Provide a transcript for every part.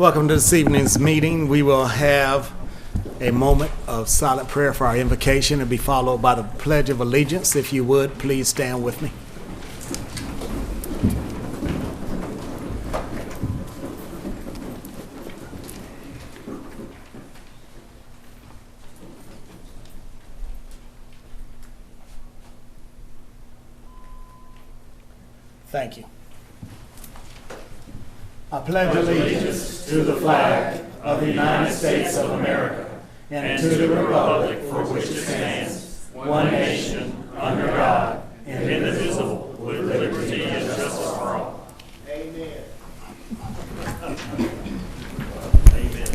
Welcome to this evening's meeting. We will have a moment of silent prayer for our invocation and be followed by the Pledge of Allegiance. If you would, please stand with me. Thank you. I pledge allegiance to the flag of the United States of America and to the republic for which it stands, one nation, under God, indivisible, with liberty and justice for all. Amen. Amen.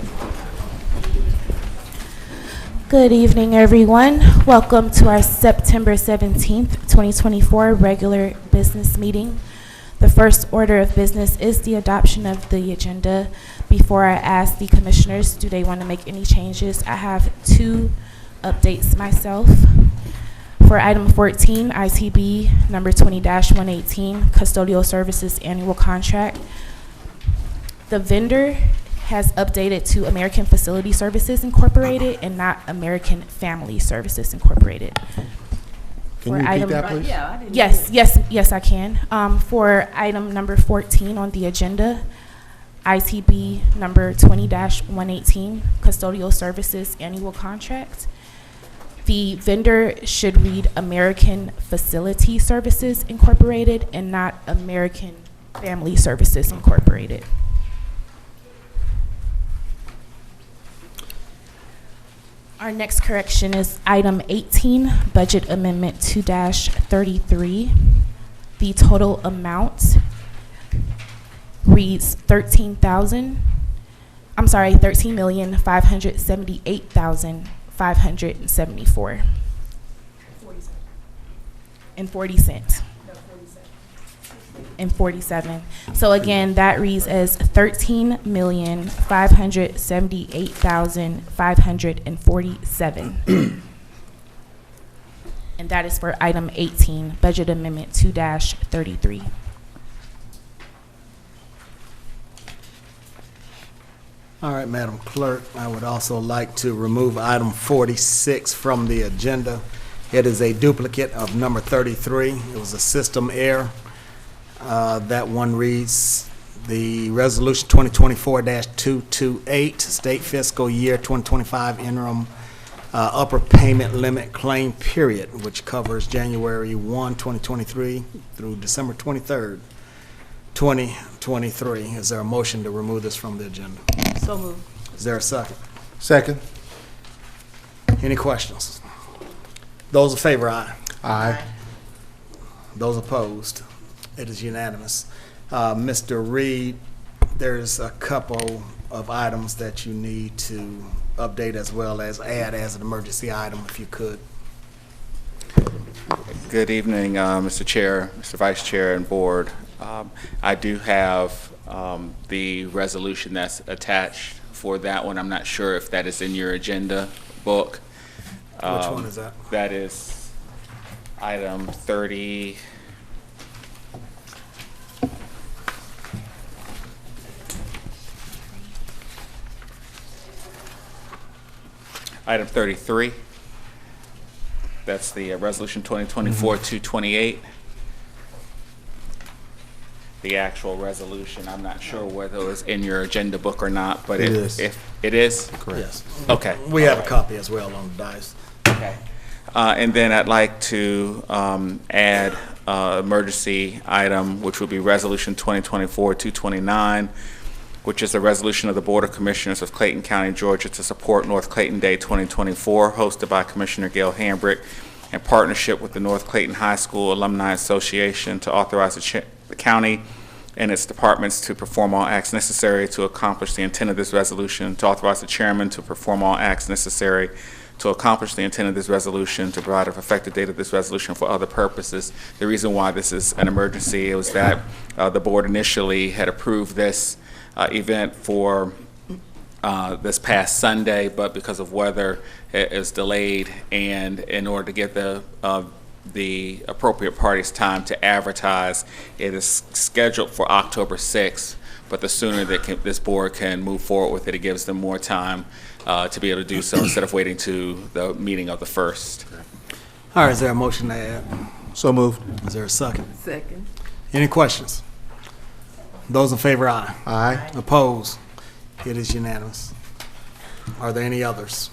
Good evening, everyone. Welcome to our September 17th, 2024 regular business meeting. The first order of business is the adoption of the agenda. Before I ask the commissioners, do they want to make any changes? I have two updates myself. For item 14, ITB number 20-118, custodial services annual contract. The vendor has updated to American Facility Services Incorporated and not American Family Services Incorporated. Can you repeat that, please? Yes, I can. For item number 14 on the agenda, ITB number 20-118, custodial services annual contract. The vendor should read American Facility Services Incorporated and not American Family Services Incorporated. Our next correction is item 18, budget amendment 2-33. The total amount reads $13,578,574 and 40 cents. And 47. So again, that reads as $13,578,547. And that is for item 18, budget amendment 2-33. All right, Madam Clerk, I would also like to remove item 46 from the agenda. It is a duplicate of number 33. It was a system error. That one reads, the resolution 2024-228, state fiscal year 2025 interim upper payment limit claim period, which covers January 1, 2023 through December 23rd, 2023. Is there a motion to remove this from the agenda? So moved. Is there a second? Second. Any questions? Those in favor, aye. Aye. Those opposed? It is unanimous. Mr. Reed, there's a couple of items that you need to update as well as add as an emergency item, if you could. Good evening, Mr. Chair, Mr. Vice Chair, and Board. I do have the resolution that's attached for that one. I'm not sure if that is in your agenda book. Which one is that? That is item 30. Item 33, that's the resolution 2024-228. The actual resolution, I'm not sure whether it was in your agenda book or not, but It is. If it is? Correct. Yes. Okay. We have a copy as well on the dais. Okay. And then I'd like to add emergency item, which would be resolution 2024-229, which is a resolution of the Board of Commissioners of Clayton County, Georgia, to support North Clayton Day 2024, hosted by Commissioner Gail Hambrick, in partnership with the North Clayton High School Alumni Association, to authorize the county and its departments to perform all acts necessary to accomplish the intent of this resolution, to authorize the chairman to perform all acts necessary to accomplish the intent of this resolution, to provide an effective date of this resolution for other purposes. The reason why this is an emergency was that the board initially had approved this event for this past Sunday, but because of weather, it is delayed, and in order to get the appropriate parties time to advertise, it is scheduled for October 6th, but the sooner this board can move forward with it, it gives them more time to be able to do so instead of waiting to the meeting of the 1st. All right, is there a motion to add? So moved. Is there a second? Second. Any questions? Those in favor, aye. Aye. Opposed? It is unanimous. Are there any others?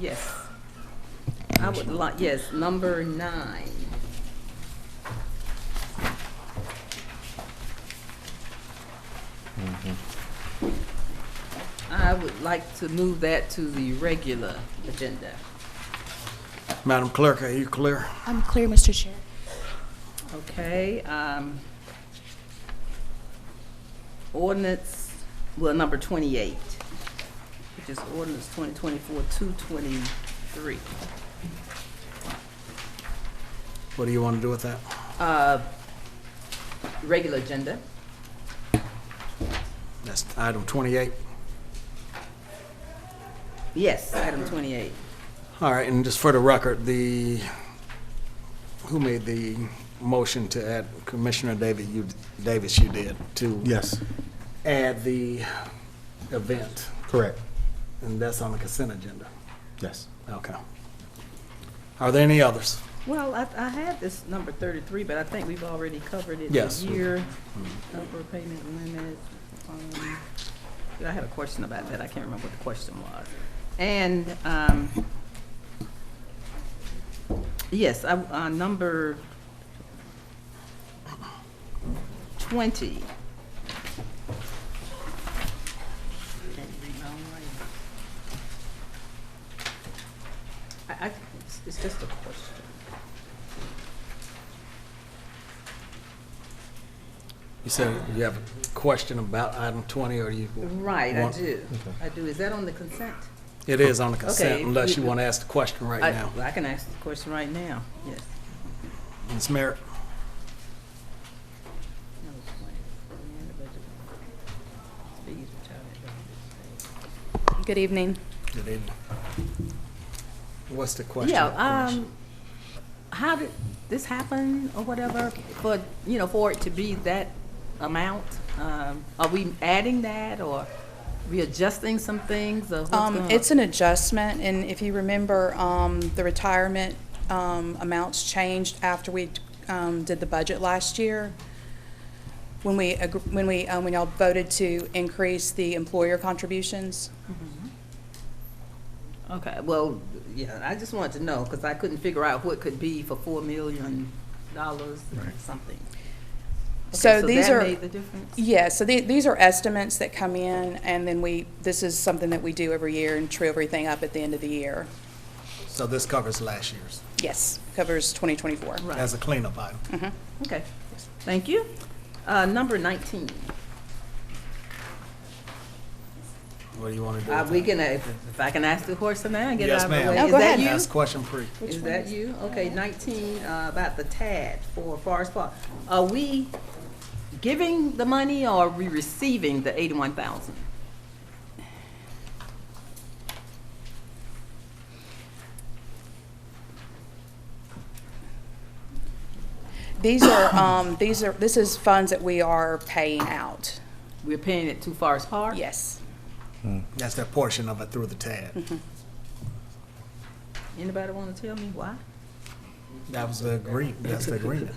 Yes. I would like, yes, number 9. I would like to move that to the regular agenda. Madam Clerk, are you clear? I'm clear, Mr. Chair. Okay, ordinance, well, number 28, which is ordinance 2024-223. What do you want to do with that? Regular agenda. That's item 28. Yes, item 28. All right, and just for the record, who made the motion to add, Commissioner Davis, you did, to Yes, add the event, correct. and that's on the consent agenda. Yes. Okay. Are there any others? Well, I had this number 33, but I think we've already covered it. Yes. The year, number of payment limit. I had a question about that. I can't remember what the question was. And, yes, number 20. Can't read my own writing. It's just a question. You said you have a question about item 20, or you? Right, I want- do. I do. Is that on the consent? It is on the consent, Okay, unless you want to ask the question right now. I can ask the question right now, yes. Ms. Merritt? Good evening. Good evening. What's the question? Yeah, Commissioner? how did this happen or whatever, for it to be that amount? Are we adding that or readjusting some things or what's going on? It's an adjustment, and if you remember, the retirement amounts changed after we did the budget last year. When y'all voted to increase the employer contributions. Okay, well, yeah, I just wanted to know, because I couldn't figure out what could be for $4 million something. So these that are, made the difference? yeah, so these are estimates that come in, and then this is something that we do every year and true everything up at the end of the year. So this covers last year's, Yes, covers 2024. Right. as a cleanup item. Okay, thank you. Number 19. What do you want to do? with We that? can, if I can ask the question now and get it Yes, out of the ma'am. way. No, Is go that ahead. you? Ask question pre. Is that you? Okay, 19, about the TAD for Forest Park. Are we giving the money or are we receiving the 81,000? This is funds that we are paying out. We're paying it to Forest Park? Yes. That's that portion of it through the TAD. Anybody want to tell me why? That was the agreement, that's the agreement.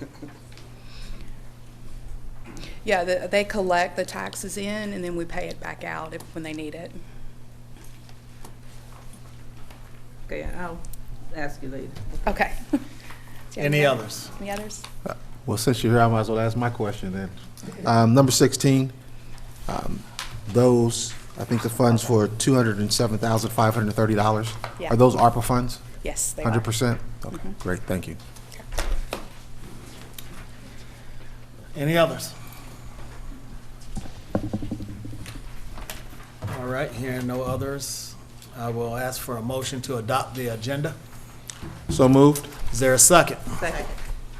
Yeah, they collect the taxes in, and then we pay it back out when they need it. Okay, I'll ask you later. Okay. Any others? Any others? Well, since you're here, I might as well ask my question then. Number 16, those, I think the funds for $207,530. Yeah. Are those ARPA funds? Yes, they are. 100%? Okay, great, thank you. Any others? All right, hearing no others, I will ask for a motion to adopt the agenda. So moved? Is there a second? Second.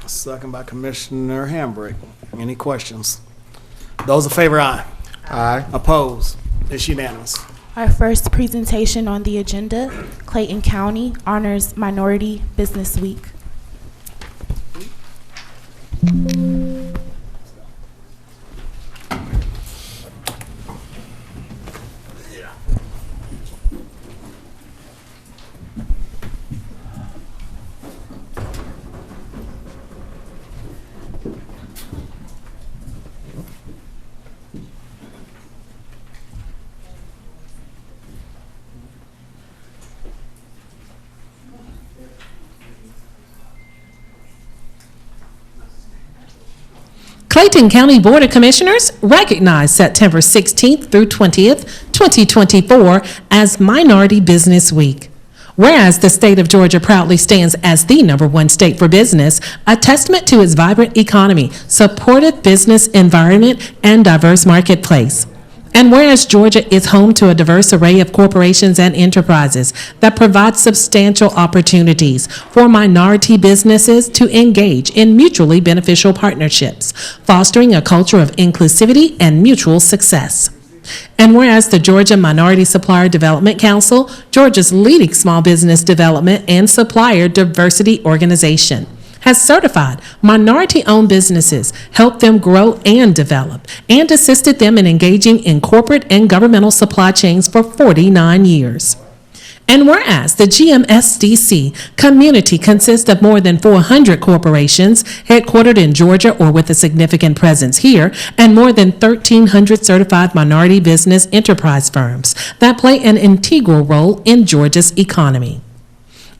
Second by Commissioner Hambrick. Any questions? Those in favor, aye. Aye. Opposed? It's unanimous. Our first presentation on the agenda, Clayton County honors Minority Business Week. Clayton County Board of Commissioners recognized September 16th through 20th, 2024 as Minority Business Week. Whereas the state of Georgia proudly stands as the #1 state for business, a testament to its vibrant economy, supportive business environment, and diverse marketplace. And whereas Georgia is home to a diverse array of corporations and enterprises that provide substantial opportunities for minority businesses to engage in mutually beneficial partnerships, fostering a culture of inclusivity and mutual success. And whereas the Georgia Minority Supplier Development Council, Georgia's leading small business development and supplier diversity organization, has certified minority-owned businesses, helped them grow and develop, and assisted them in engaging in corporate and governmental supply chains for 49 years. And whereas the GMSDC community consists of more than 400 corporations headquartered in Georgia or with a significant presence here, and more than 1,300 certified minority business enterprise firms that play an integral role in Georgia's economy.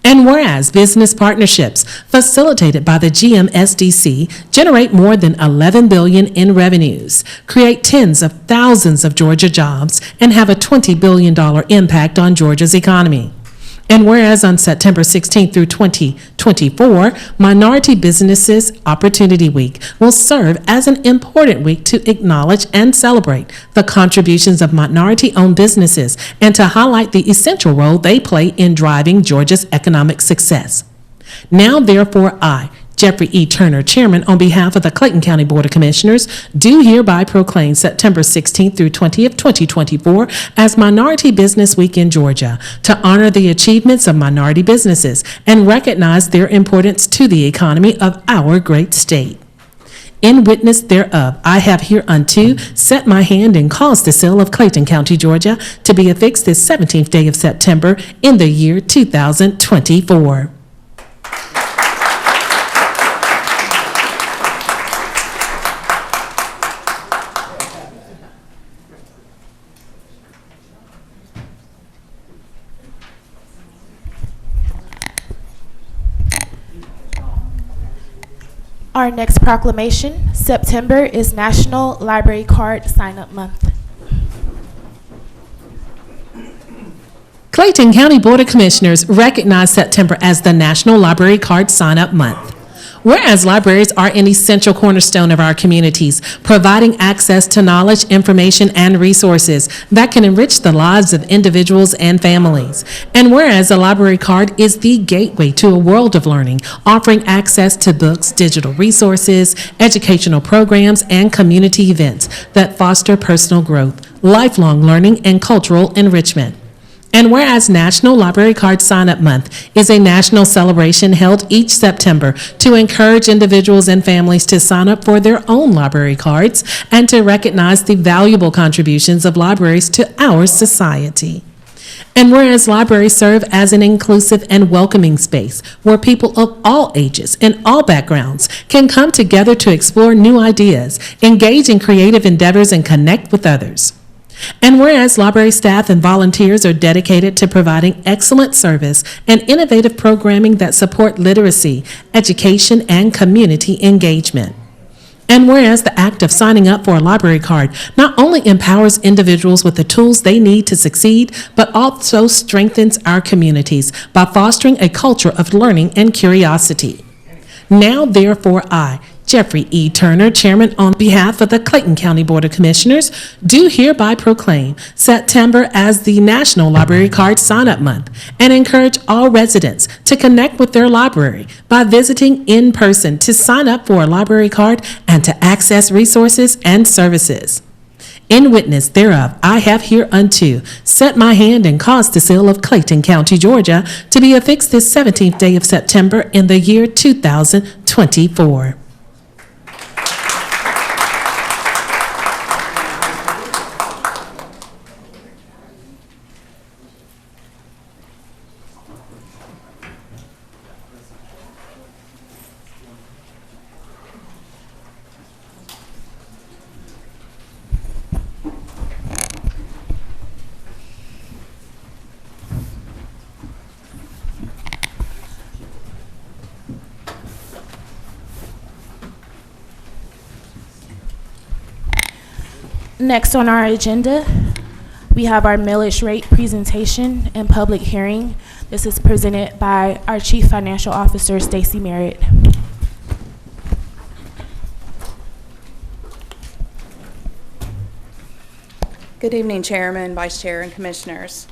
And whereas business partnerships facilitated by the GMSDC generate more than $11 billion in revenues, create tens of thousands of Georgia jobs, and have a $20 billion impact on Georgia's economy. And whereas on September 16th through 2024, Minority Businesses Opportunity Week will serve as an important week to acknowledge and celebrate the contributions of minority-owned businesses and to highlight the essential role they play in driving Georgia's economic success. Now, therefore, I, Jeffrey E. Turner, Chairman, on behalf of the Clayton County Board of Commissioners, do hereby proclaim September 16th through 20th, 2024 as Minority Business Week in Georgia to honor the achievements of minority businesses and recognize their importance to the economy of our great state. In witness thereof, I have hereunto set my hand and caused the seal of Clayton County, Georgia, to be affixed this 17th day of September in the year 2024. Our next proclamation, September is National Library Card Sign-Up Month. Clayton County Board of Commissioners recognize September as the National Library Card Sign-Up Month. Whereas libraries are an essential cornerstone of our communities, providing access to knowledge, information, and resources that can enrich the lives of individuals and families. And whereas a library card is the gateway to a world of learning, offering access to books, digital resources, educational programs, and community events that foster personal growth, lifelong learning, and cultural enrichment. And whereas National Library Card Sign-Up Month is a national celebration held each September to encourage individuals and families to sign up for their own library cards and to recognize the valuable contributions of libraries to our society. And whereas libraries serve as an inclusive and welcoming space where people of all ages and all backgrounds can come together to explore new ideas, engage in creative endeavors, and connect with others. And whereas library staff and volunteers are dedicated to providing excellent service and innovative programming that support literacy, education, and community engagement. And whereas the act of signing up for a library card not only empowers individuals with the tools they need to succeed, but also strengthens our communities by fostering a culture of learning and curiosity. Now, therefore, I, Jeffrey E. Turner, Chairman, on behalf of the Clayton County Board of Commissioners, do hereby proclaim September as the National Library Card Sign-Up Month and encourage all residents to connect with their library by visiting in person to sign up for a library card and to access resources and services. In witness thereof, I have hereunto set my hand and caused the seal of Clayton County, Georgia, to be affixed this 17th day of September in the year 2024. Next on our agenda, we have our millage rate presentation and public hearing. This is presented by our Chief Financial Officer, Stacy Merritt. Good evening, Chairman, Vice Chair, and Commissioners.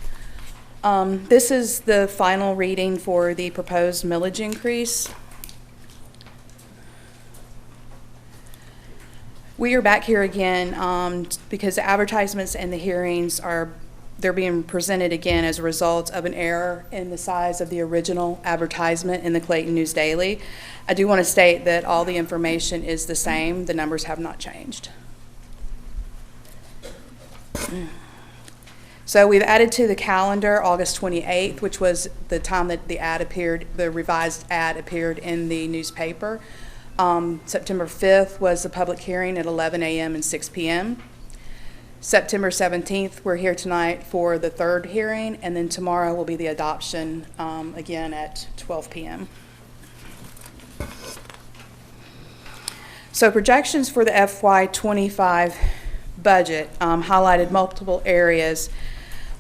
This is the final reading for the proposed millage increase. We are back here again because the advertisements and the hearings they're being presented again as a result of an error in the size of the original advertisement in the Clayton News Daily. I do want to state that all the information is the same. The numbers have not changed. So we've added to the calendar August 28th, which was the time that the revised ad appeared in the newspaper. September 5th was the public hearing at 11 a.m. and 6 p.m. September 17th, we're here tonight for the third hearing, and then tomorrow will be the adoption again at 12 p.m. So projections for the FY25 budget highlighted multiple areas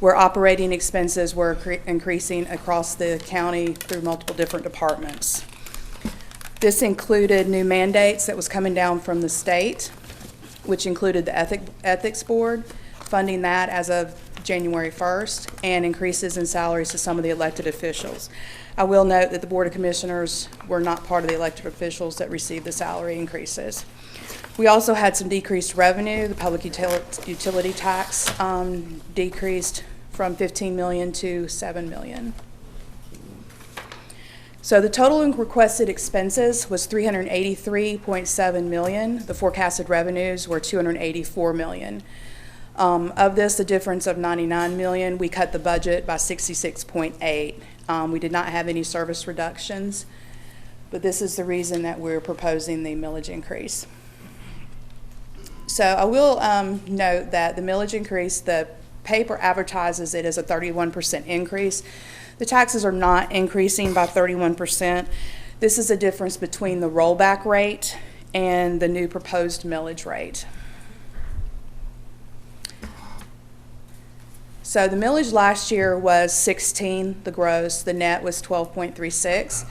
where operating expenses were increasing across the county through multiple different departments. This included new mandates that was coming down from the state, which included the Ethics Board, funding that as of January 1st, and increases in salaries to some of the elected officials. I will note that the Board of Commissioners were not part of the elected officials that received the salary increases. We also had some decreased revenue. The public utility tax decreased from $15 million to $7 million. So the total requested expenses was $383.7 million. The forecasted revenues were $284 million. Of this, the difference of $99 million, we cut the budget by 66.8. We did not have any service reductions, but this is the reason that we're proposing the millage increase. So I will note that the millage increase, the paper advertises it as a 31% increase. The taxes are not increasing by 31%. This is a difference between the rollback rate and the new proposed millage rate. So the millage last year was 16, the gross, the net was 12.36.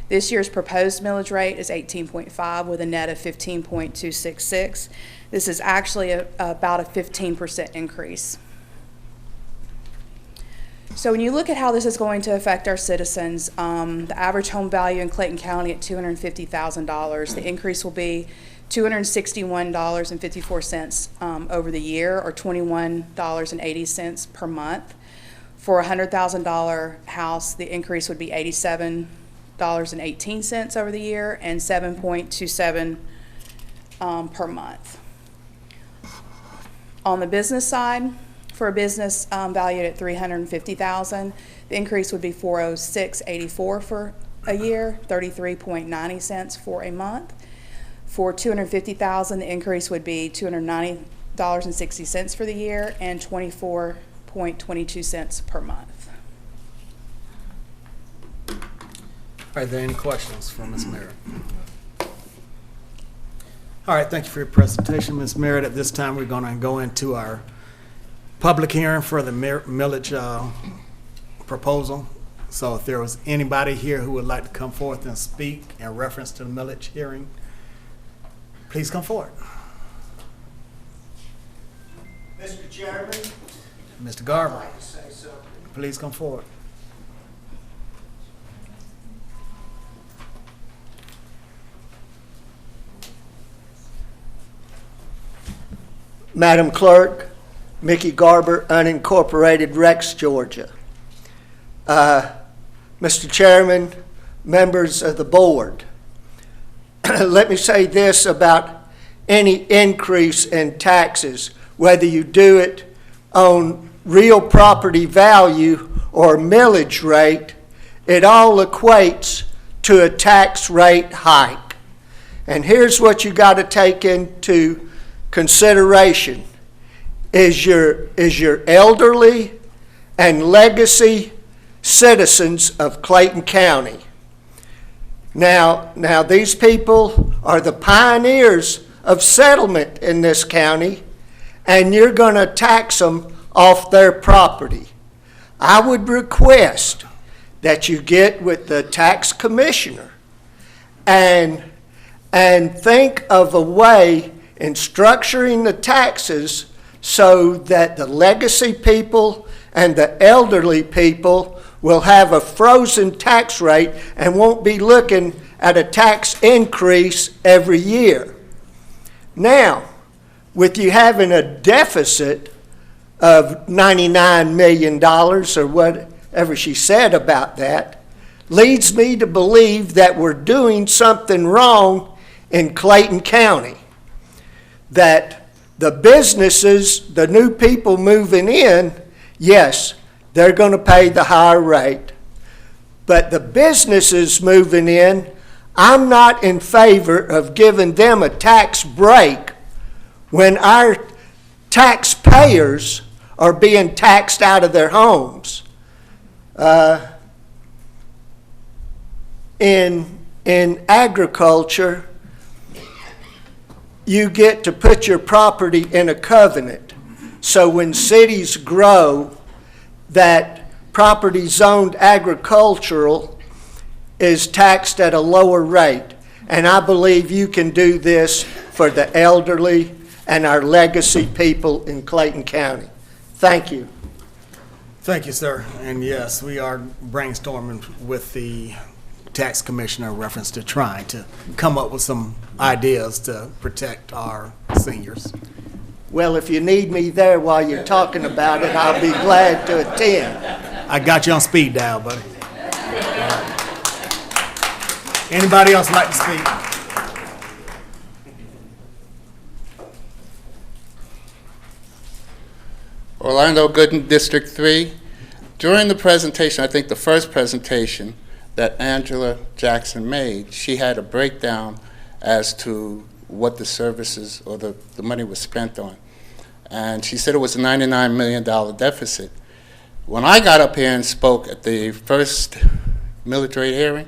This year's proposed millage rate is 18.5 with a net of 15.266. This is actually about a 15% increase. So when you look at how this is going to affect our citizens, the average home value in Clayton County at $250,000, the increase will be $261.54 over the year, or $21.80 per month. For a $100,000 house, the increase would be $87.18 over the year and 7.27 per month. On the business side, for a business valued at $350,000, the increase would be $406.84 for a year, 33.90 cents for a month. For $250,000, the increase would be $290.60 for the year and 24.22 cents per month. Are there any questions for Ms. Merritt? All right, thank you for your presentation, Ms. Merritt. At this time, we're going to go into our public hearing for the millage proposal. So if there was anybody here who would like to come forth and speak in reference to the millage hearing, please come forward. Mr. Chairman, Mr. I'd Garber, like to say something. please come forward. Madam Clerk, Mickey Garber, unincorporated Rex, Georgia. Mr. Chairman, members of the board, let me say this about any increase in taxes, whether you do it on real property value or millage rate, it all equates to a tax rate hike. And here's what you got to take into consideration. Is your elderly and legacy citizens of Clayton County. Now these people are the pioneers of settlement in this county, and you're going to tax them off their property. I would request that you get with the tax commissioner and think of a way in structuring the taxes so that the legacy people and the elderly people will have a frozen tax rate and won't be looking at a tax increase every year. Now, with you having a deficit of $99 million or whatever she said about that, leads me to believe that we're doing something wrong in Clayton County. That the businesses, the new people moving in, yes, they're going to pay the higher rate. But the businesses moving in, I'm not in favor of giving them a tax break when our taxpayers are being taxed out of their homes. In agriculture, you get to put your property in a covenant. So when cities grow, that property zoned agricultural is taxed at a lower rate. And I believe you can do this for the elderly and our legacy people in Clayton County. Thank you. Thank you, sir. And yes, we are brainstorming with the tax commissioner in reference to trying to come up with some ideas to protect our seniors. Well, if you need me there while you're talking about it, I'll be glad to attend. I got you on speed dial, buddy. Anybody else like to speak? Orlando Gooden, District 3. During the presentation, I think the first presentation that Angela Jackson made, she had a breakdown as to what the services or the money was spent on. And she said it was a $99 million deficit. When I got up here and spoke at the first military hearing,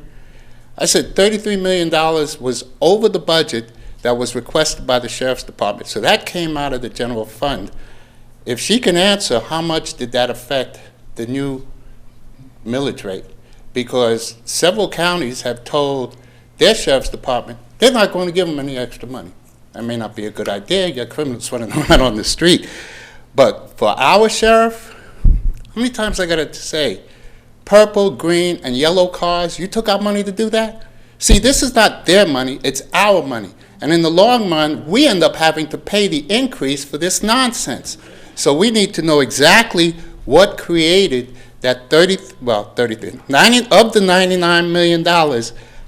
I said $33 million was over the budget that was requested by the Sheriff's Department. So that came out of the general fund. If she can answer, how much did that affect the new millage rate? Because several counties have told their Sheriff's Department they're not going to give them any extra money. That may not be a good idea. You got criminals running around on the street. But for our sheriff, how many times I got to say, purple, green, and yellow cars, you took our money to do that? See, this is not their money, it's our money. And in the long run, we end up having to pay the increase for this nonsense. So we need to know exactly what created that 90 of the $99 million,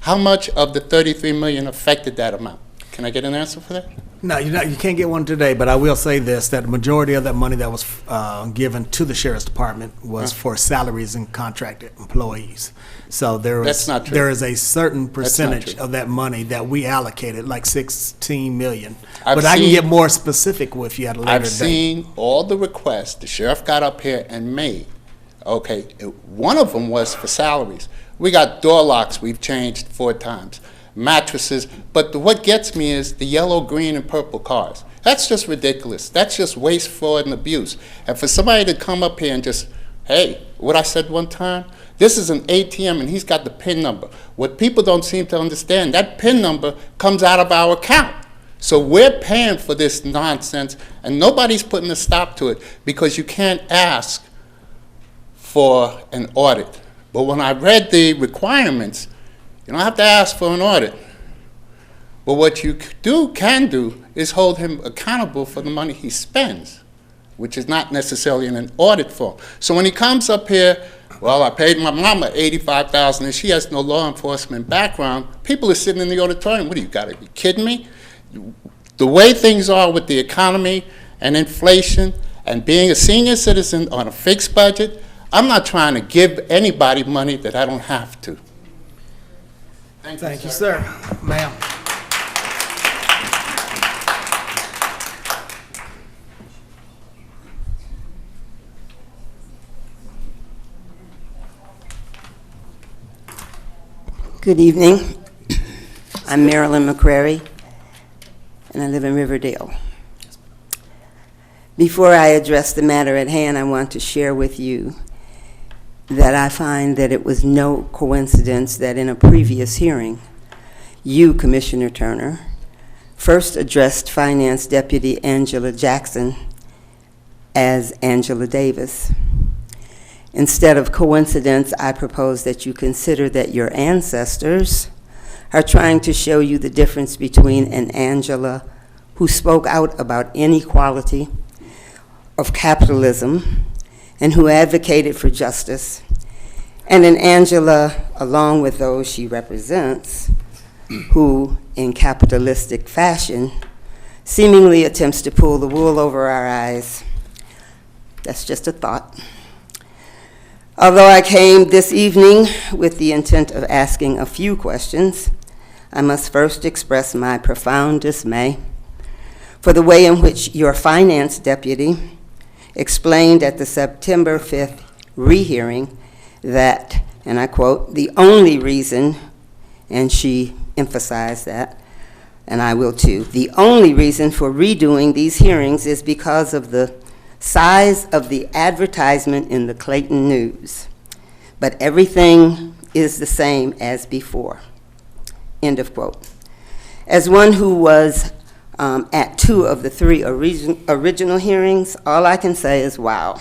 how much of the $33 million affected that amount? Can I get an answer for that? No, you can't get one today, but I will say this, that the majority of that money that was given to the Sheriff's Department was for salaries and contracted employees. So That's not true. there is a certain percentage true. of that money that we allocated, like $16 million. I've But I can seen- get more specific with you at a later I've date. seen all the requests the sheriff got up here and made. Okay, one of them was for salaries. We got door locks we've changed 4 times, mattresses, but what gets me is the yellow, green, and purple cars. That's just ridiculous. That's just waste, fraud, and abuse. And for somebody to come up here and just, hey, what I said one time, this is an ATM and he's got the PIN number. What people don't seem to understand, that PIN number comes out of our account. So we're paying for this nonsense and nobody's putting a stop to it because you can't ask for an audit. But when I read the requirements, you don't have to ask for an audit. But what you can do is hold him accountable for the money he spends, which is not necessarily in an audit form. So when he comes up here, well, I paid my mama $85,000 and she has no law enforcement background, people are sitting in the auditorium. What do you got to be kidding me? The way things are with the economy and inflation and being a senior citizen on a fixed budget, I'm not trying to give anybody money that I don't have to. Thank you, sir. Ma'am. Good evening. I'm Marilyn McCrary, and I live in Riverdale. Before I address the matter at hand, I want to share with you that I find that it was no coincidence that in a previous hearing, you, Commissioner Turner, first addressed Finance Deputy Angela Jackson as Angela Davis. Instead of coincidence, I propose that you consider that your ancestors are trying to show you the difference between an Angela who spoke out about inequality of capitalism and who advocated for justice, and an Angela, along with those she represents, who, in capitalistic fashion, seemingly attempts to pull the wool over our eyes. That's just a thought. Although I came this evening with the intent of asking a few questions, I must first express my profound dismay for the way in which your finance deputy explained at the September 5th rehearing that, and I quote, the only reason, and she emphasized that, and I will too, the only reason for redoing these hearings is because of the size of the advertisement in the Clayton News. But everything is the same as before. End of quote. As one who was at 2 of the 3 original hearings, all I can say is, wow.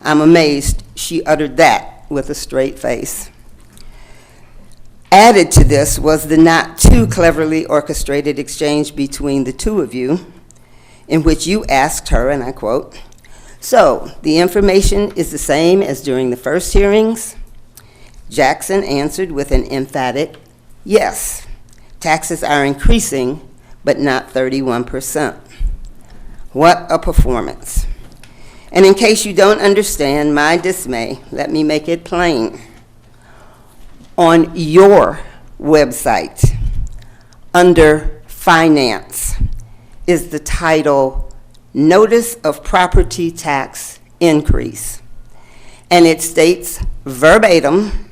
I'm amazed she uttered that with a straight face. Added to this was the not too cleverly orchestrated exchange between the two of you, in which you asked her, and I quote, so the information is the same as during the first hearings? Jackson answered with an emphatic yes. Taxes are increasing, but not 31%. What a performance. And in case you don't understand my dismay, let me make it plain. On your website, under Finance, is the title Notice of Property Tax Increase. And it states verbatim,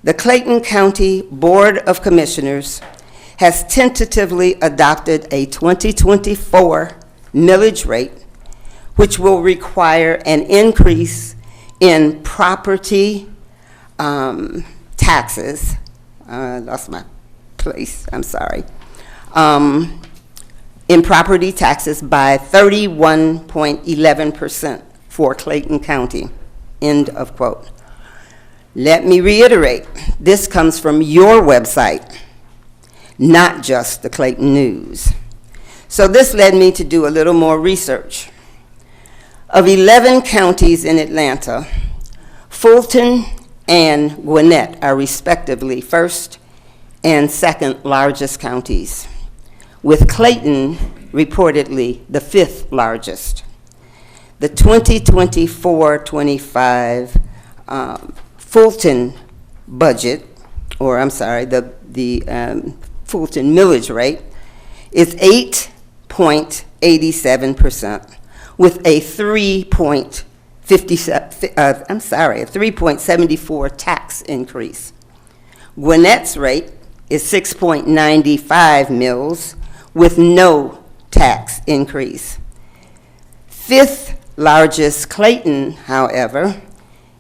the Clayton County Board of Commissioners has tentatively adopted a 2024 millage rate, which will require an increase in property taxes. I lost my place, I'm sorry. In property taxes by 31.11% for Clayton County, end of quote. Let me reiterate, this comes from your website, not just the Clayton News. So this led me to do a little more research. Of 11 counties in Atlanta, Fulton and Gwinnett are respectively first and second largest counties, with Clayton reportedly the 5th largest. The 2024-25 Fulton budget, or I'm sorry, the Fulton millage rate is 8.87%, with a 3.74 tax increase. Gwinnett's rate is 6.95 mills with no tax increase. 5th largest Clayton, however,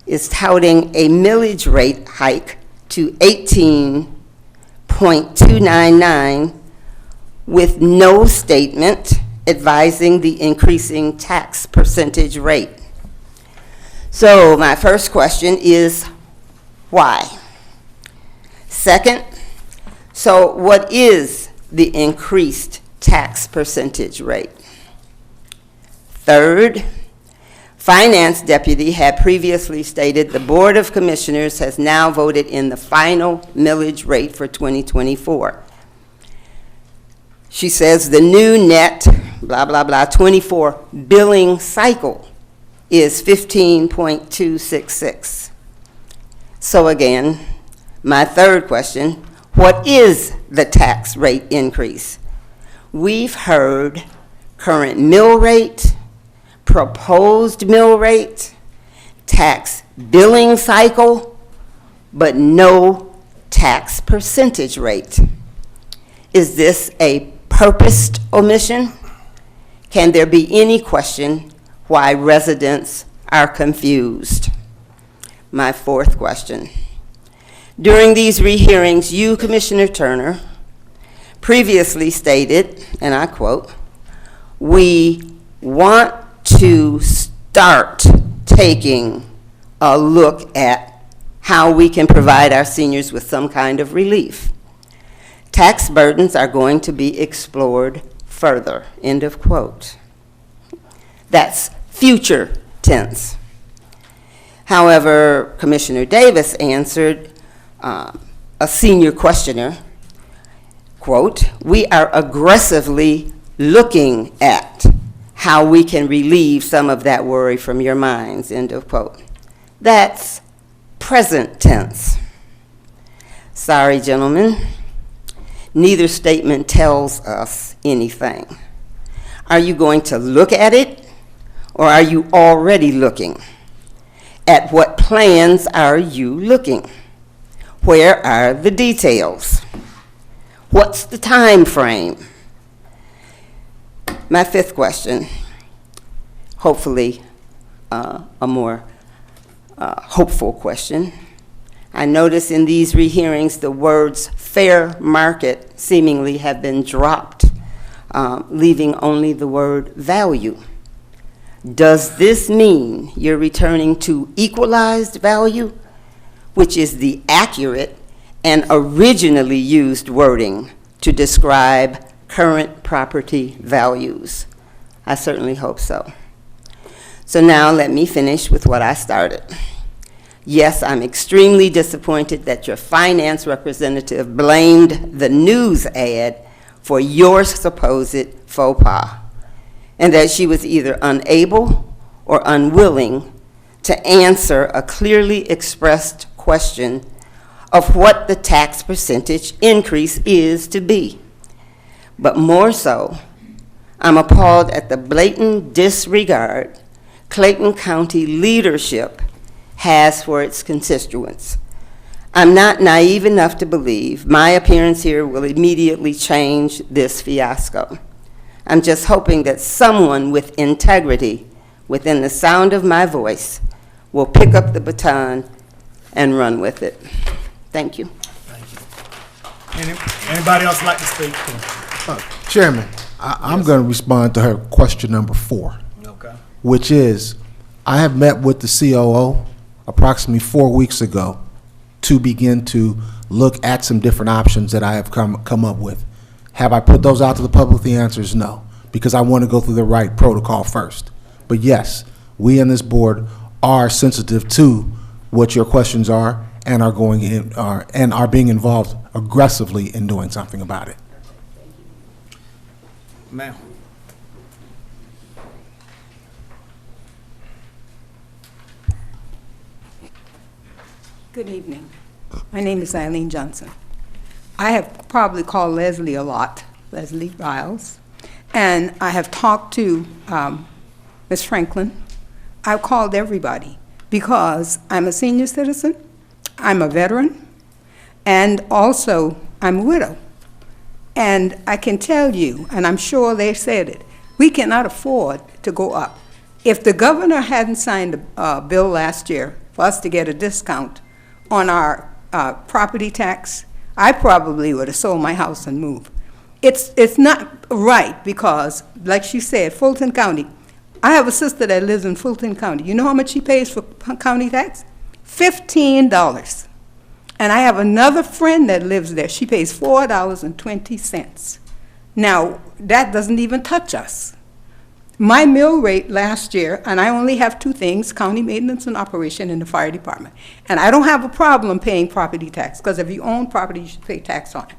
is touting a millage rate hike to 18.299 with no statement advising the increasing tax percentage rate. So my first question is, why? Second, so what is the increased tax percentage rate? Third, Finance Deputy had previously stated the Board of Commissioners has now voted in the final millage rate for 2024. She says the new net, blah, blah, blah, 24 billing cycle is 15.266. So again, my third question, what is the tax rate increase? We've heard current mill rate, proposed mill rate, tax billing cycle, but no tax percentage rate. Is this a purposed omission? Can there be any question why residents are confused. My fourth question. During these rehearings, you, Commissioner Turner, previously stated, and I quote, "We want to start taking a look at how we can provide our seniors with some kind of relief. Tax burdens are going to be explored further," end of quote. That's future tense. However, Commissioner Davis answered a senior questioner, quote, "We are aggressively looking at how we can relieve some of that worry from your minds," end of quote. That's present tense. Sorry, gentlemen, neither statement tells us anything. Are you going to look at it, or are you already looking? At what plans are you looking? Where are the details? What's the time frame? My fifth question, hopefully a more hopeful question. I notice in these rehearings the words fair market seemingly have been dropped, leaving only the word value. Does this mean you're returning to equalized value, which is the accurate and originally used wording to describe current property values? I certainly hope so. So now let me finish with what I started. Yes, I'm extremely disappointed that your finance representative blamed the news ad for your supposed faux pas, and that she was either unable or unwilling to answer a clearly expressed question of what the tax percentage increase is to be. But more so, I'm appalled at the blatant disregard Clayton County leadership has for its constituents. I'm not naive enough to believe my appearance here will immediately change this fiasco. I'm just hoping that someone with integrity within the sound of my voice will pick up the baton and run with it. Thank you. Anybody else like to speak? Chairman, I'm going to respond to her question number 4, Okay. which is, I have met with the COO approximately 4 weeks ago to begin to look at some different options that I have come up with. Have I put those out to the public? The answer is no, because I want to go through the right protocol first. But yes, we in this board are sensitive to what your questions are and are going in, and are being involved aggressively in doing something about it. Ma'am. Good evening. My name is Eileen Johnson. I have probably called Leslie a lot, Leslie Riles, and I have talked to Ms. Franklin. I've called everybody because I'm a senior citizen, I'm a veteran, and also I'm a widow. And I can tell you, and I'm sure they said it, we cannot afford to go up. If the governor hadn't signed a bill last year for us to get a discount on our property tax, I probably would have sold my house and moved. It's not right because, like she said, Fulton County, I have a sister that lives in Fulton County. You know how much she pays for county tax? $15. And I have another friend that lives there. She pays $4.20. Now, that doesn't even touch us. My mill rate last year, and I only have 2 things, county maintenance and operation and the fire department. And I don't have a problem paying property tax, because if you own property, you should pay tax on it.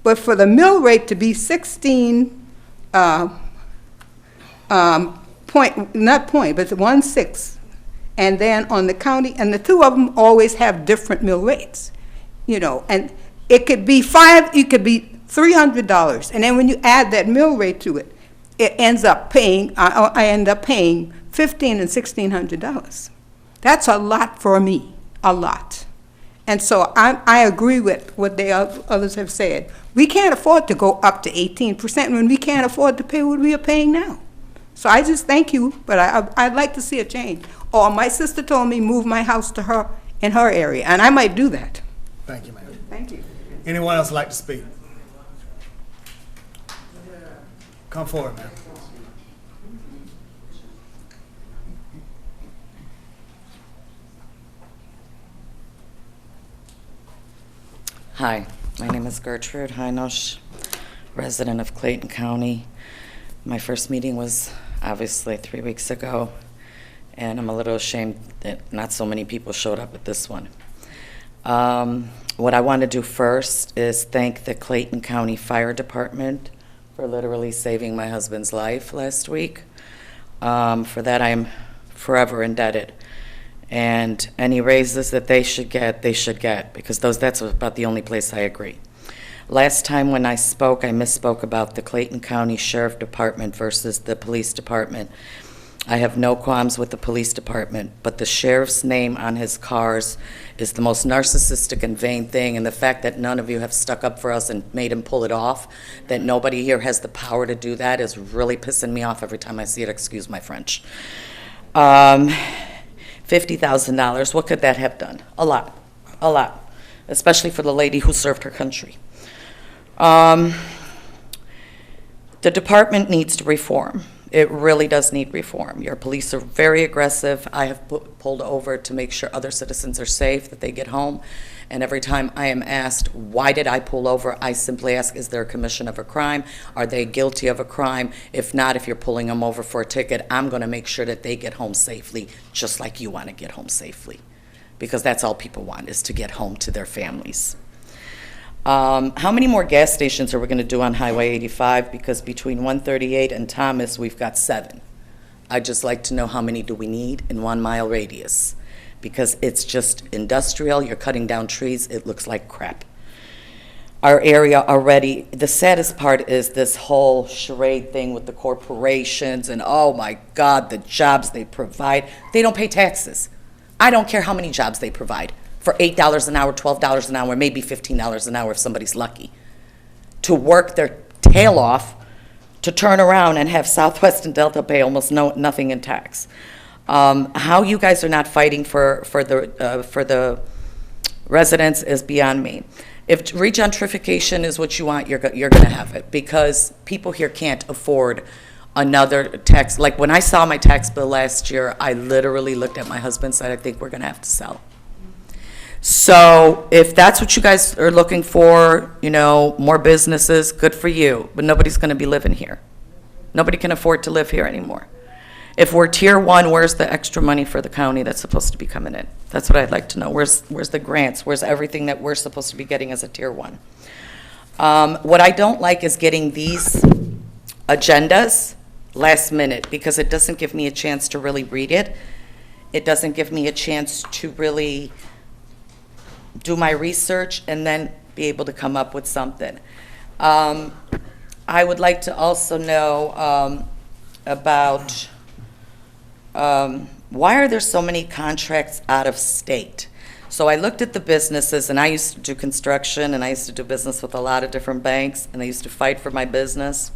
But for the mill rate to be 16, but 1/6, and then on the county, and the 2 of them always have different mill rates, you know, and it could be it could be $300, and then when you add that mill rate to it, it ends up paying, I end up paying $1,500 and $1,600. That's a lot for me, a lot. And so I agree with what the others have said. We can't afford to go up to 18% when we can't afford to pay what we are paying now. So I just thank you, but I'd like to see a change. Or my sister told me move my house to her, in her area, and I might do that. Thank you, ma'am. Thank you. Anyone else like to speak? Come forward, ma'am. Hi, my name is Gertrude Heinosch, resident of Clayton County. My first meeting was obviously 3 weeks ago, and I'm a little ashamed that not so many people showed up at this one. What I want to do first is thank the Clayton County Fire Department for literally saving my husband's life last week. For that, I'm forever indebted. And any raises that they should get, because that's about the only place I agree. Last time when I spoke, I misspoke about the Clayton County Sheriff Department versus the Police Department. I have no qualms with the Police Department, but the sheriff's name on his cars is the most narcissistic and vain thing, and the fact that none of you have stuck up for us and made him pull it off, that nobody here has the power to do that, is really pissing me off every time I see it, excuse my French. $50,000, what could that have done? A lot, especially for the lady who served her country. The department needs to reform. It really does need reform. Your police are very aggressive. I have pulled over to make sure other citizens are safe, that they get home. And every time I am asked, why did I pull over? I simply ask, is there a commission of a crime? Are they guilty of a crime? If not, if you're pulling them over for a ticket, I'm going to make sure that they get home safely, just like you want to get home safely. Because that's all people want, is to get home to their families. How many more gas stations are we going to do on Highway 85? Because between 138 and Thomas, we've got 7. I'd just like to know how many do we need in 1 mile radius. Because it's just industrial, you're cutting down trees, it looks like crap. Our area already, the saddest part is this whole charade thing with the corporations and oh my God, the jobs they provide. They don't pay taxes. I don't care how many jobs they provide. For $8 an hour, $12 an hour, maybe $15 an hour if somebody's lucky. To work their tail off, to turn around and have Southwest and Delta pay almost nothing in tax. How you guys are not fighting for the residents is beyond me. If regentrification is what you want, you're going to have it, because people here can't afford another tax. Like when I saw my tax bill last year, I literally looked at my husband and said, I think we're going to have to sell. So if that's what you guys are looking for, more businesses, good for you, but nobody's going to be living here. Nobody can afford to live here anymore. If we're tier 1, where's the extra money for the county that's supposed to be coming in? That's what I'd like to know. Where's the grants? Where's everything that we're supposed to be getting as a tier 1? What I don't like is getting these agendas last minute, because it doesn't give me a chance to really read it. It doesn't give me a chance to really do my research and then be able to come up with something. I would like to also know about why are there so many contracts out of state? So I looked at the businesses, and I used to do construction, and I used to do business with a lot of different banks, and I used to fight for my business.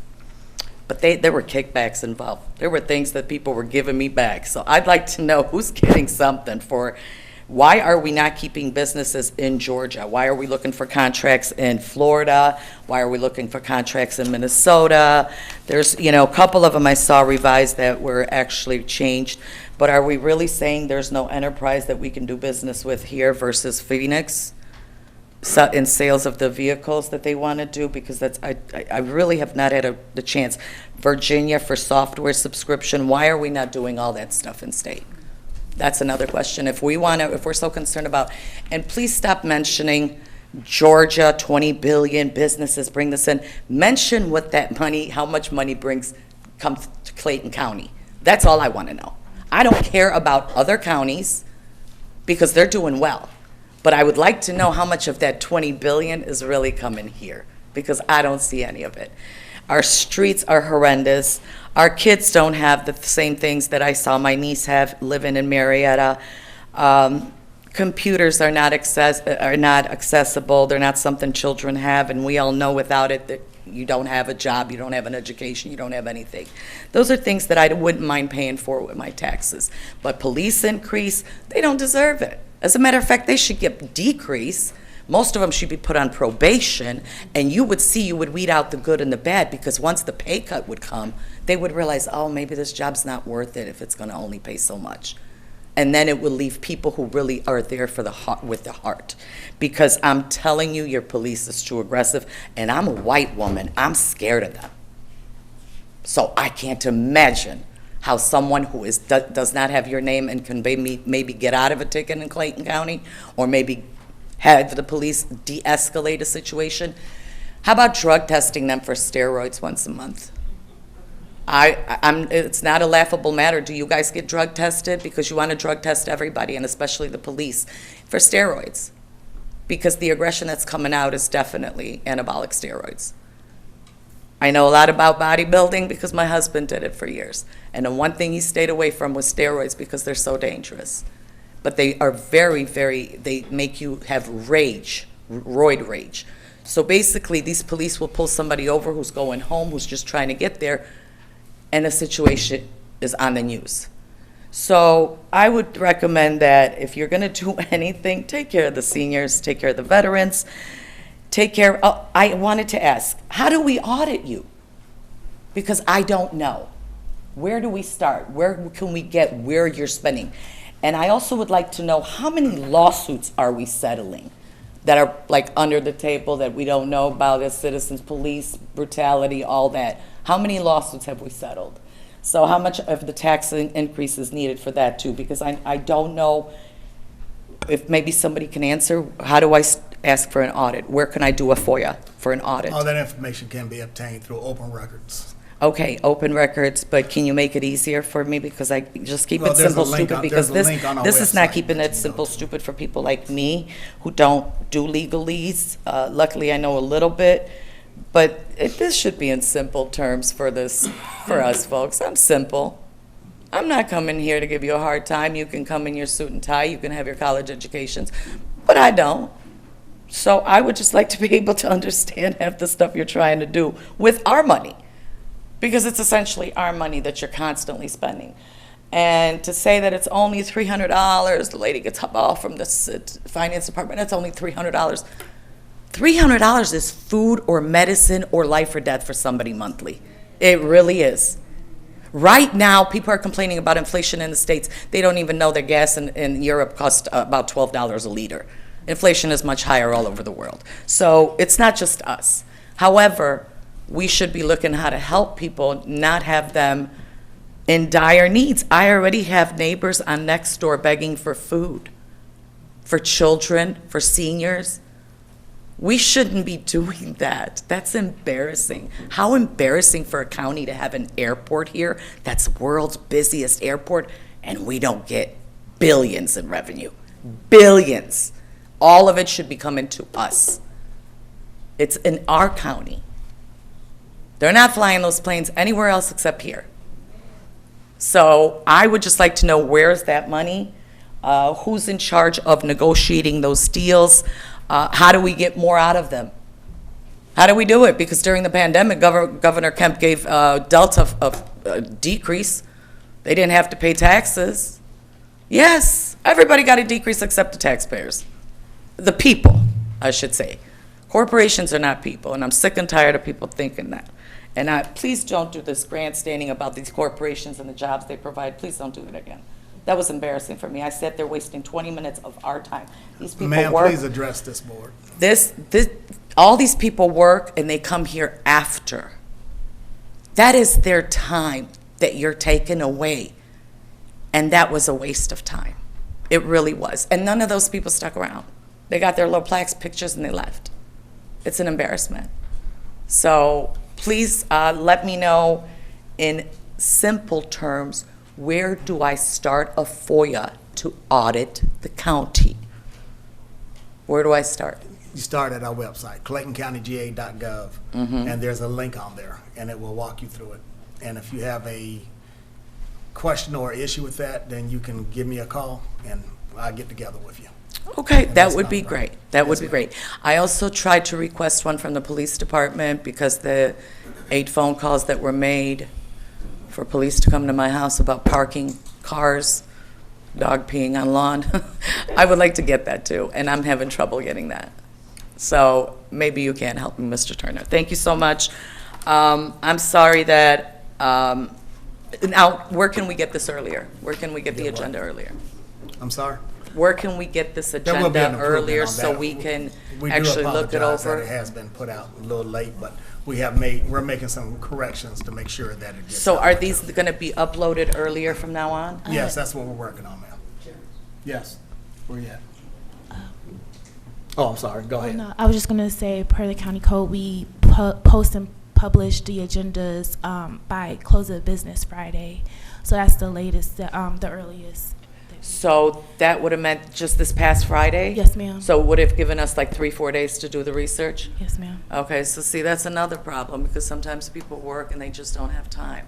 But there were kickbacks involved. There were things that people were giving me back. So I'd like to know who's getting something for. Why are we not keeping businesses in Georgia? Why are we looking for contracts in Florida? Why are we looking for contracts in Minnesota? There's, a couple of them I saw revised that were actually changed. But are we really saying there's no enterprise that we can do business with here versus Phoenix in sales of the vehicles that they want to do? Because I really have not had the chance. Virginia for software subscription, why are we not doing all that stuff in state? That's another question. If we're so concerned about, and please stop mentioning Georgia, 20 billion businesses bring this in. Mention what that money, how much money comes to Clayton County. That's all I want to know. I don't care about other counties because they're doing well. But I would like to know how much of that 20 billion is really coming here, because I don't see any of it. Our streets are horrendous. Our kids don't have the same things that I saw my niece have living in Marietta. Computers are not accessible. They're not something children have, and we all know without it that you don't have a job, you don't have an education, you don't have anything. Those are things that I wouldn't mind paying for with my taxes. But police increase, they don't deserve it. As a matter of fact, they should get decrease. Most of them should be put on probation, and you would weed out the good and the bad, because once the pay cut would come, they would realize, oh, maybe this job's not worth it if it's going to only pay so much. And then it will leave people who really are there for the heart, with the heart. Because I'm telling you, your police is too aggressive, and I'm a white woman. I'm scared of them. So I can't imagine how someone who does not have your name and can maybe get out of a ticket in Clayton County, or maybe have the police de-escalate a situation. How about drug testing them for steroids once a month? It's not a laughable matter. Do you guys get drug tested? Because you want to drug test everybody, and especially the police, for steroids. Because the aggression that's coming out is definitely anabolic steroids. I know a lot about bodybuilding because my husband did it for years. And the one thing he stayed away from was steroids because they're so dangerous. But they are they make you have rage, roid rage. So basically, these police will pull somebody over who's going home, who's just trying to get there, and the situation is on the news. So I would recommend that if you're gonna do anything, take care of the seniors, take care of the veterans, I wanted to ask, how do we audit you? Because I don't know. Where do we start? Where can we get where you're spending? And I also would like to know, how many lawsuits are we settling that are like under the table that we don't know about, as citizens, police brutality, all that? How many lawsuits have we settled? So how much of the tax increase is needed for that too? Because I don't know if maybe somebody can answer. How do I ask for an audit? Where can I do a FOIA for an audit? All that information can be obtained through open records. Okay, open records, but can you make it easier for me? Because I just keep it simple, stupid, because this is not keeping it simple, stupid for people like me who don't do legalese. Luckily, I know a little bit, but this should be in simple terms for us folks. I'm simple. I'm not coming here to give you a hard time. You can come in your suit and tie, you can have your college educations, but I don't. So I would just like to be able to understand half the stuff you're trying to do with our money. Because it's essentially our money that you're constantly spending. And to say that it's only $300, the lady gets off from the finance department, that's only $300. $300 is food or medicine or life or death for somebody monthly. It really is. Right now, people are complaining about inflation in the States. They don't even know that gas in Europe costs about $12 a liter. Inflation is much higher all over the world. So it's not just us. However, we should be looking how to help people, not have them in dire needs. I already have neighbors on next door begging for food, for children, for seniors. We shouldn't be doing that. That's embarrassing. How embarrassing for a county to have an airport here that's the world's busiest airport, and we don't get billions in revenue. Billions. All of it should be coming to us. It's in our county. They're not flying those planes anywhere else except here. So I would just like to know, where's that money? Who's in charge of negotiating those deals? How do we get more out of them? How do we do it? Because during the pandemic, Governor Kemp gave Delta a decrease. They didn't have to pay taxes. Yes, everybody got a decrease except the taxpayers. The people, I should say. Corporations are not people, and I'm sick and tired of people thinking that. And please don't do this grandstanding about these corporations and the jobs they provide. Please don't do it again. That was embarrassing for me. I sat there wasting 20 minutes of our time. These people work. Ma'am, please address this board. All these people work, and they come here after. That is their time that you're taking away. And that was a waste of time. It really was. And none of those people stuck around. They got their little plaques, pictures, and they left. It's an embarrassment. So please let me know in simple terms, where do I start a FOIA to audit the county? Where do I start? You start at our website, claytoncountyga.gov, and there's a link on there, and it will walk you through it. And if you have a question or issue with that, then you can give me a call, and I'll get together with you. Okay, that would be great. That would be great. I also tried to request one from the police department because the 8 phone calls that were made for police to come to my house about parking cars, dog peeing on lawn. I would like to get that too, and I'm having trouble getting that. So maybe you can help me, Mr. Turner. Thank you so much. I'm sorry that, now, where can we get this earlier? Where can we get the agenda earlier? I'm sorry? Where can we get this There will be an agenda improvement earlier on so that. we can We do actually look it apologize that over? it has been put out a little late, but we're making some corrections to make sure that it gets. So out. are these going to be uploaded earlier from now on? Yes, that's what we're working on, ma'am. Yes. Where you at? Oh, I'm sorry. Go ahead. No, I was just gonna say, per the county code, we post and publish the agendas by close of business Friday. So that's the latest, the earliest. So that would have meant just this past Friday? Yes, ma'am. So it would have given us like 3-4 days to do the research? Yes, ma'am. Okay, so see, that's another problem, because sometimes people work and they just don't have time.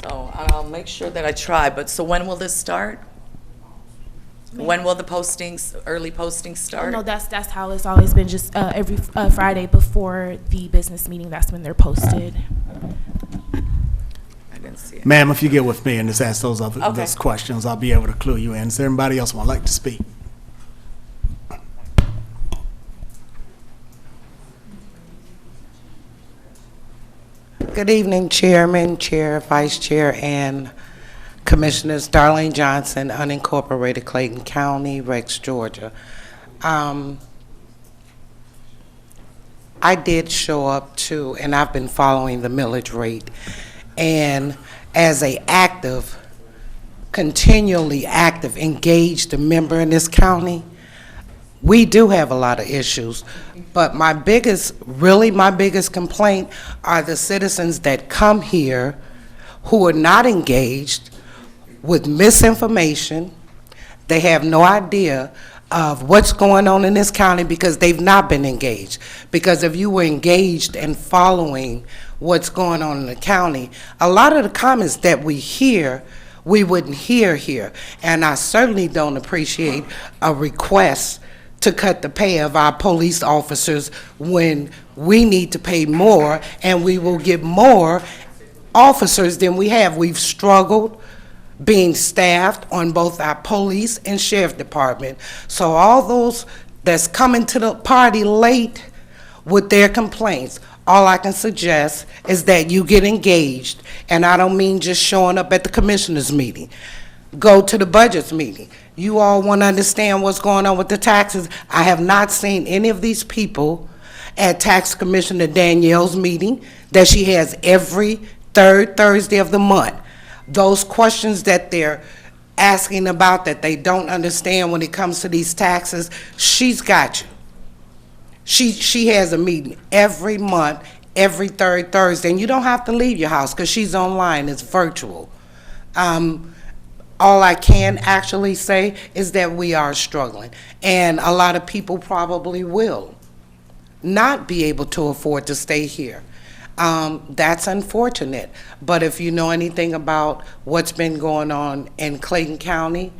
So I'll make sure that I try, but so when will this start? When will the postings, early postings Oh, start? no, that's how it's always been, just every Friday before the business meeting, that's when they're posted. I didn't see it. Ma'am, if you get with me and just ask those Okay. those questions, I'll be able to clue you in. Is there anybody else would like to speak? Good evening, Chairman, Chair, Vice Chair, and Commissioners. Darlene Johnson, unincorporated Clayton County, Rex, Georgia. I did show up to, and I've been following the millage rate, and as a active, continually active, engaged member in this county, we do have a lot of issues, but my biggest complaint are the citizens that come here who are not engaged, with misinformation. They have no idea of what's going on in this county because they've not been engaged. Because if you were engaged and following what's going on in the county, a lot of the comments that we hear, we wouldn't hear here. And I certainly don't appreciate a request to cut the pay of our police officers when we need to pay more, and we will get more officers than we have. We've struggled being staffed on both our police and sheriff department. So all those that's coming to the party late with their complaints, all I can suggest is that you get engaged, and I don't mean just showing up at the commissioners meeting. Go to the budgets meeting. You all want to understand what's going on with the taxes. I have not seen any of these people at Tax Commissioner Danielle's meeting that she has every third Thursday of the month. Those questions that they're asking about that they don't understand when it comes to these taxes, she's got you. She has a meeting every month, every third Thursday, and you don't have to leave your house because she's online, it's virtual. All I can actually say is that we are struggling, and a lot of people probably will not be able to afford to stay here. That's unfortunate, but if you know anything about what's been going on in Clayton County,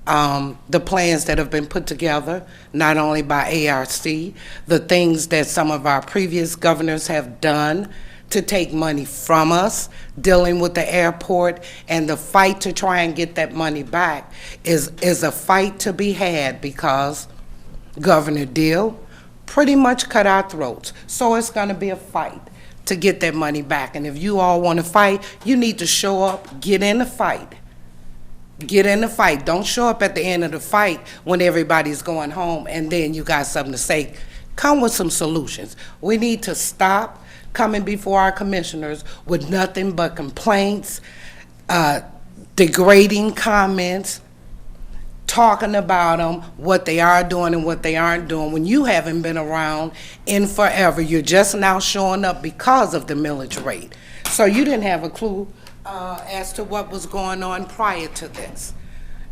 the plans that have been put together, not only by ARC, the things that some of our previous governors have done to take money from us, dealing with the airport, and the fight to try and get that money back is a fight to be had, because Governor Deal pretty much cut our throats. So it's going to be a fight to get that money back. And if you all want to fight, you need to show up, get in the fight. Get in the fight. Don't show up at the end of the fight when everybody's going home and then you got something to say. Come with some solutions. We need to stop coming before our commissioners with nothing but complaints, degrading comments, talking about them, what they are doing and what they aren't doing, when you haven't been around in forever. You're just now showing up because of the millage rate. So you didn't have a clue as to what was going on prior to this.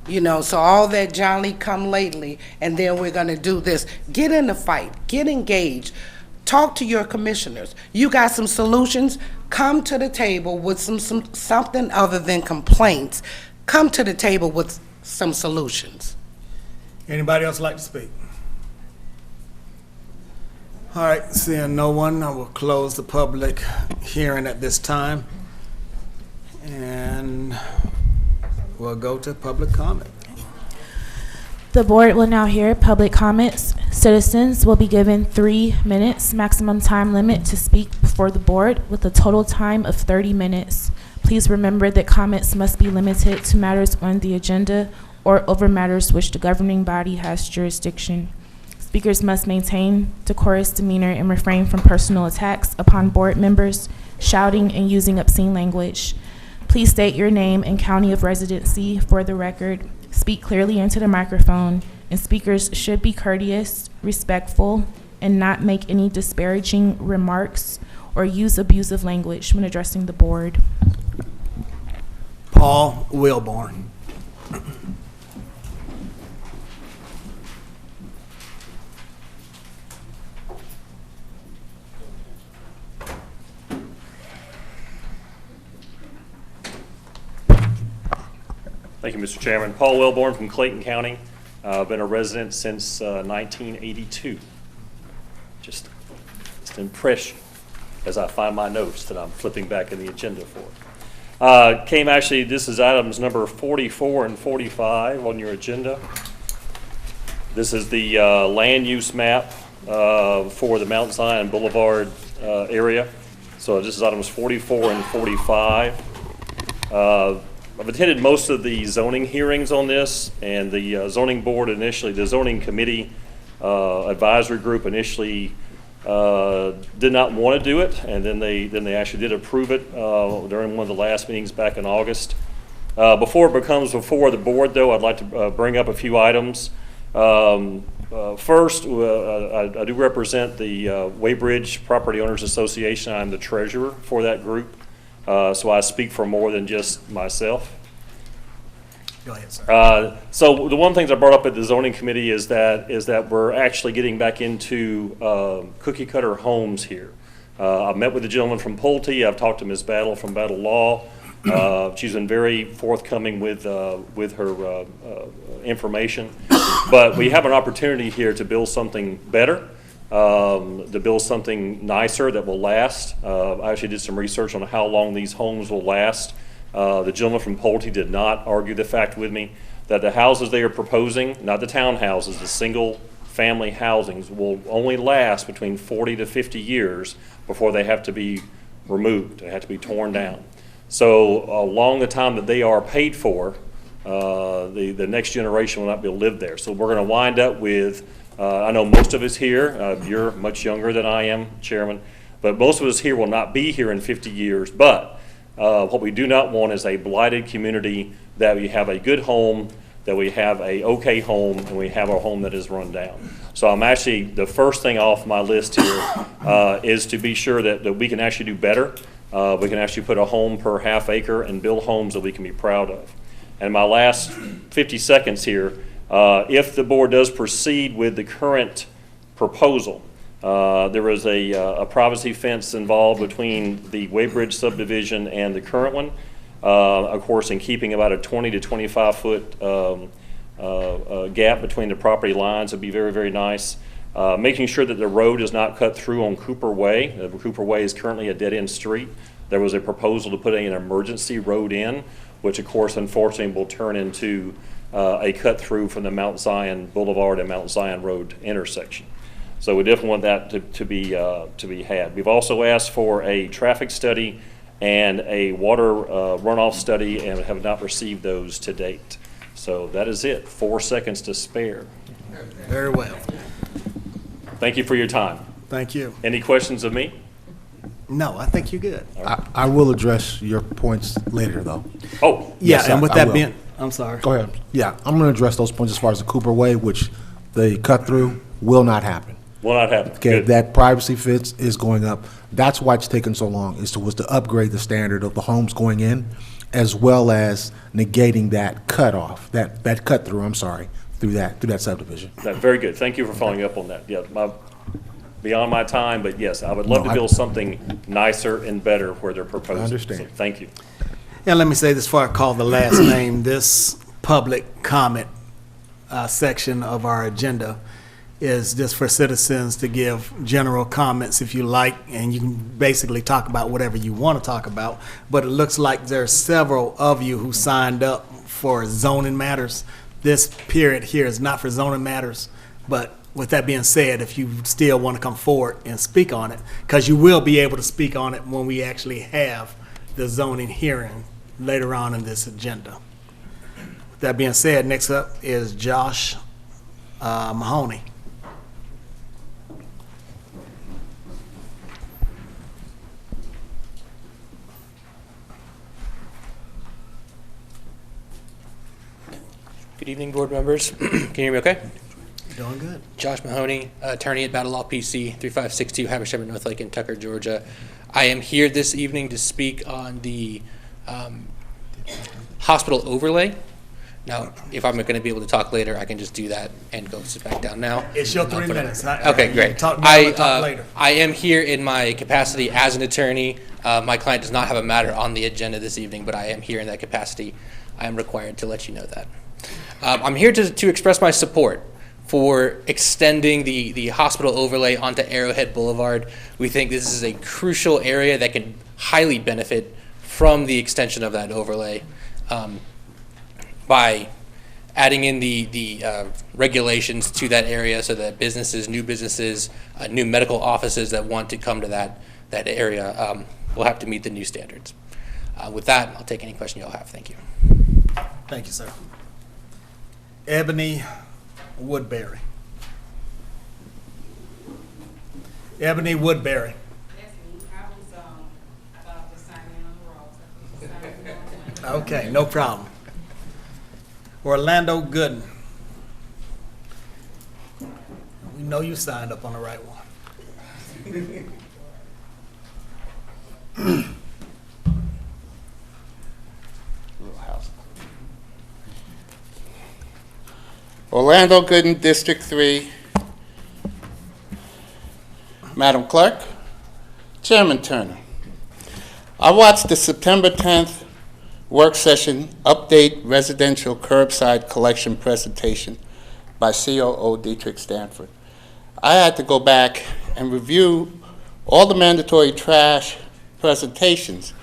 You know, so all that Johnny come lately, and then we're going to do this. Get in the fight. Get engaged. Talk to your commissioners. You got some solutions? Come to the table with something other than complaints. Come to the table with some solutions. Anybody else like to speak? All right, seeing no one, I will close the public hearing at this time. And we'll go to public comment. The board will now hear public comments. Citizens will be given 3 minutes maximum time limit to speak before the board with a total time of 30 minutes. Please remember that comments must be limited to matters on the agenda or over matters which the governing body has jurisdiction. Speakers must maintain decorous demeanor and refrain from personal attacks upon board members, shouting, and using obscene language. Please state your name and county of residency for the record. Speak clearly into the microphone, and speakers should be courteous, respectful, and not make any disparaging remarks or use abusive language when addressing the board. Paul Wilborn. Thank you, Mr. Chairman. Paul Wilborn from Clayton County. I've been a resident since 1982. Just impression as I find my notes that I'm flipping back in the agenda for. This is items number 44 and 45 on your agenda. This is the land use map for the Mount Zion Boulevard area. So this is items 44 and 45. I've attended most of the zoning hearings on this, and the zoning board initially, the zoning committee advisory group initially did not want to do it, and then they actually did approve it during one of the last meetings back in August. Before it becomes before the board, though, I'd like to bring up a few items. First, I do represent the Waybridge Property Owners Association. I'm the treasurer for that group. So I speak for more than just myself. Go ahead, sir. So the one thing I brought up at the zoning committee is that we're actually getting back into cookie cutter homes here. I've met with the gentleman from Pulte. I've talked to Ms. Battle from Battle Law. She's been very forthcoming with her information. But we have an opportunity here to build something better. To build something nicer that will last. I actually did some research on how long these homes will last. The gentleman from Pulte did not argue the fact with me that the houses they are proposing, not the townhouses, the single family housings, will only last between 40 to 50 years before they have to be removed. They have to be torn down. So along the time that they are paid for, the next generation will not be able to live there. So we're going to wind up with I know most of us here, you're much younger than I am, Chairman, but most of us here will not be here in 50 years. But what we do not want is a blighted community, that we have a good home, that we have a okay home, and we have a home that is run down. So I'm actually, the first thing off my list here is to be sure that we can actually do better. We can actually put a home per half acre and build homes that we can be proud of. And my last 50 seconds here, if the board does proceed with the current proposal, there is a privacy fence involved between the Waybridge subdivision and the current one. Of course, in keeping about a 20 to 25 foot gap between the property lines would be very, very nice. Making sure that the road is not cut through on Cooper Way. Cooper Way is currently a dead-end street. There was a proposal to put an emergency road in, which of course, unfortunately, will turn into a cut through from the Mount Zion Boulevard and Mount Zion Road intersection. So we definitely want that to be had. We've also asked for a traffic study and a water runoff study, and have not received those to date. So that is it. 4 seconds to spare. Very well. Thank you for your time. Thank you. Any questions of me? No, I think you're good. I will address your points later, though. Oh. Yeah, Yes, and with I that will. being, I'm sorry. Go ahead. Yeah, I'm going to address those points as far as the Cooper Way, which the cut-through will not happen. Will not happen. Okay, Good. that privacy fence is going up. That's why it's taken so long, was to upgrade the standard of the homes going in, as well as negating that cutoff, that cut-through, I'm sorry, through that subdivision. Very good. Thank you for following up on that. Yeah, beyond my time, but yes, I would love to build something nicer and better where they're proposing. I understand. So, thank you. And let me say this before I call the last name, this public comment section of our agenda is just for citizens to give general comments if you like, and you can basically talk about whatever you want to talk about. But it looks like there's several of you who signed up for zoning matters. This period here is not for zoning matters, but with that being said, if you still want to come forward and speak on it, because you will be able to speak on it when we actually have the zoning hearing later on in this agenda. With that being said, next up is Josh Mahoney. Good evening, board members. Can you hear me okay? Doing good. Josh Mahoney, attorney at Battle Law PC, 3562 Habersham, North Lake in Tucker, Georgia. I am here this evening to speak on the hospital overlay. Now, if I'm going to be able to talk later, I can just do that and go sit back down now. It's your 3 minutes. Okay, great. Talk later. I am here in my capacity as an attorney. My client does not have a matter on the agenda this evening, but I am here in that capacity. I am required to let you know that. I'm here to express my support for extending the hospital overlay onto Arrowhead Boulevard. We think this is a crucial area that can highly benefit from the extension of that overlay by adding in the regulations to that area so that businesses, new medical offices that want to come to that area will have to meet the new standards. With that, I'll take any question you'll have. Thank you. Thank you, sir. Ebony Woodbury. Ebony Woodbury. Okay, no problem. Orlando Gooden. We know you signed up on the right one. Orlando Gooden, District 3. Madam Clerk, Chairman Turner, I watched the September 10th work session update residential curbside collection presentation by COO Dietrich Stanford. I had to go back and review all the mandatory trash presentations.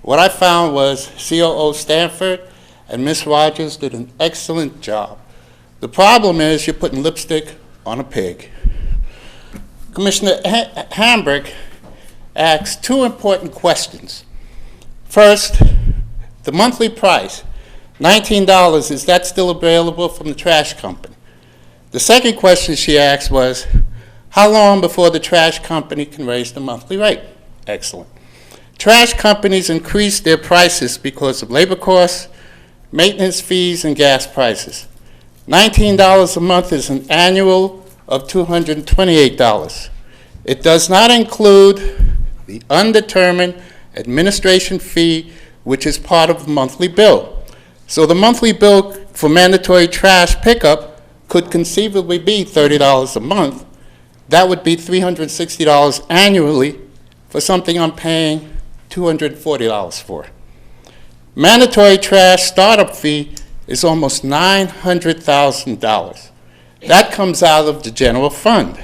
What I found was COO Stanford and Ms. Rogers did an excellent job. The problem is you're putting lipstick on a pig. Commissioner Hambrick asked two important questions. First, the monthly price, $19, is that still available from the trash company? The second question she asked was, how long before the trash company can raise the monthly rate? Excellent. Trash companies increase their prices because of labor costs, maintenance fees, and gas prices. $19 a month is an annual of $228. It does not include the undetermined administration fee, which is part of the monthly bill. So the monthly bill for mandatory trash pickup could conceivably be $30 a month. That would be $360 annually for something I'm paying $240 for. Mandatory trash startup fee is almost $900,000. That comes out of the general fund.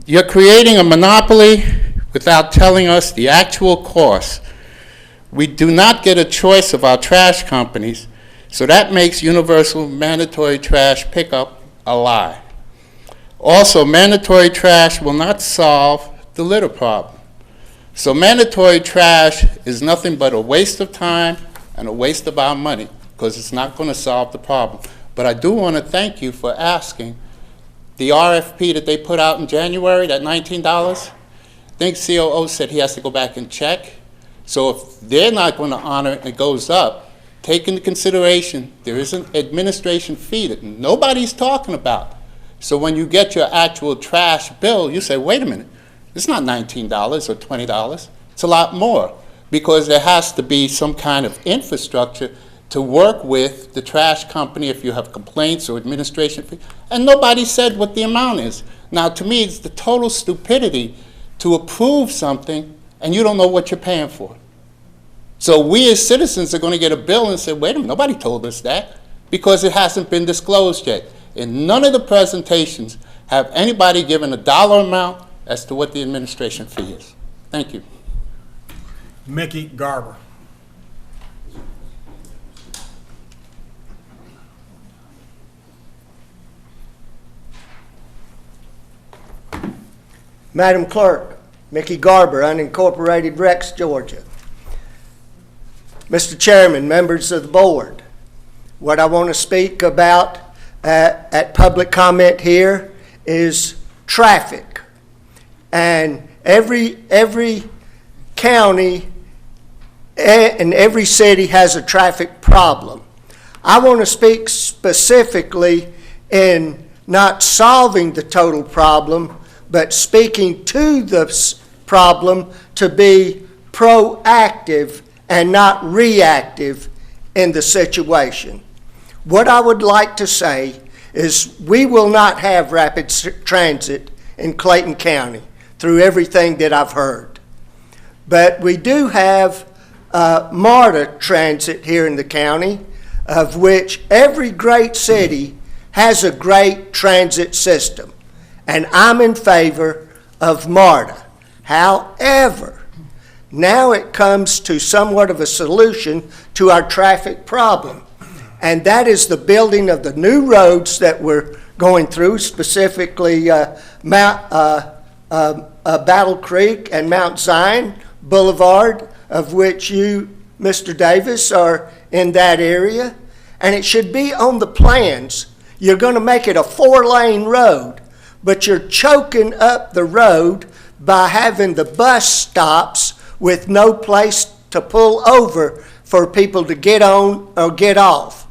You're creating a monopoly without telling us the actual cost. We do not get a choice of our trash companies, so that makes universal mandatory trash pickup a lie. Also, mandatory trash will not solve the litter problem. So mandatory trash is nothing but a waste of time and a waste of our money, because it's not going to solve the problem. But I do want to thank you for asking the RFP that they put out in January, that $19. I think COO said he has to go back and check. So if they're not going to honor it and it goes up, take into consideration there is an administration fee that nobody's talking about. So when you get your actual trash bill, you say, wait a minute, it's not $19 or $20. It's a lot more, because there has to be some kind of infrastructure to work with the trash company if you have complaints or administration fee. And nobody said what the amount is. Now, to me, it's the total stupidity to approve something and you don't know what you're paying for. So we as citizens are going to get a bill and say, wait a minute, nobody told us that. because it hasn't been disclosed yet. In none of the presentations have anybody given a dollar amount as to what the administration fee is. Thank you. Mickey Garber. Madam Clerk, Mickey Garber, unincorporated Rex, Georgia. Mr. Chairman, members of the board, what I want to speak about at public comment here is traffic. And every county and every city has a traffic problem. I want to speak specifically in not solving the total problem, but speaking to the problem to be proactive and not reactive in the situation. What I would like to say is we will not have rapid transit in Clayton County through everything that I've heard. But we do have MARTA transit here in the county, of which every great city has a great transit system. And I'm in favor of MARTA. However, now it comes to somewhat of a solution to our traffic problem. And that is the building of the new roads that we're going through, specifically Battle Creek and Mount Zion Boulevard, of which you, Mr. Davis, are in that area. And it should be on the plans. You're going to make it a 4-lane road, but you're choking up the road by having the bus stops with no place to pull over for people to get on or get off.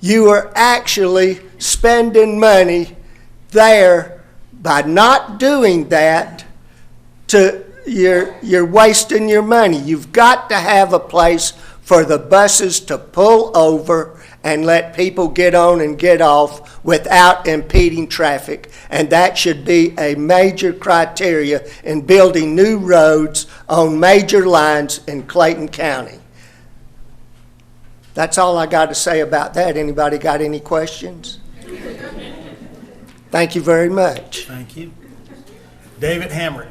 You are actually spending money there. By not doing that, you're wasting your money. You've got to have a place for the buses to pull over and let people get on and get off without impeding traffic. And that should be a major criteria in building new roads on major lines in Clayton County. That's all I got to say about that. Anybody got any questions? Thank you very much. Thank you. David Hamrick.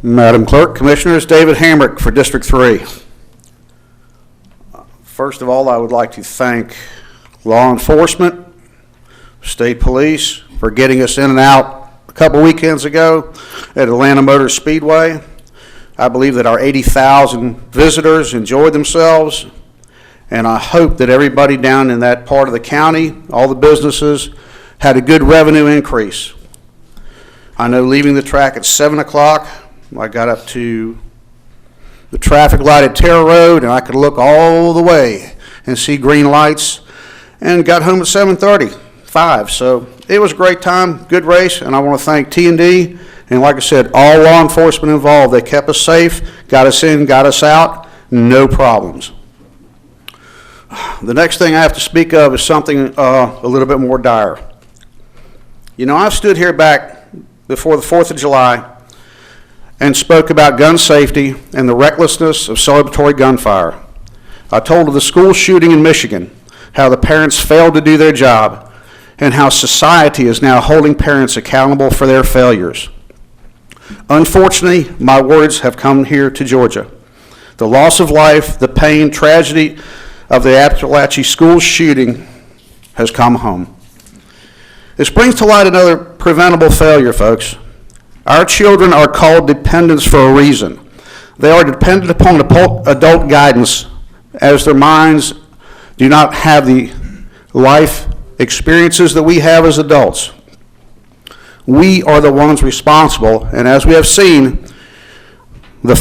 Madam Clerk, Commissioners, David Hamrick for District 3. First of all, I would like to thank law enforcement, state police for getting us in and out a couple weekends ago at Atlanta Motor Speedway. I believe that our 80,000 visitors enjoyed themselves, and I hope that everybody down in that part of the county, all the businesses, had a good revenue increase. I know leaving the track at 7 o'clock, I got up to the traffic light at Terra Road, and I could look all the way and see green lights, and got home at 7:35. So it was a great time, good race, and I want to thank T&D, and like I said, all law enforcement involved. They kept us safe, got us in, got us out, no problems. The next thing I have to speak of is something a little bit more dire. You know, I've stood here back before the 4th of July and spoke about gun safety and the recklessness of celebratory gunfire. I told of the school shooting in Michigan, how the parents failed to do their job, and how society is now holding parents accountable for their failures. Unfortunately, my words have come here to Georgia. The loss of life, the pain, tragedy of the Appalachia school shooting has come home. This brings to light another preventable failure, folks. Our children are called dependents for a reason. They are dependent upon adult guidance, as their minds do not have the life experiences that we have as adults. We are the ones responsible, and as we have seen, the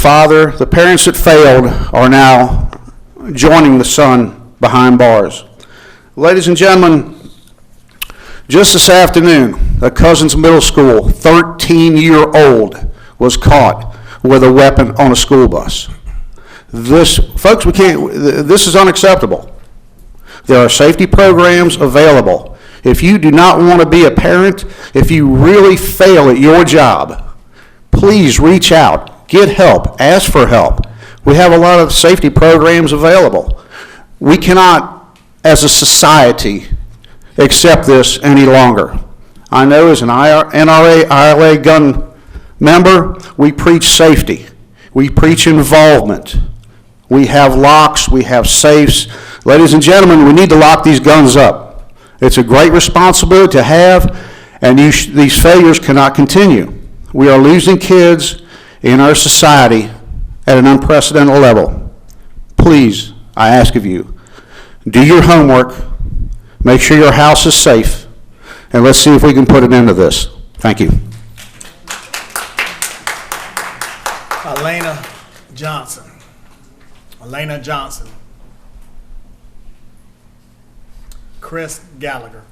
parents that failed are now joining the son behind bars. Ladies and gentlemen, just this afternoon, a Cousins Middle School 13-year-old was caught with a weapon on a school bus. This is unacceptable. There are safety programs available. If you do not want to be a parent, if you really fail at your job, please reach out, get help, ask for help. We have a lot of safety programs available. We cannot, as a society, accept this any longer. I know as an NRA, ILA gun member, we preach safety. We preach involvement. We have locks, we have safes. Ladies and gentlemen, we need to lock these guns up. It's a great responsibility to have, and these failures cannot continue. We are losing kids in our society at an unprecedented level. Please, I ask of you, do your homework, make sure your house is safe, and let's see if we can put an end to this. Thank you. Elena Johnson. Elena Johnson. Chris Gallagher.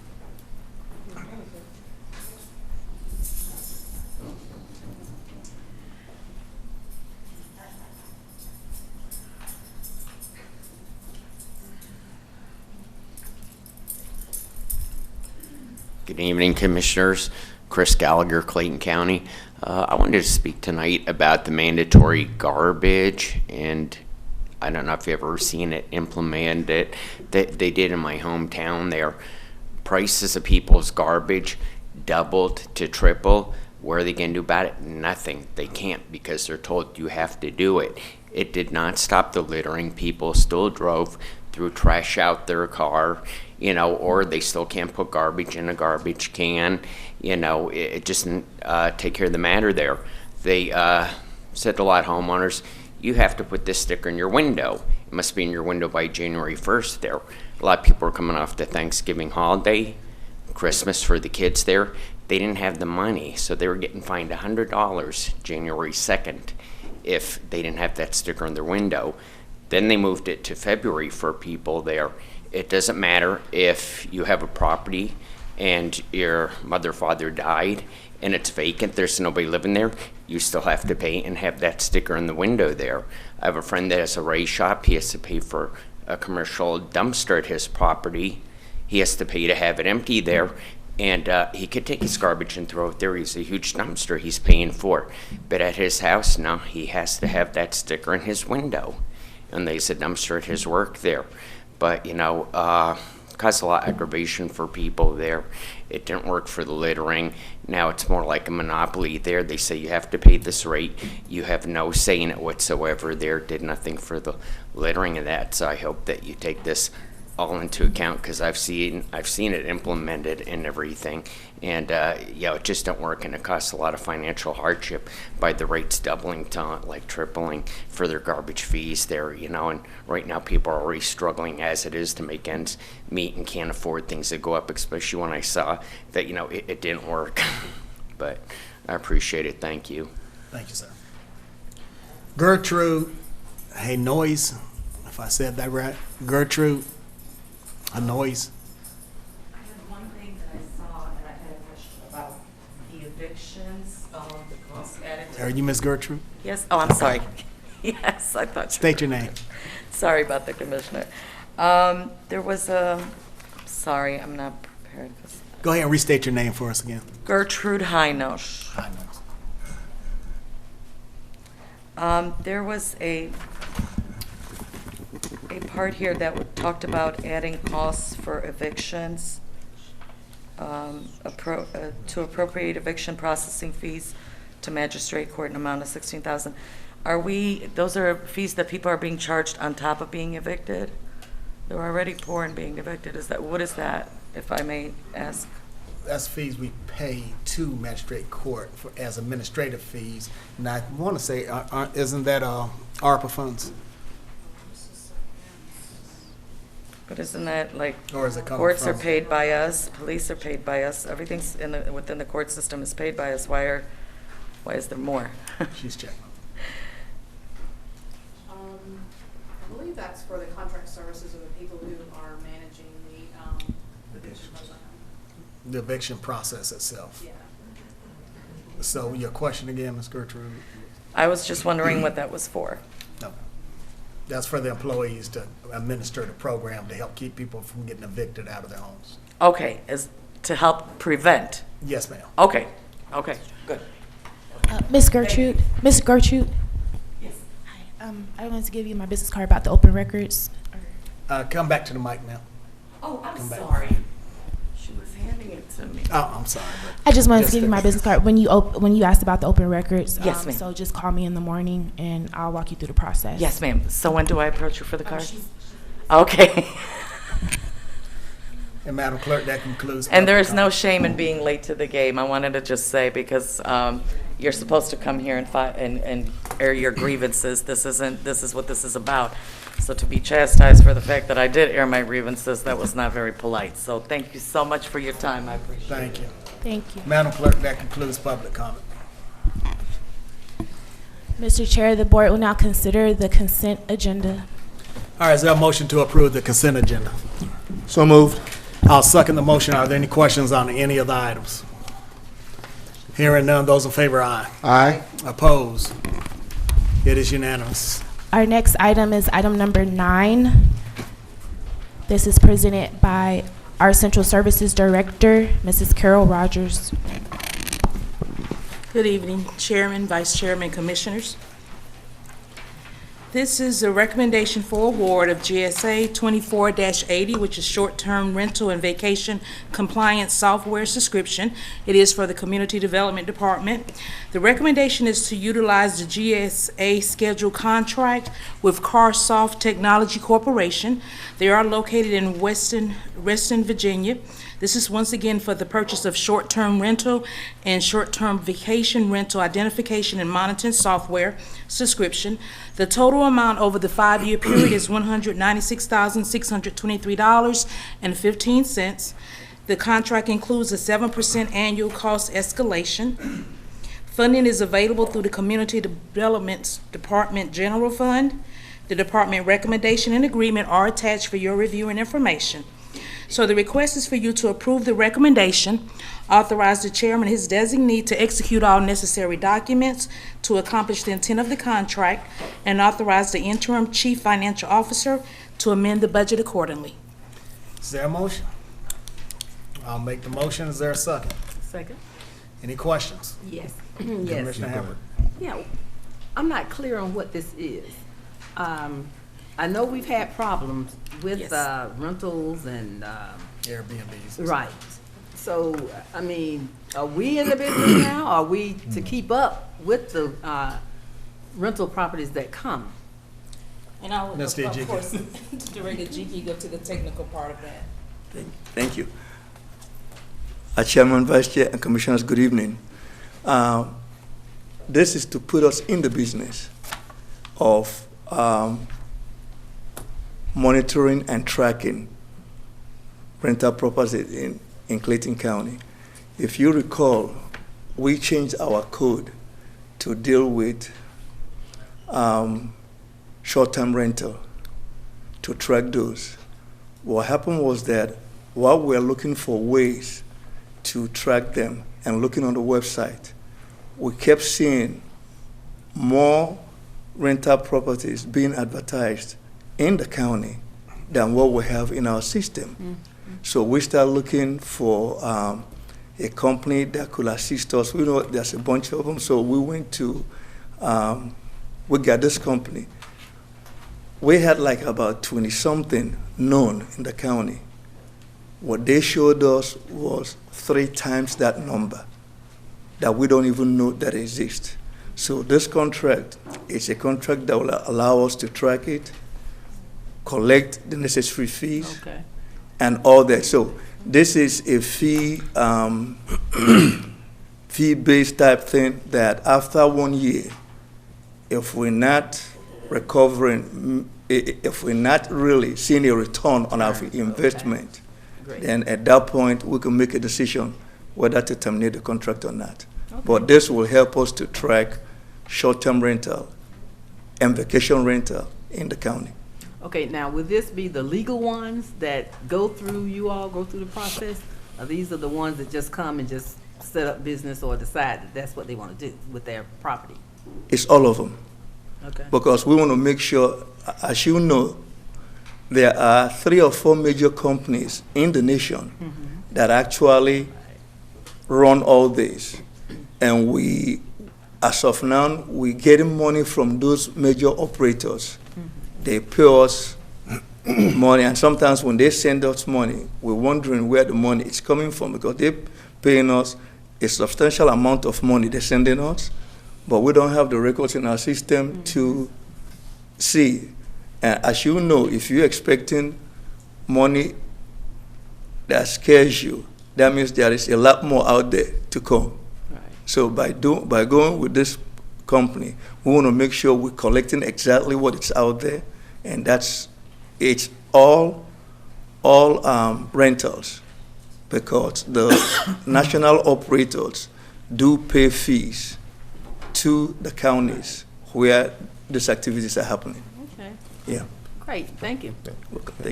Good evening, Commissioners. Chris Gallagher, Clayton County. I wanted to speak tonight about the mandatory garbage, and I don't know if you've ever seen it implemented. They did in my hometown. Their prices of people's garbage doubled to triple. What are they going to do about it? Nothing. They can't, because they're told you have to do it. It did not stop the littering. People still drove, threw trash out their car, or they still can't put garbage in a garbage can. It just didn't take care of the matter there. They said to a lot of homeowners, you have to put this sticker in your window. It must be in your window by January 1st there. A lot of people are coming off the Thanksgiving holiday, Christmas for the kids there. They didn't have the money, so they were getting fined $100 January 2nd if they didn't have that sticker in their window. Then they moved it to February for people there. It doesn't matter if you have a property and your mother or father died and it's vacant, there's nobody living there, you still have to pay and have that sticker in the window there. I have a friend that has a race shop. He has to pay for a commercial dumpster at his property. He has to pay to have it empty there, and he could take his garbage and throw it there. He's a huge dumpster he's paying for. But at his house now, he has to have that sticker in his window. And there's a dumpster at his work there. But, caused a lot of aggravation for people there. It didn't work for the littering. Now it's more like a monopoly there. They say you have to pay this rate. You have no say in it whatsoever there. Did nothing for the littering of that. So I hope that you take this all into account, because I've seen it implemented and everything, and it just don't work, and it costs a lot of financial hardship by the rates doubling to like tripling for their garbage fees there, and right now people are already struggling as it is to make ends meet and can't afford things that go up, especially when I saw that it didn't work. But I appreciate it. Thank you. Thank you, sir. Gertrude Noise, if I said that right. Gertrude a noise. I had one thing that I saw, and I had a question about the evictions, the cost added to. Are you Miss Gertrude? Yes, oh, I'm sorry. Yes, I thought. State your name. Sorry about that, Commissioner. There was sorry, I'm not prepared. Go ahead and restate your name for us again. Gertrude Heinosch. There was a part here that talked about adding costs for evictions, to appropriate eviction processing fees to magistrate court in amount of $16,000. Those are fees that people are being charged on top of being evicted? They're already poor and being evicted. What is that, if I may ask? That's fees we pay to magistrate court as administrative fees. And I want to say, isn't that ARPA funds? But isn't that like, or is it courts are paid by us, police are paid by us, everything's within the court system is paid by us. Why is there more? She's checking. I believe that's for the contract services of the people who are managing the eviction program. The eviction process itself. Yeah. So your question again, Ms. Gertrude? I was just wondering what that was for. No. That's for the employees to administer the program to help keep people from getting evicted out of their homes. Okay, to help prevent? Yes, ma'am. Okay, okay, good. Miss Gertrude, Miss Gertrude. Yes. Hi. I wanted to give you my business card about the open records. Come back to the mic now. Oh, I'm Come back. sorry. She was handing it to me. Oh, I'm sorry. I just wanted to give you my business card when you asked about the open records. Yes, ma'am. So just call me in the morning and I'll walk you through the process. Yes, ma'am. So when do I approach you for the card? Okay. And Madam Clerk, that concludes. And there public is no shame in being late to the game. I wanted to just say, because you're supposed to come here and air your grievances. This is what this is about. So to be chastised for the fact that I did air my grievances, that was not very polite. So thank you so much for your time. I appreciate it. Thank you. Thank you. Madam Clerk, that concludes public comment. Mr. Chair, the board will now consider the consent agenda. All right, is there a motion to approve the consent agenda? So moved. I'll second the motion. Are there any questions on any of the items? Hearing none, those in favor, aye. Aye. Opposed? It is unanimous. Our next item is item number 9. This is presented by our Central Services Director, Mrs. Carol Rogers. Good evening, Chairman, Vice Chairman, Commissioners. This is a recommendation for award of GSA 24-80, which is short-term rental and vacation compliance software subscription. It is for the Community Development Department. The recommendation is to utilize the GSA schedule contract with Carsoft Technology Corporation. They are located in Reston, Virginia. This is once again for the purchase of short-term rental and short-term vacation rental identification and monitoring software subscription. The total amount over the 5-year period is $196,623.15. The contract includes a 7% annual cost escalation. Funding is available through the Community Development Department General Fund. The department recommendation and agreement are attached for your review and information. So the request is for you to approve the recommendation, authorize the chairman and his designee to execute all necessary documents to accomplish the intent of the contract, and authorize the interim chief financial officer to amend the budget accordingly. Is there a motion? I'll make the motion. Is there a second? Second? Any questions? Yes. Commissioner Hamburg. Yeah, I'm not clear on what this is. I know we've had problems with rentals and Airbnbs. right. So, I mean, are we in the business now? Are we to keep up with the rental properties that come? And I would, Mr. of Ejike. course, Director Ejike go to the technical part of that. Thank you. Chairman, Vice Chair, and Commissioners, good evening. This is to put us in the business of monitoring and tracking rental properties in Clayton County. If you recall, we changed our code to deal with short-term rental, to track those. What happened was that while we were looking for ways to track them and looking on the website, we kept seeing more rental properties being advertised in the county than what we have in our system. Mm-hmm. So we started looking for a company that could assist us. We know there's a bunch of them, so we went to, we got this company. We had like about 20-something known in the county. What they showed us was 3 times that number that we don't even know that exists. So this contract is a contract that will allow us to track it, collect the necessary fees, and all that. So this is a fee-based type thing that after 1 year, if we're not recovering, if we're not really seeing a return on our investment, then at that point we can make a decision whether to terminate the contract or not. But this will help us to track short-term rental and vacation rental in the county. Okay, now will this be the legal ones that go through, you all go through the process? Or these are the ones that just come and just set up business or decide that that's what they want to do with their property? It's all of them. Okay. Because we want to make sure, as you know, there are 3 or 4 major companies in the nation that actually run all this. And we, as of now, we getting money from those major operators. They pay us money, and sometimes when they send us money, we're wondering where the money is coming from, because they're paying us a substantial amount of money they're sending us, but we don't have the records in our system to see. And as you know, if you're expecting money that scares you, that means there is a lot more out there to come. Right. So by going with this company, we want to make sure we're collecting exactly what is out there, and it's all rentals, because the national operators do pay fees to the counties where these activities are happening. Okay. Yeah. Great, thank you.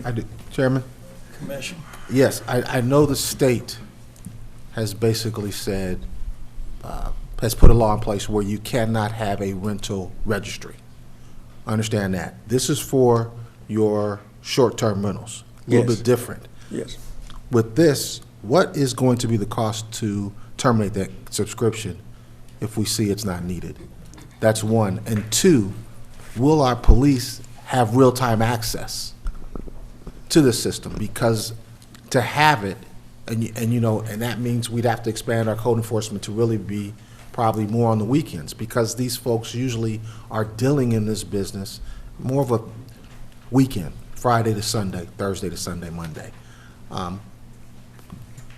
I do. Chairman? Commissioner. Yes, I know the state has basically said, has put a law in place where you cannot have a rental registry. I understand that. This is for your short-term rentals, a little Yes. bit different. Yes. With this, what is going to be the cost to terminate that subscription if we see it's not needed? That's one. And two, will our police have real-time access to the system? Because to have it, and that means we'd have to expand our code enforcement to really be probably more on the weekends, because these folks usually are dealing in this business more of a weekend, Friday to Sunday, Thursday to Sunday, Monday. Want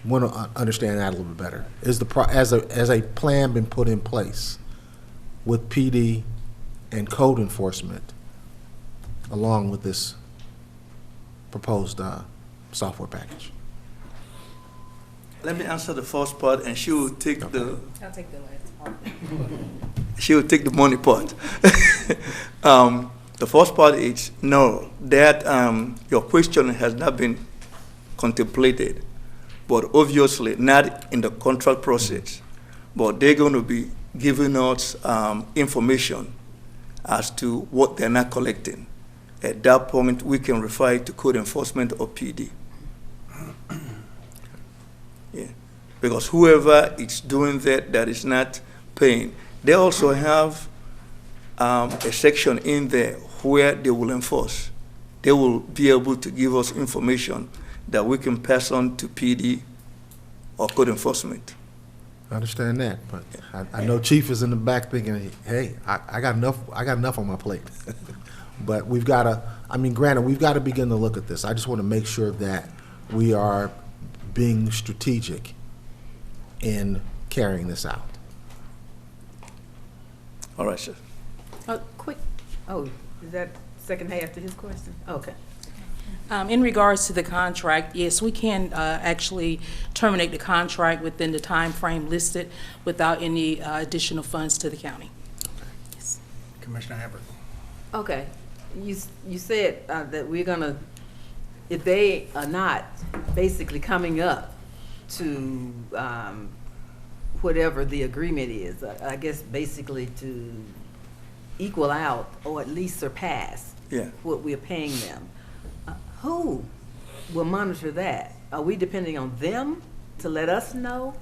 to understand that a little bit better. Is as a plan been put in place with PD and code enforcement along with this proposed software package? Let me answer the first part, and she will take the. I'll take the last part. She will take the money part. The first part is no, that your question has not been contemplated, but obviously not in the contract process. But they're going to be giving us information as to what they're not collecting. At that point, we can refer it to code enforcement or PD. Yeah, because whoever is doing that is not paying. They also have a section in there where they will enforce. They will be able to give us information that we can pass on to PD or code enforcement. I understand that, but I know Chief is in the back thinking, hey, I got enough on my plate. But we've got to, granted, we've got to begin to look at this. I just want to make sure that we are being strategic in carrying this out. All right, sir. Is that second half to his question? Okay. In regards to the contract, yes, we can actually terminate the contract within the time frame listed without any additional funds to the county. Yes. Commissioner Amber. Okay, you said that we're gonna, if they are not basically coming up to whatever the agreement is, I guess basically to equal out or at least surpass what we're paying them. Who will monitor that? Are we depending on them to let us know,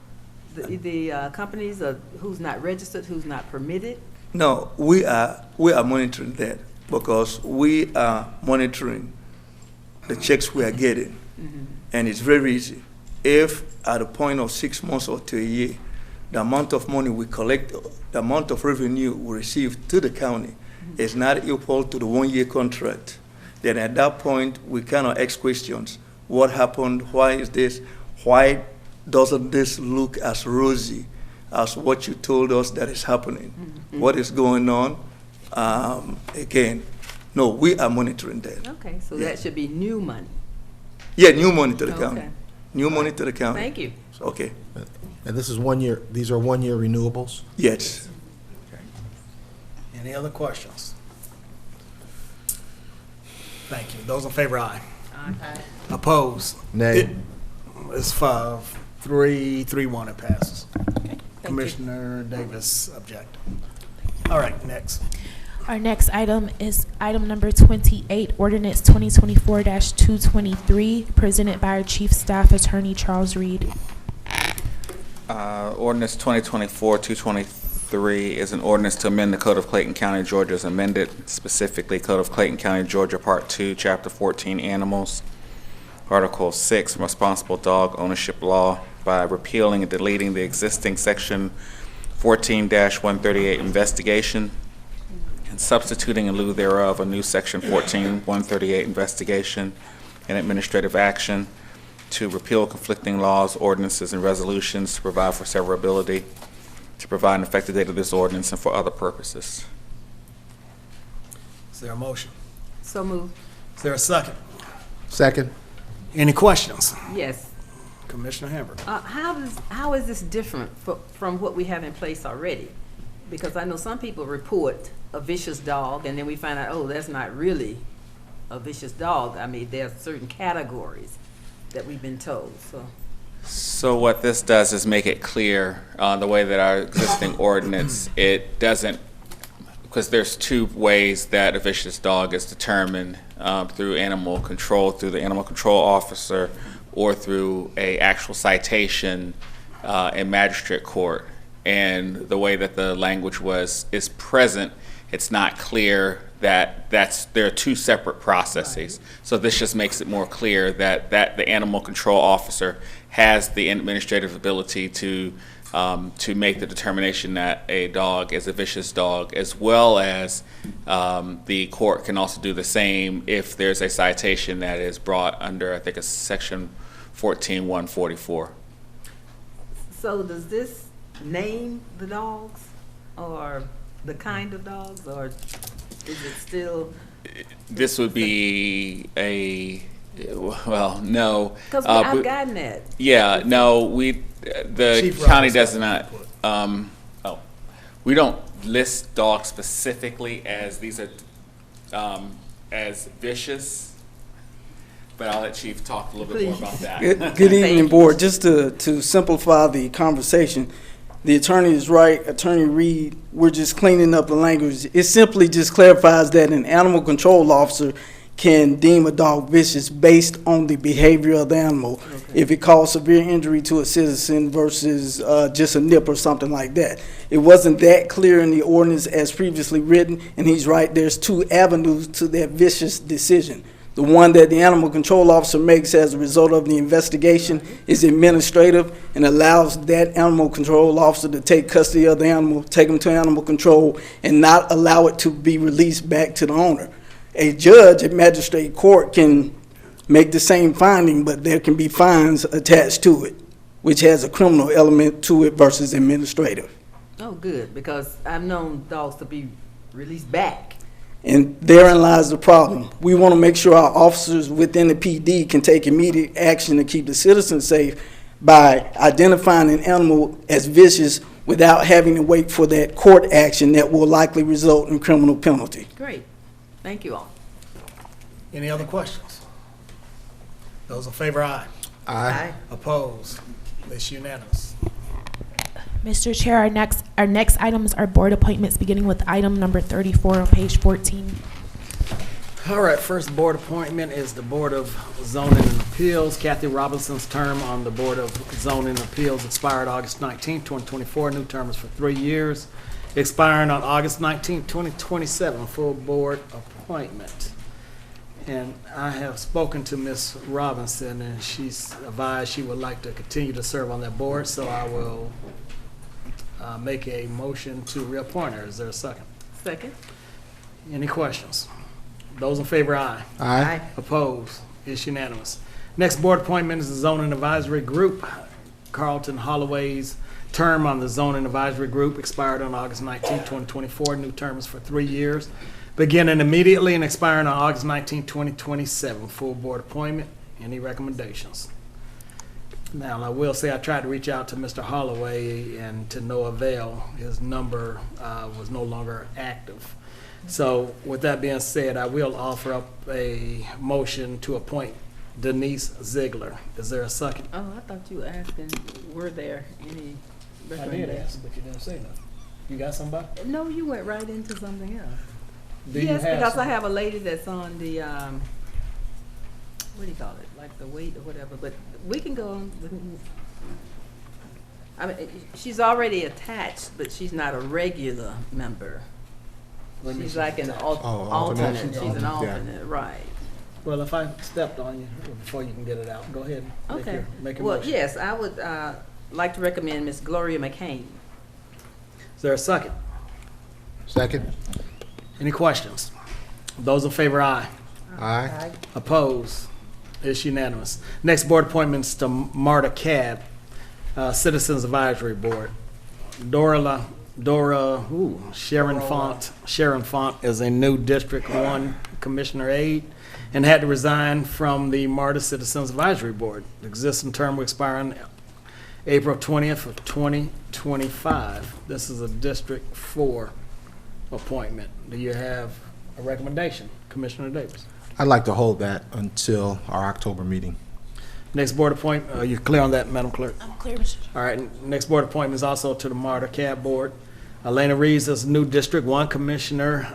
the companies, who's not registered, who's not permitted? No, we are monitoring that, because we are monitoring the checks we are getting. Mm-hmm. And it's very easy. If at a point of 6 months or to a year, the amount of money we collect, the amount of revenue we receive to the county is not equal to the 1-year contract, then at that point, we cannot ask questions. What happened? Why is this? Why doesn't this look as rosy as what you told us that is happening? Mm-hmm. What is going on? Again, no, we are monitoring that. Okay, so that should be new money. Yeah, new money to the county. New money to the county. Thank you. Okay. And this is 1 year, these are 1 year renewables? Yes. Okay. Any other questions? Thank you. Those in favor, aye. Aye. Opposed? Nay. It's 5-3-1, it passes. Okay, thank you. Commissioner Davis object. All right, next. All Our next item is item number 28, ordinance 2024-223, presented by our Chief Staff Attorney Charles Reed. Ordinance 2024-223 is an ordinance to amend the Code of Clayton County, Georgia as amended, specifically Code of Clayton County, Georgia, Part 2, Chapter 14, Animals, Article 6, Responsible Dog Ownership Law, by repealing and deleting the existing Section 14-138 investigation and substituting in lieu thereof a new Section 14-138 investigation and administrative action, to repeal conflicting laws, ordinances, and resolutions, to provide for severability, to provide an effective date of this ordinance, and for other purposes. Is there a motion? So moved. Is there a second? Second. Any questions? Yes. Commissioner Hamburg. How is this different from what we have in place already? Because I know some people report a vicious dog, and then we find out, oh, that's not really a vicious dog. I mean, there are certain categories that we've been told, so. So what this does is make it clear, the way that our existing ordinance, it doesn't, because there's two ways that a vicious dog is determined, through animal control, through the animal control officer, or through a actual citation in magistrate court. And the way that the language is present, it's not clear that there are two separate processes. So this just makes it more clear that the animal control officer has the administrative ability to make the determination that a dog is a vicious dog, as well as the court can also do the same if there's a citation that is brought under, I think it's Section 14-144. So does this name the dogs, or the kind of dogs, or is it still? This would be well, no. Because I've gotten that. Yeah, no, the Chief county Roberts does not, we don't list dogs specifically as these are, as vicious, but I'll let Chief talk a little bit more about that. Good evening, Board. Just to simplify the conversation, the attorney is right, Attorney Reed, we're just cleaning up the language. It simply just clarifies that an animal control officer can deem a dog vicious based on the behavior of the animal. Okay. If it caused severe injury to a citizen versus just a nip or something like that. It wasn't that clear in the ordinance as previously written, and he's right, there's two avenues to that vicious decision. The one that the animal control officer makes as a result of the investigation is administrative and allows that animal control officer to take custody of the animal, take him to animal control, and not allow it to be released back to the owner. A judge at magistrate court can make the same finding, but there can be fines attached to it, which has a criminal element to it versus administrative. Oh, good, because I've known dogs to be released back. And therein lies the problem. We want to make sure our officers within the PD can take immediate action to keep the citizens safe by identifying an animal as vicious without having to wait for that court action that will likely result in criminal penalty. Great. Thank you all. Any other questions? Those in favor, aye. Aye. Opposed? It's unanimous. Mr. Chair, our next items are board appointments, beginning with item number 34 on page 14. All right, first board appointment is the Board of Zoning and Appeals. Kathy Robinson's term on the Board of Zoning and Appeals expired August 19, 2024. New term is for 3 years, expiring on August 19, 2027. Full board appointment. And I have spoken to Ms. Robinson, and she's advised she would like to continue to serve on that board, so I will make a motion to reappoint her. Is there a second? Second. Any questions? Those in favor, aye. Aye. Opposed? It's unanimous. Next board appointment is the Zoning Advisory Group. Carlton Holloway's term on the Zoning Advisory Group expired on August 19, 2024. New term is for 3 years, beginning immediately and expiring on August 19, 2027. Full board appointment. Any recommendations? Now, I will say I tried to reach out to Mr. Holloway, and to no avail. His number was no longer active. So with that being said, I will offer up a motion to appoint Denise Ziegler. Is there a second? Oh, I thought you were asking, were there any I recommendations? did ask, but you didn't say nothing. You got somebody? No, you went right into something else. Do you Yes, have because I some? have a lady that's on the, what do you call it, like the wait or whatever, but we can go on. I mean, she's already attached, but she's not a regular member. She's like an alternate, she's an alternate, right. Well, if I stepped on you before you can get it out, go ahead. Okay. Make a Well, motion. yes, I would like to recommend Miss Gloria McCain. Is there a second? Second? Any questions? Those in favor, aye. Aye. Opposed? It's unanimous. Next board appointments to Marta Cab, Citizens Advisory Board. Sharon Font. Sharon Font is a new District 1 Commissioner aide and had to resign from the MARTA Citizens Advisory Board. The existing term will expire on April 20th of 2025. This is a District 4 appointment. Do you have a recommendation, Commissioner Davis? I'd like to hold that until our October meeting. Next board appointment, are you clear on that, Madam Clerk? I'm clear, Mr. Chair. All right, next board appointment is also to the MARTA Cab Board. Elena Reeves is new District 1 Commissioner,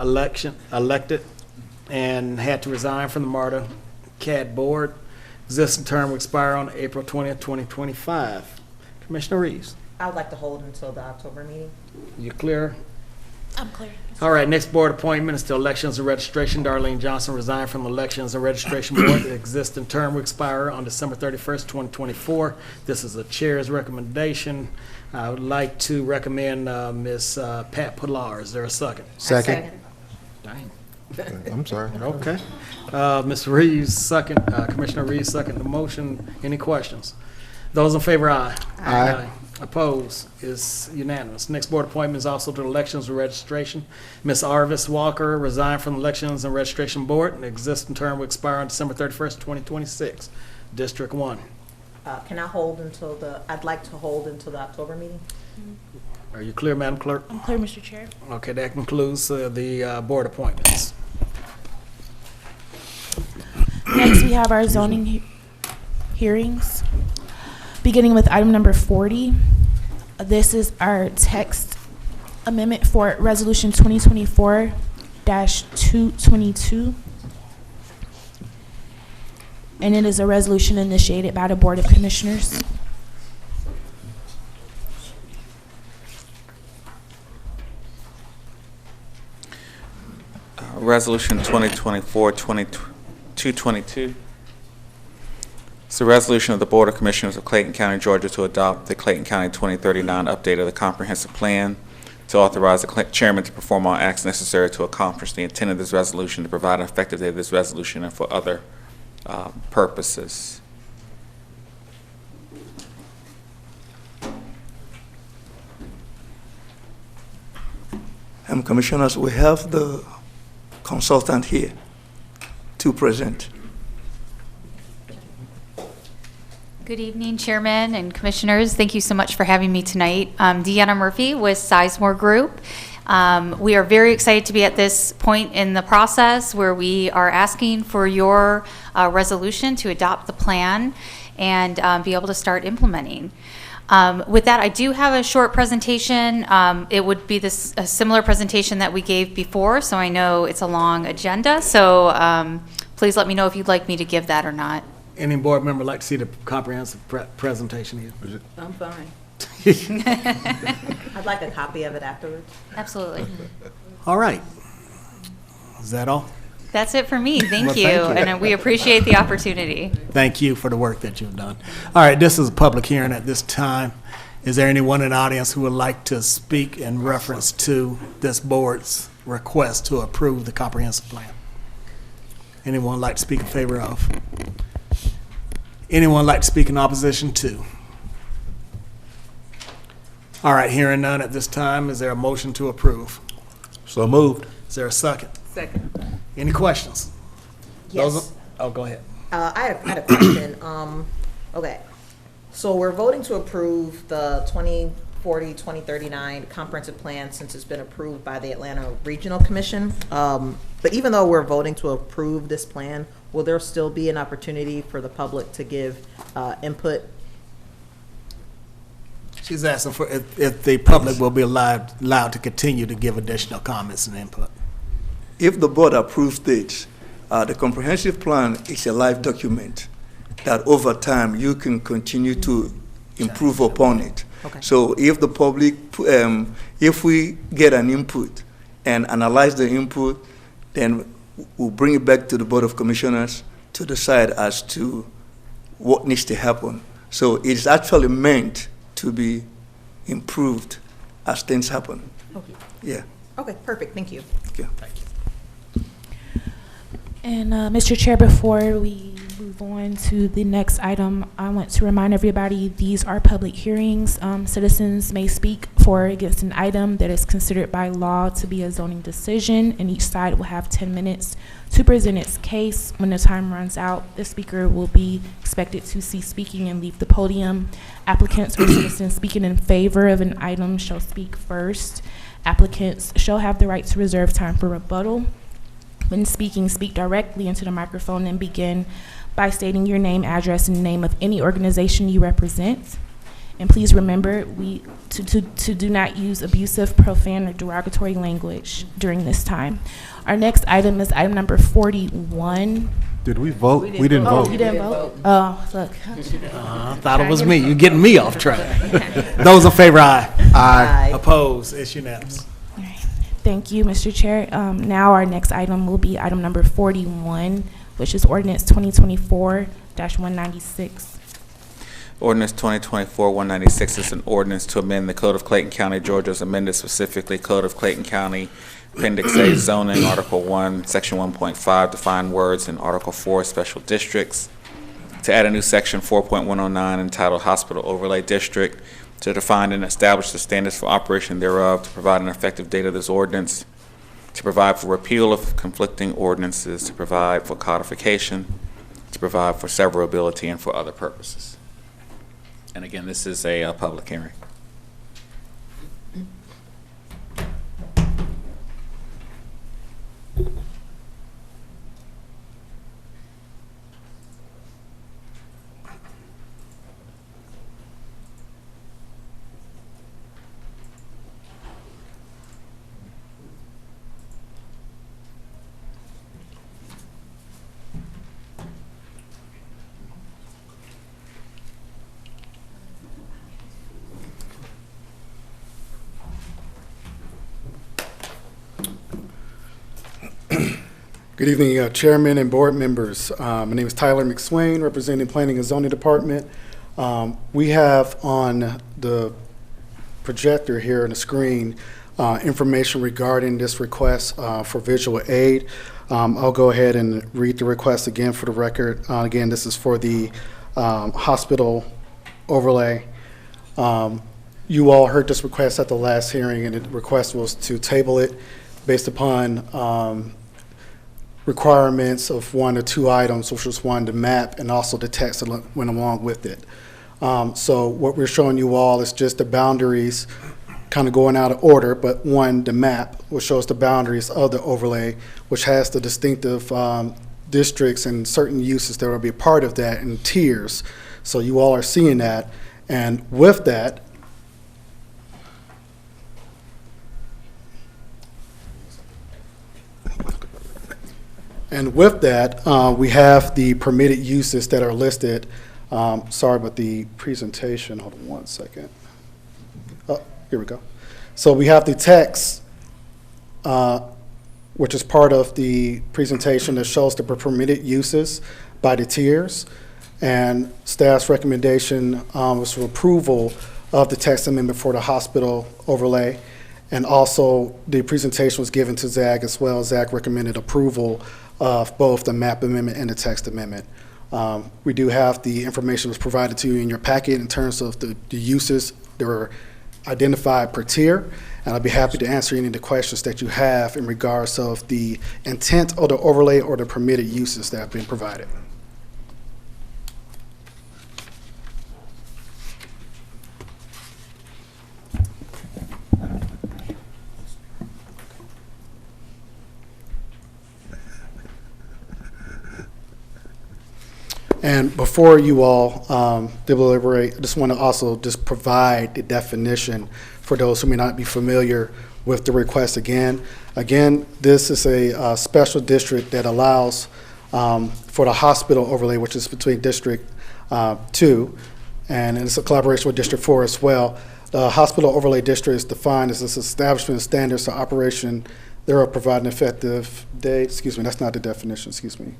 elected, and had to resign from the MARTA CAD Board. Existing term will expire on April 20th, 2025. Commissioner Reeves, I would like to hold until the October meeting. you clear? I'm clear. All right, next board appointment is to Elections and Registration. Darlene Johnson resigned from the Elections and Registration Board. The existing term will expire on December 31st, 2024. This is the chair's recommendation. I would like to recommend Ms. Pat Pilar. Is there a second? Second? Dang. I'm sorry. Okay. Ms. Reeves, second, Commissioner Reeves, second the motion. Any questions? Those in favor, aye. Aye. Opposed is unanimous. Next board appointment is also to Elections and Registration. Ms. Arvis Walker resigned from the Elections and Registration Board. The existing term will expire on December 31st, 2026. District 1. Can I hold until I'd like to hold until the October meeting? Are you clear, Madam Clerk? I'm clear, Mr. Chair. Okay, that concludes the board appointments. Next, we have our zoning hearings, beginning with item number 40. This is our text amendment for Resolution 2024-222. And it is a resolution initiated by the Board of Commissioners. Resolution 2024-222. It's a resolution of the Board of Commissioners of Clayton County, Georgia, to adopt the Clayton County 2039 update of the comprehensive plan, to authorize the chairman to perform all acts necessary to accomplish the intent of this resolution, to provide an effective date of this resolution, and for other purposes. Commissioners, we have the consultant here to present. Good evening, Chairman and Commissioners. Thank you so much for having me tonight. I'm Deanna Murphy with Sizemore Group. We are very excited to be at this point in the process where we are asking for your resolution to adopt the plan and be able to start implementing. With that, I do have a short presentation. It would be a similar presentation that we gave before, so I know it's a long agenda. So please let me know if you'd like me to give that or not. Any board member like to see the comprehensive presentation here? I'm fine. I'd like a copy of it afterwards. Absolutely. All right. Is that all? That's it for me. Thank Well, you. thank you. And we appreciate the opportunity. Thank you for the work that you've done. All right, this is a public hearing at this time. Is there anyone in the audience who would like to speak in reference to this board's request to approve the comprehensive plan? Anyone like to speak in favor of? Anyone like to speak in opposition to? All right, hearing none at this time, is there a motion to approve? So moved. Is there a second? Second. Any questions? Yes. Oh, go ahead. I had a question. Okay. So we're voting to approve the 2040-2039 comprehensive plan since it's been approved by the Atlanta Regional Commission. But even though we're voting to approve this plan, will there still be an opportunity for the public to give input? She's asking for if the public will be allowed to continue to give additional comments and input. if the board approves this, the comprehensive plan is a live document that over time you can continue to improve upon it. Okay. So if the public, if we get an input and analyze the input, then we'll bring it back to the Board of Commissioners to decide as to what needs to happen. So it's actually meant to be improved as things happen. Okay. Yeah. Okay, perfect, thank you. Okay. And Mr. Chair, before we move on to the next item, I want to remind everybody these are public hearings. Citizens may speak for or against an item that is considered by law to be a zoning decision, and each side will have 10 minutes to present its case. When the time runs out, the speaker will be expected to cease speaking and leave the podium. Applicants or citizens speaking in favor of an item shall speak first. Applicants shall have the right to reserve time for rebuttal. When speaking, speak directly into the microphone and begin by stating your name, address, and name of any organization you represent. And please remember to do not use abusive, profane, or derogatory language during this time. Our next item is item number 41. Did we vote? We didn't vote. Oh, you didn't vote? Oh, look. I thought it was me. You're getting me off track. Those in favor, aye. Aye. Opposed, it's unanimous. Thank you, Mr. Chair. Now our next item will be item number 41, which is ordinance 2024-196. Ordinance 2024-196 is an ordinance to amend the Code of Clayton County, Georgia, as amended specifically Code of Clayton County, Appendix A, Zoning, Article 1, Section 1.5, define words, and Article 4, Special Districts, to add a new Section 4.109 entitled Hospital Overlay District, to define and establish the standards for operation thereof, to provide an effective date of this ordinance, to provide for repeal of conflicting ordinances, to provide for codification, to provide for severability, and for other purposes. And again, this is a public hearing. Good evening, Chairman and board members. My name is Tyler McSwain, representing Planning and Zoning Department. We have on the projector here on the screen information regarding this request for visual aid. I'll go ahead and read the request again for the record. Again, this is for the hospital overlay. You all heard this request at the last hearing, and the request was to table it based upon requirements of 1 or 2 items, which was one, the map, and also the text that went along with it. So what we're showing you all is just the boundaries, kind of going out of order, but one, the map, which shows the boundaries of the overlay, which has the distinctive districts and certain uses that will be a part of that, and tiers. So you all are seeing that. And with that, we have the permitted uses that are listed. Sorry about the presentation. Hold on one second. Oh, here we go. So we have the text, which is part of the presentation that shows the permitted uses by the tiers. And staff's recommendation was for approval of the text amendment for the hospital overlay. And also the presentation was given to Zach as well. Zach recommended approval of both the map amendment and the text amendment. We do have the information was provided to you in your packet in terms of the uses that were identified per tier, and I'll be happy to answer any of the questions that you have in regards of the intent of the overlay or the permitted uses that have been provided. And before you all deliberate, I just want to also just provide the definition for those who may not be familiar with the request again. Again, this is a special district that allows for the hospital overlay, which is between District 2, and it's a collaboration with District 4 as well. The hospital overlay district is defined as this establishment of standards to operation thereof, providing effective date. Excuse me, that's not the definition, excuse me.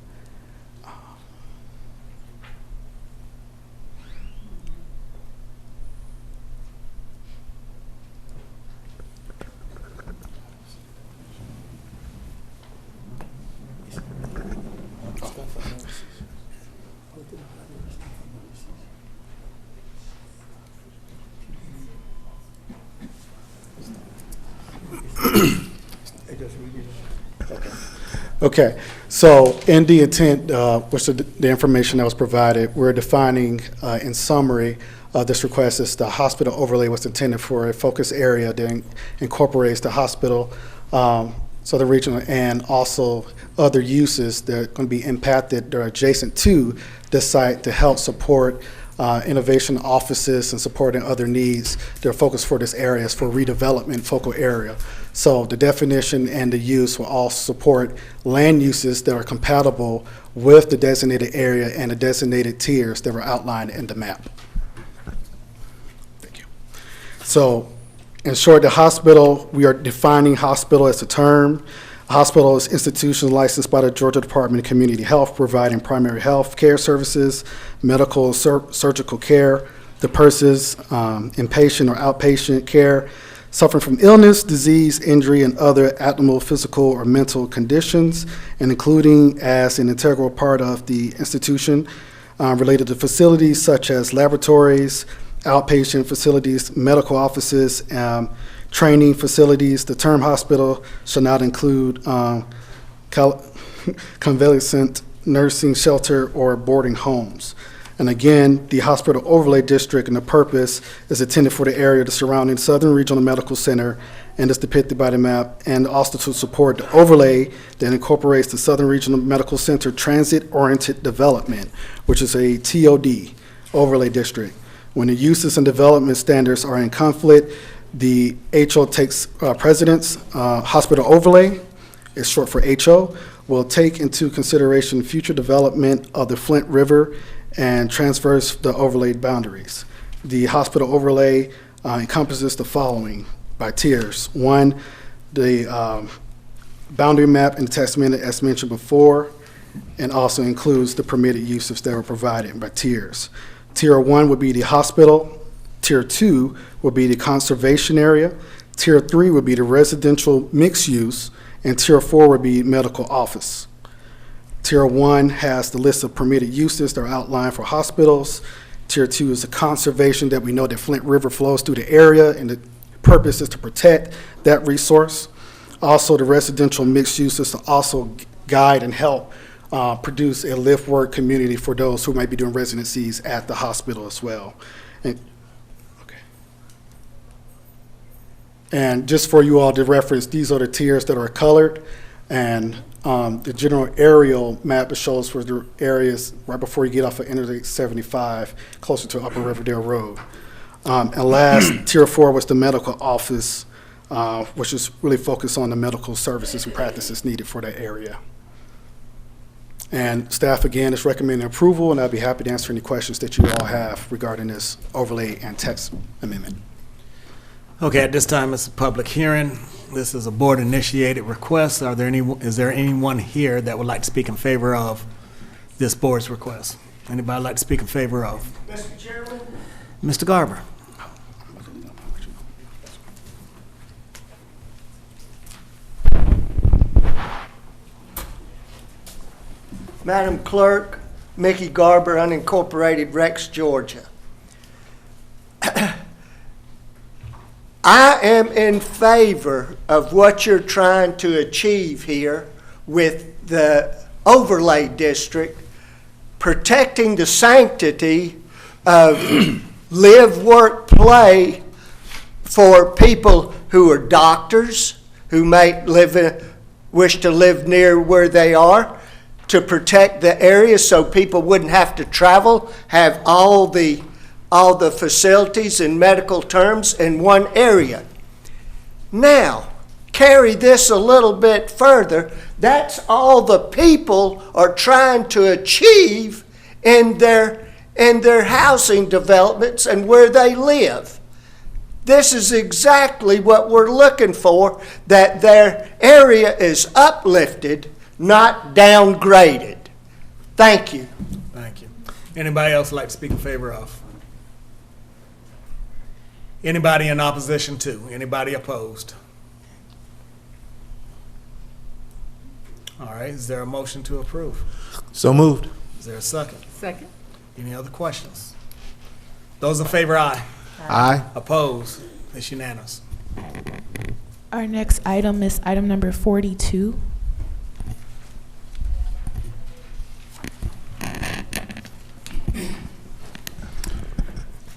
Okay, so in the intent, which is the information that was provided, we're defining in summary, this request is the hospital overlay was intended for a focus area that incorporates the hospital, so the regional, and also other uses that are going to be impacted that are adjacent to the site to help support innovation offices and supporting other needs. Their focus for this area is for redevelopment focal area. So the definition and the use will all support land uses that are compatible with the designated area and the designated tiers that were outlined in the map. Thank you. So in short, the hospital, we are defining hospital as a term. Hospital is institution licensed by the Georgia Department of Community Health, providing primary health care services, medical surgical care to persons, inpatient or outpatient care, suffering from illness, disease, injury, and other abnormal physical or mental conditions, and including as an integral part of the institution related to facilities such as laboratories, outpatient facilities, medical offices, training facilities. The term hospital shall not include convalescent nursing shelter or boarding homes. And again, the hospital overlay district and the purpose is intended for the area of the surrounding Southern Regional Medical Center and is depicted by the map, and also to support the overlay that incorporates the Southern Regional Medical Center Transit-Oriented Development, which is a TOD overlay district. When the uses and development standards are in conflict, the HO takes precedence. Hospital overlay is short for HO, will take into consideration future development of the Flint River and transfers the overlaid boundaries. The hospital overlay encompasses the following by tiers. One, the boundary map in the text amendment as mentioned before, and also includes the permitted uses that were provided by tiers. Tier 1 would be the hospital. Tier 2 would be the conservation area. Tier 3 would be the residential mixed use, and Tier 4 would be medical office. Tier 1 has the list of permitted uses that are outlined for hospitals. Tier 2 is the conservation that we know that Flint River flows through the area, and the purpose is to protect that resource. Also, the residential mixed use is to also guide and help produce a live work community for those who might be doing residencies at the hospital as well. And just for you all to reference, these are the tiers that are colored, and the general aerial map shows for the areas right before you get off of Interstate 75, closer to Upper Riverdale Road. And last, Tier 4 was the medical office, which is really focused on the medical services and practices needed for that area. And staff, again, is recommending approval, and I'd be happy to answer any questions that you all have regarding this overlay and text amendment. Okay, at this time, it's a public hearing. This is a board-initiated request. Is there anyone here that would like to speak in favor of this board's request? Anybody like to speak in favor of? Mr. Chairman? Mr. Garber. Madam Clerk, Mickey Garber, unincorporated Rex, Georgia. I am in favor of what you're trying to achieve here with the overlay district, protecting the sanctity of live, work, play for people who are doctors, who may wish to live near where they are, to protect the area so people wouldn't have to travel, have all the facilities and medical terms in one area. Now, carry this a little bit further, that's all the people are trying to achieve in their housing developments and where they live. This is exactly what we're looking for, that their area is uplifted, not downgraded. Thank you. Thank you. Anybody else like to speak in favor of? Anybody in opposition to? Anybody opposed? All right, is there a motion to approve? So moved. Is there a second? Second. Any other questions? Those in favor, aye. Aye. Opposed? It's unanimous. Our next item is item number 42.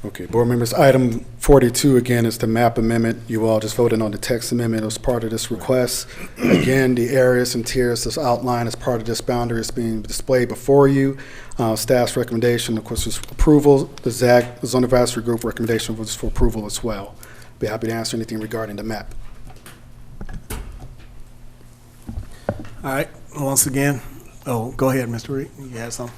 Okay, board members, item 42 again is the map amendment. You all just voted on the text amendment as part of this request. Again, the areas and tiers that's outlined as part of this boundary is being displayed before you. Staff's recommendation, of course, is approval. The ZAG, the Zone Advisory Group recommendation was for approval as well. Be happy to answer anything regarding the map. All right, once again, go ahead, Mr. Reed, you have something?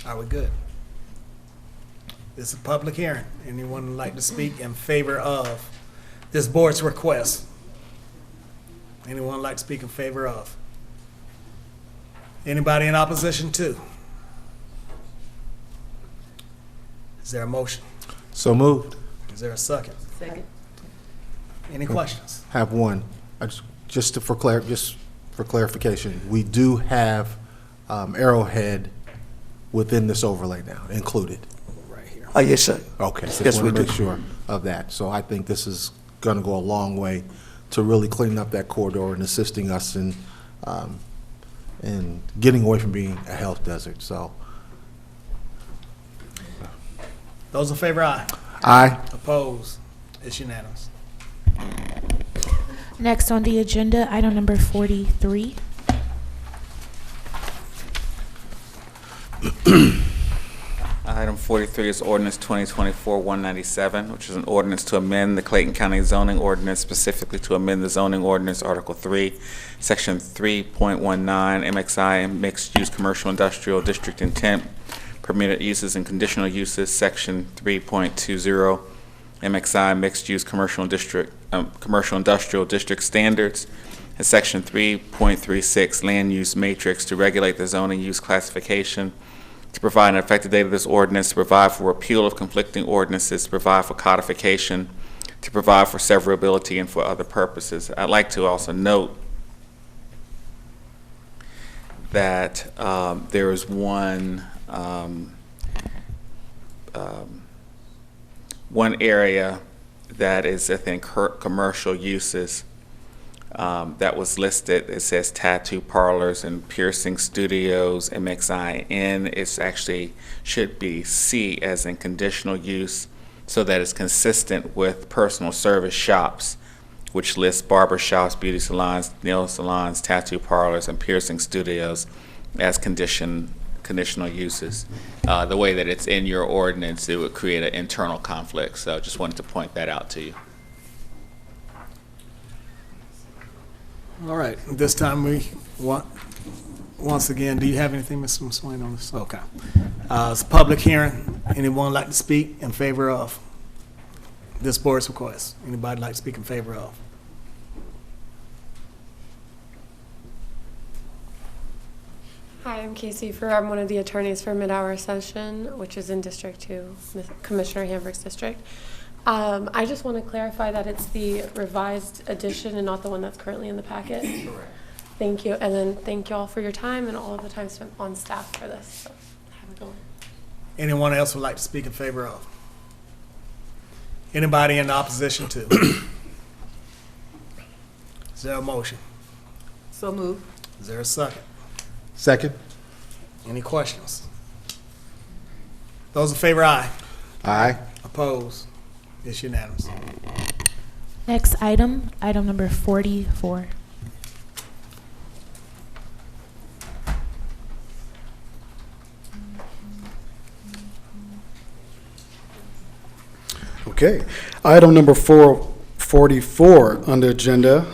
Are we good? This is a public hearing. Anyone would like to speak in favor of this board's request? Anyone like to speak in favor of? Anybody in opposition to? Is there a motion? So moved. Is there a second? Second. Any questions? Have one. For clarification, we do have Arrowhead within this overlay now, included. Right here. Oh, yes, sir. Okay, so Yes, just want we to do. make sure of that. So I think this is going to go a long way to really cleaning up that corridor and assisting us in getting away from being a health desert. So, Those in favor, aye. aye. Opposed? It's unanimous. Next on the agenda, item number 43. Item 43 is ordinance 2024-197, which is an ordinance to amend the Clayton County zoning ordinance, specifically to amend the zoning ordinance, Article 3, Section 3.19, MXI, mixed-use commercial industrial district intent, permitted uses and conditional uses, Section 3.20, MXI, mixed-use commercial industrial district standards, and Section 3.36, land use matrix, to regulate the zoning use classification, to provide an effective date of this ordinance, to provide for repeal of conflicting ordinances, to provide for codification, to provide for severability, and for other purposes. I'd like to also note that there is one area that is, I think, commercial uses that was listed. It says tattoo parlors and piercing studios, MXIN. It's actually should be C as in conditional use, so that it's consistent with personal service shops, which lists barber shops, beauty salons, nail salons, tattoo parlors, and piercing studios as conditional uses. The way that it's in your ordinance, it would create an internal conflict. So just wanted to point that out to you. All right, this time we want, once again, do you have anything, Mr. McSwain, on this? Okay. It's a public hearing. Anyone like to speak in favor of this board's request? Anybody like to speak in favor of? Hi, I'm Casey Ferrer. I'm one of the attorneys for Mid-Hour Session, which is in District 2, Commissioner Hamburg's district. I just want to clarify that it's the revised edition and not the one that's currently in the packet. Correct. Thank you. And then thank you all for your time and all of the time spent on staff for this. So, have a good one. Anyone else would like to speak in favor of? Anybody in opposition to? Is there a motion? So move. Is there a second? Second. Any questions? Those in favor, aye. Aye. Opposed? It's unanimous. Next item, item number 44. Okay. Item number 444 on the agenda.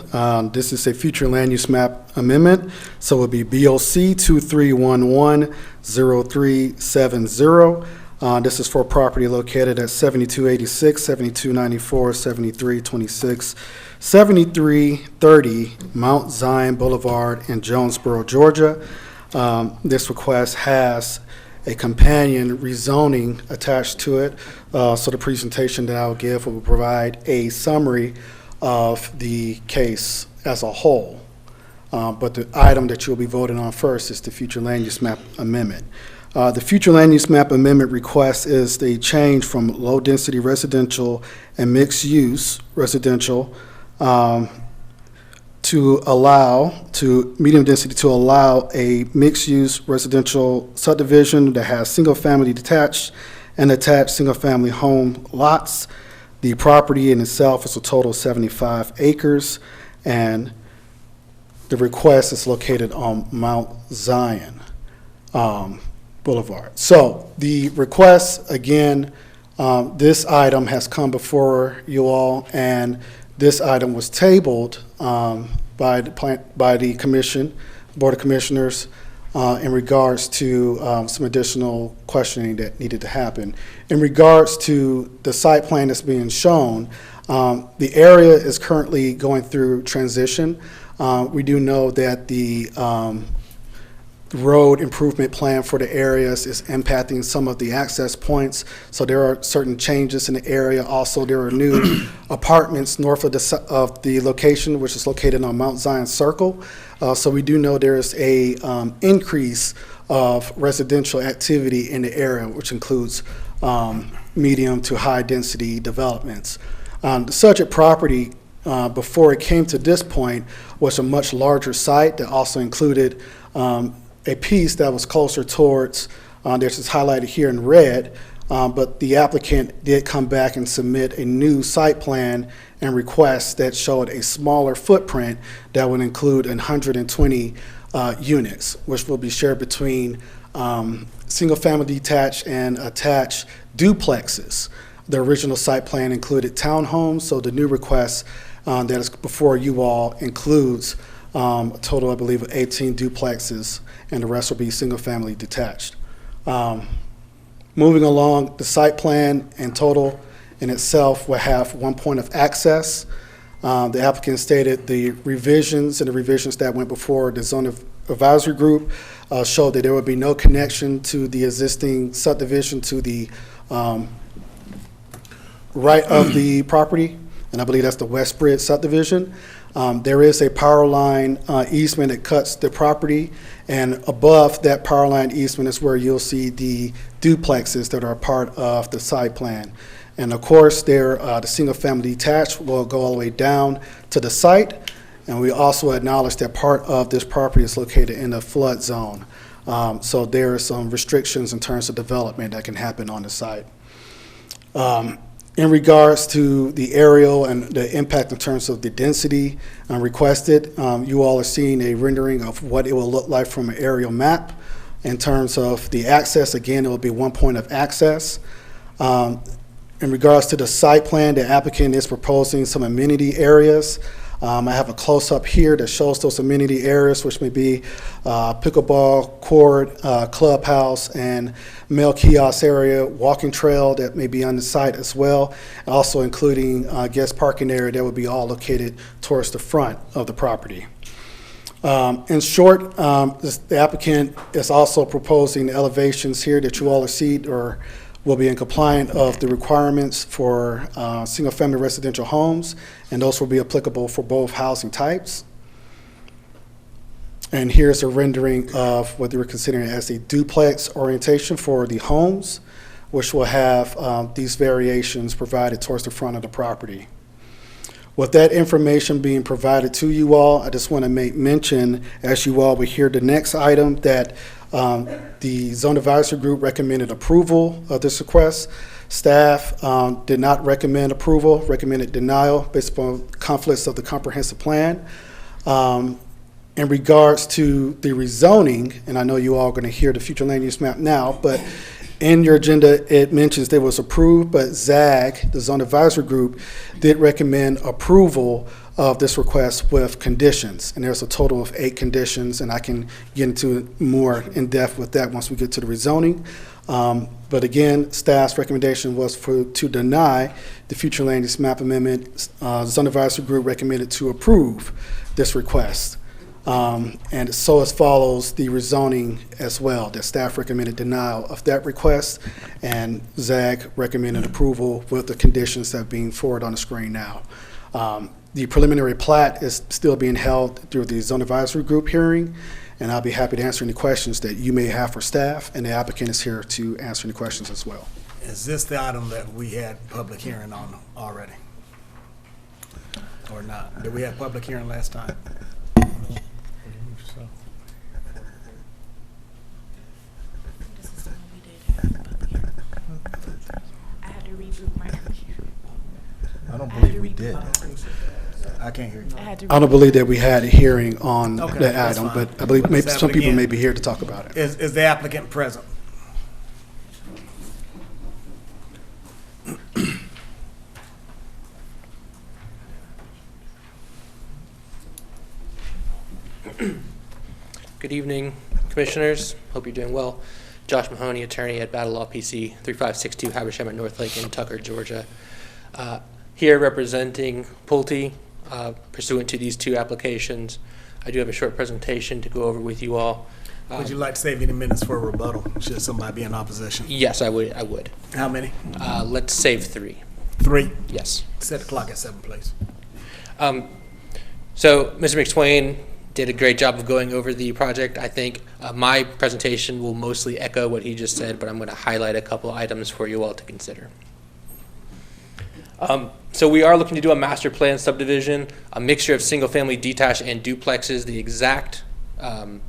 This is a future land use map amendment. So it would be BOC 23110370. This is for a property located at 7286, 7294, 7326, 7330 Mount Zion Boulevard in Jonesboro, Georgia. This request has a companion rezoning attached to it. So the presentation that I'll give will provide a summary of the case as a whole. But the item that you'll be voting on first is the future land use map amendment. The future land use map amendment request is the change from low-density residential and mixed-use residential to medium density to allow a mixed-use residential subdivision that has single-family detached and attached single-family home lots. The property in itself is a total of 75 acres, and the request is located on Mount Zion Boulevard. So the request, again, this item has come before you all, and this item was tabled by the commission, Board of Commissioners, in regards to some additional questioning that needed to happen. In regards to the site plan that's being shown, the area is currently going through transition. We do know that the road improvement plan for the areas is impacting some of the access points, so there are certain changes in the area. Also, there are new apartments north of the location, which is located on Mount Zion Circle. So we do know there is a increase of residential activity in the area, which includes medium to high density developments. The subject property before it came to this point was a much larger site that also included a piece that was closer towards, this is highlighted here in red, but the applicant did come back and submit a new site plan and request that showed a smaller footprint that would include 120 units, which will be shared between single-family detached and attached duplexes. The original site plan included townhomes, so the new request that is before you all includes a total, I believe, of 18 duplexes, and the rest will be single-family detached. Moving along, the site plan in total in itself will have one point of access. The applicant stated the revisions that went before the zoning advisory group showed that there would be no connection to the existing subdivision to the right of the property, and I believe that's the West Bridge subdivision. There is a power line easement that cuts the property, and above that power line easement is where you'll see the duplexes that are part of the site plan. And of course, the single-family detached will go all the way down to the site, and we also acknowledge that part of this property is located in the flood zone. So there are some restrictions in terms of development that can happen on the site. In regards to the aerial and the impact in terms of the density requested, you all are seeing a rendering of what it will look like from an aerial map. In terms of the access, again, it will be one point of access. In regards to the site plan, the applicant is proposing some amenity areas. I have a close-up here that shows those amenity areas, which may be pickleball court, clubhouse, and mail kiosk area, walking trail that may be on the site as well, also including guest parking area that would be all located towards the front of the property. In short, the applicant is also proposing elevations here that you all see or will be in compliance of the requirements for single-family residential homes, and those will be applicable for both housing types. And here's a rendering of what they were considering as a duplex orientation for the homes. which will have these variations provided towards the front of the property. With that information being provided to you all, I just want to make mention, as you all will hear the next item, that the Zone Advisory Group recommended approval of this request. Staff did not recommend approval, recommended denial based upon conflicts of the comprehensive plan. In regards to the rezoning, and I know you all are going to hear the future land use map now, but in your agenda, it mentions it was approved, but ZAG, the Zone Advisory Group, did recommend approval of this request with conditions. And there's a total of 8 conditions, and I can get into more in depth with that once we get to the rezoning. But again, staff's recommendation was to deny the future land use map amendment. Zone Advisory Group recommended to approve this request. And so as follows the rezoning as well. The staff recommended denial of that request, and ZAG recommended approval with the conditions that are being forwarded on the screen now. The preliminary plat is still being held through the Zone Advisory Group hearing, and I'll be happy to answer any questions that you may have for staff, and the applicant is here to answer any questions as well. Is this the item that we had public hearing on already? Or not? Did we have public hearing last time? I don't believe we did. I can't hear you. I don't believe that we had a hearing on Okay, that that's item, fine. but I believe maybe Let's have some it people again. may be here to talk about it. Is the applicant present? Good evening, Commissioners. Hope you're doing well. Josh Mahoney, attorney at Battle Law PC, 3562 Habersham at North Lake in Tucker, Georgia. Here representing Pulte pursuant to these 2 applications. I do have a short presentation to go over with you all. Would you like to save any minutes for a rebuttal, should somebody be in opposition? Yes, I would. How many? Let's save 3. 3? Yes. Set the clock at 7, please. So Mr. McSwain did a great job of going over the project. I think my presentation will mostly echo what he just said, but I'm going to highlight a couple items for you all to consider. So we are looking to do a master plan subdivision, a mixture of single-family detached and duplexes. The exact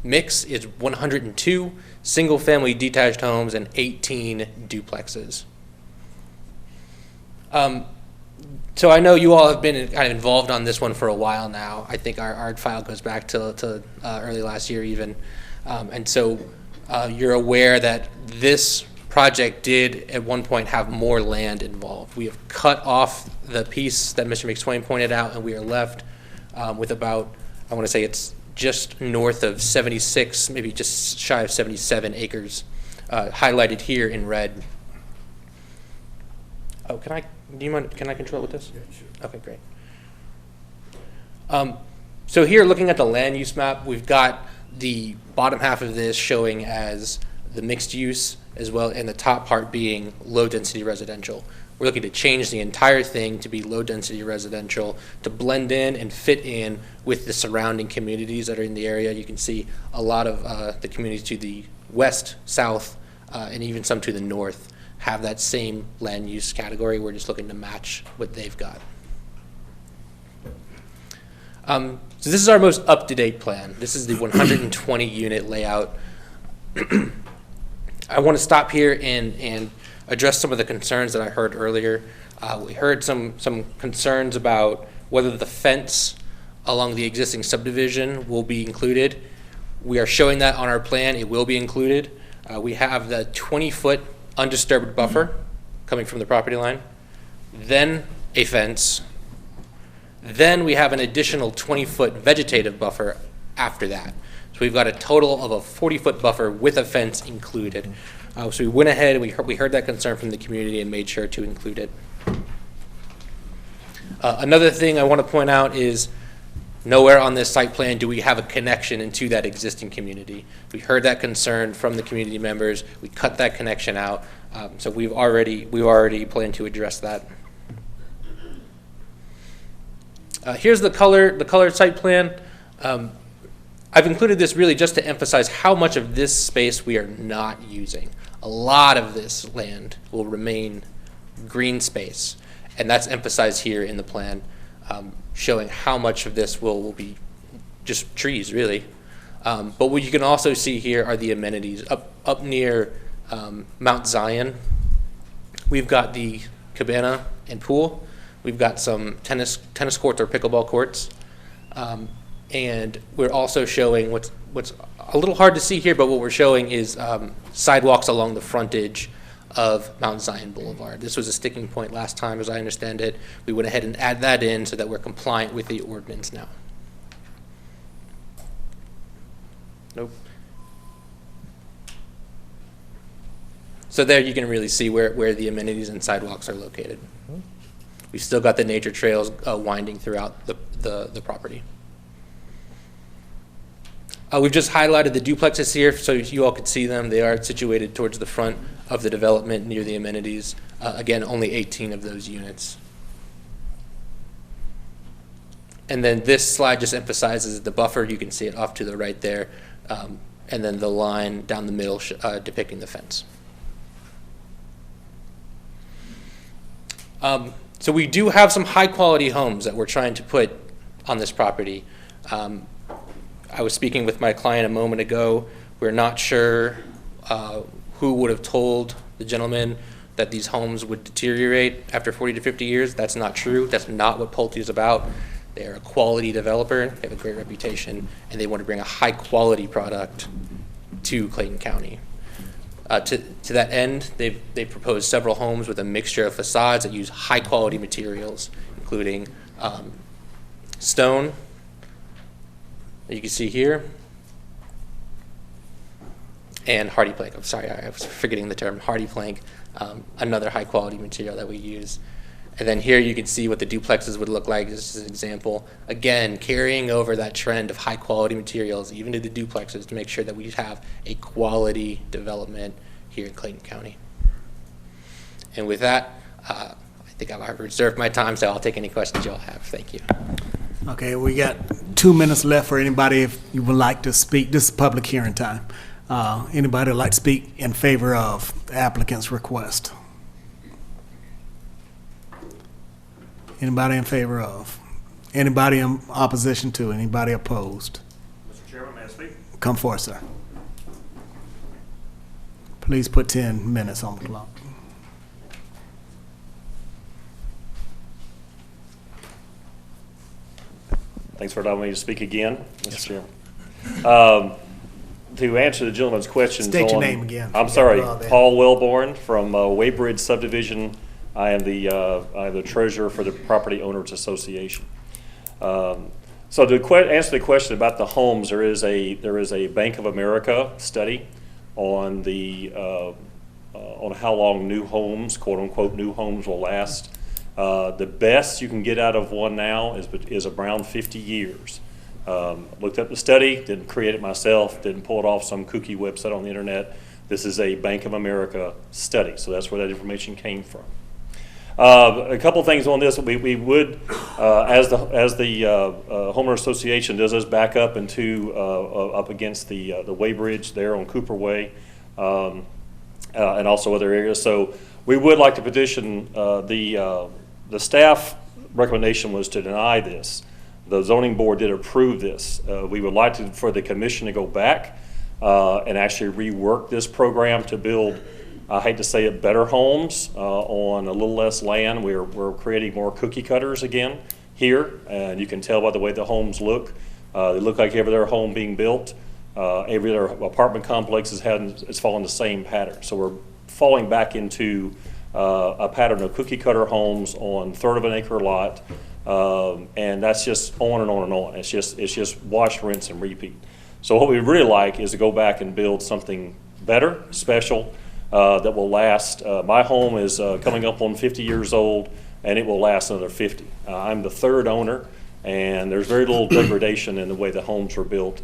mix is 102 single-family detached homes and 18 duplexes. So I know you all have been kind of involved on this one for a while now. I think our file goes back to early last year even. And so you're aware that this project did at one point have more land involved. We have cut off the piece that Mr. McSwain pointed out, and we are left with about, I want to say it's just north of 76, maybe just shy of 77 acres, highlighted here in red. Oh, can I control it with this? Yeah, sure. Okay, great. So here, looking at the land use map, we've got the bottom half of this showing as the mixed use, as well, and the top part being low-density residential. We're looking to change the entire thing to be low-density residential, to blend in and fit in with the surrounding communities that are in the area. You can see a lot of the communities to the west, south, and even some to the north have that same land use category. We're just looking to match what they've got. So this is our most up-to-date plan. This is the 120 unit layout. I want to stop here and address some of the concerns that I heard earlier. We heard some concerns about whether the fence along the existing subdivision will be included. We are showing that on our plan. It will be included. We have the 20-foot undisturbed buffer coming from the property line, then a fence, then we have an additional 20-foot vegetative buffer after that. So we've got a total of a 40-foot buffer with a fence included. So we went ahead and we heard that concern from the community and made sure to include it. Another thing I want to point out is nowhere on this site plan do we have a connection into that existing community. We heard that concern from the community members. We cut that connection out. So we've already planned to address that. Here's the colored site plan. I've included this really just to emphasize how much of this space we are not using. A lot of this land will remain green space, and that's emphasized here in the plan, showing how much of this will be just trees, really. But what you can also see here are the amenities. Up near Mount Zion, we've got the cabana and pool. We've got some tennis courts or pickleball courts. And we're also showing what's a little hard to see here, but what we're showing is sidewalks along the frontage of Mount Zion Boulevard. This was a sticking point last time, as I understand it. We went ahead and add that in so that we're compliant with the ordinance now. Nope. So there you can really see where the amenities and sidewalks are located. We've still got the nature trails winding throughout the property. We've just highlighted the duplexes here so you all could see them. They are situated towards the front of the development near the amenities. Again, only 18 of those units. And then this slide just emphasizes the buffer. You can see it off to the right there. And then the line down the middle depicting the fence. So we do have some high quality homes that we're trying to put on this property. I was speaking with my client a moment ago. We're not sure who would have told the gentleman that these homes would deteriorate after 40 to 50 years. That's not true. That's not what Pulte is about. They're a quality developer. They have a great reputation, and they want to bring a high quality product to Clayton County. To that end, they've proposed several homes with a mixture of facades that use high quality materials, including stone, that you can see here, and hardy plank. I'm sorry, I was forgetting the term, hardy plank, another high quality material that we use. And then here you can see what the duplexes would look like. This is an example. Again, carrying over that trend of high quality materials, even to the duplexes, to make sure that we have a quality development here in Clayton County. And with that, I think I've reserved my time, so I'll take any questions y'all have. Thank you. Okay, we got 2 minutes left for anybody if you would like to speak. This is public hearing time. Anybody would like to speak in favor of the applicant's request? Anybody in favor of? Anybody in opposition to? Anybody opposed? Mr. Chairman, may I speak? Come forward, sir. Please put 10 minutes on the clock. Thanks for allowing me to speak again, Mr. Chairman. To answer the gentleman's questions State your on- name again. I'm sorry, Paul Wellborn from Waybridge Subdivision. I am the treasurer for the Property Owners Association. So to answer the question about the homes, there is a Bank of America study on on how long new homes, quote unquote, new homes will last. The best you can get out of one now is around 50 years. Looked up the study, didn't create it myself, didn't pull it off some kooky website on the internet. This is a Bank of America study, so that's where that information came from. A couple things on this, we would, as the homeowner association does us back up into up against the Waybridge there on Cooper Way, and also other areas. So we would like to petition the staff recommendation was to deny this. The zoning board did approve this. We would like for the commission to go back and actually rework this program to build, I hate to say it, better homes on a little less land. We're creating more cookie cutters again here, and you can tell by the way the homes look. They look like every other home being built. Every other apartment complex is following the same pattern. So we're falling back into a pattern of cookie cutter homes on third of an acre lot. And that's just on and on and on. It's just wash, rinse, and repeat. So what we really like is to go back and build something better, special, that will last. My home is coming up on 50 years old, and it will last another 50. I'm the third owner, and there's very little degradation in the way the homes were built.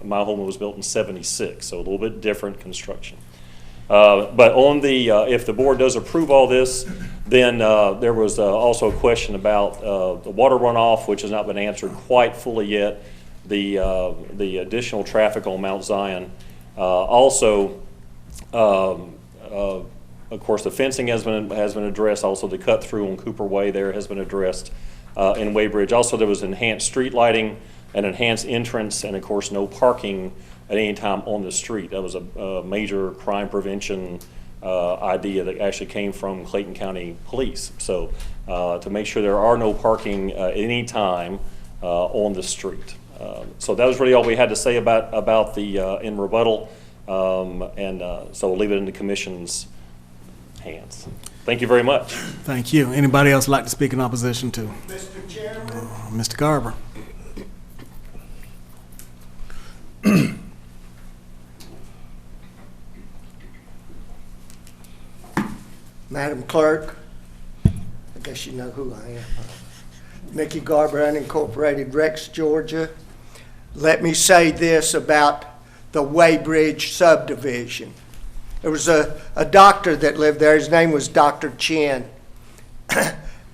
My home was built in '76, so a little bit different construction. But on the, if the board does approve all this, then there was also a question about the water runoff, which has not been answered quite fully yet. The additional traffic on Mount Zion. Also, Of course, the fencing has been addressed. Also, the cut through on Cooper Way there has been addressed in Waybridge. Also, there was enhanced street lighting, an enhanced entrance, and of course, no parking at any time on the street. That was a major crime prevention idea that actually came from Clayton County Police. So to make sure there are no parking at any time on the street. So that was really all we had to say about the in rebuttal. So we'll leave it in the commission's hands. Thank you very much. Thank you. Anybody else like to speak in opposition to? Mr. Chairman? Mr. Garber. Madam Clerk, I guess you know who I am. Mickey Garber, Unincorporated, Rex, Georgia. Let me say this about the Waybridge subdivision. There was a doctor that lived there. His name was Dr. Chin.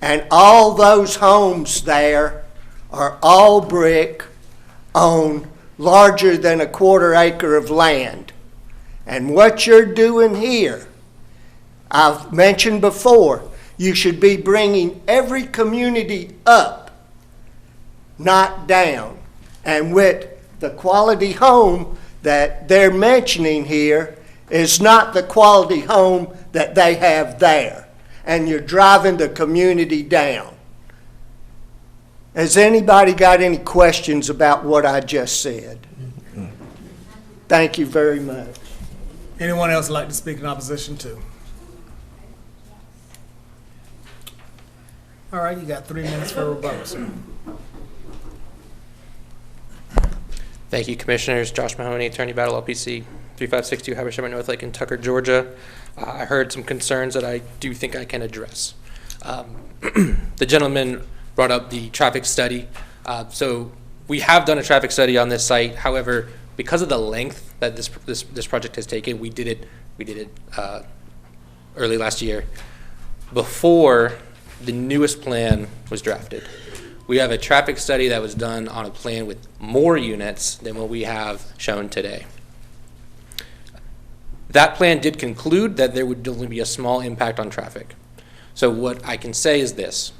And all those homes there are all brick on larger than a quarter acre of land. And what you're doing here, I've mentioned before, you should be bringing every community up, not down. And with the quality home that they're mentioning here is not the quality home that they have there. And you're driving the community down. Has anybody got any questions about what I just said? Thank you very much. Anyone else like to speak in opposition to? All right, you got 3 minutes for rebuttal, sir. Thank you, Commissioners. Josh Mahoney, Attorney Battle LPC, 3562 Habersham, North Lake in Tucker, Georgia. I heard some concerns that I do think I can address. The gentleman brought up the traffic study. So we have done a traffic study on this site. However, because of the length that this project has taken, we did it early last year, before the newest plan was drafted. We have a traffic study that was done on a plan with more units than what we have shown today. That plan did conclude that there would only be a small impact on traffic. So what I can say is this.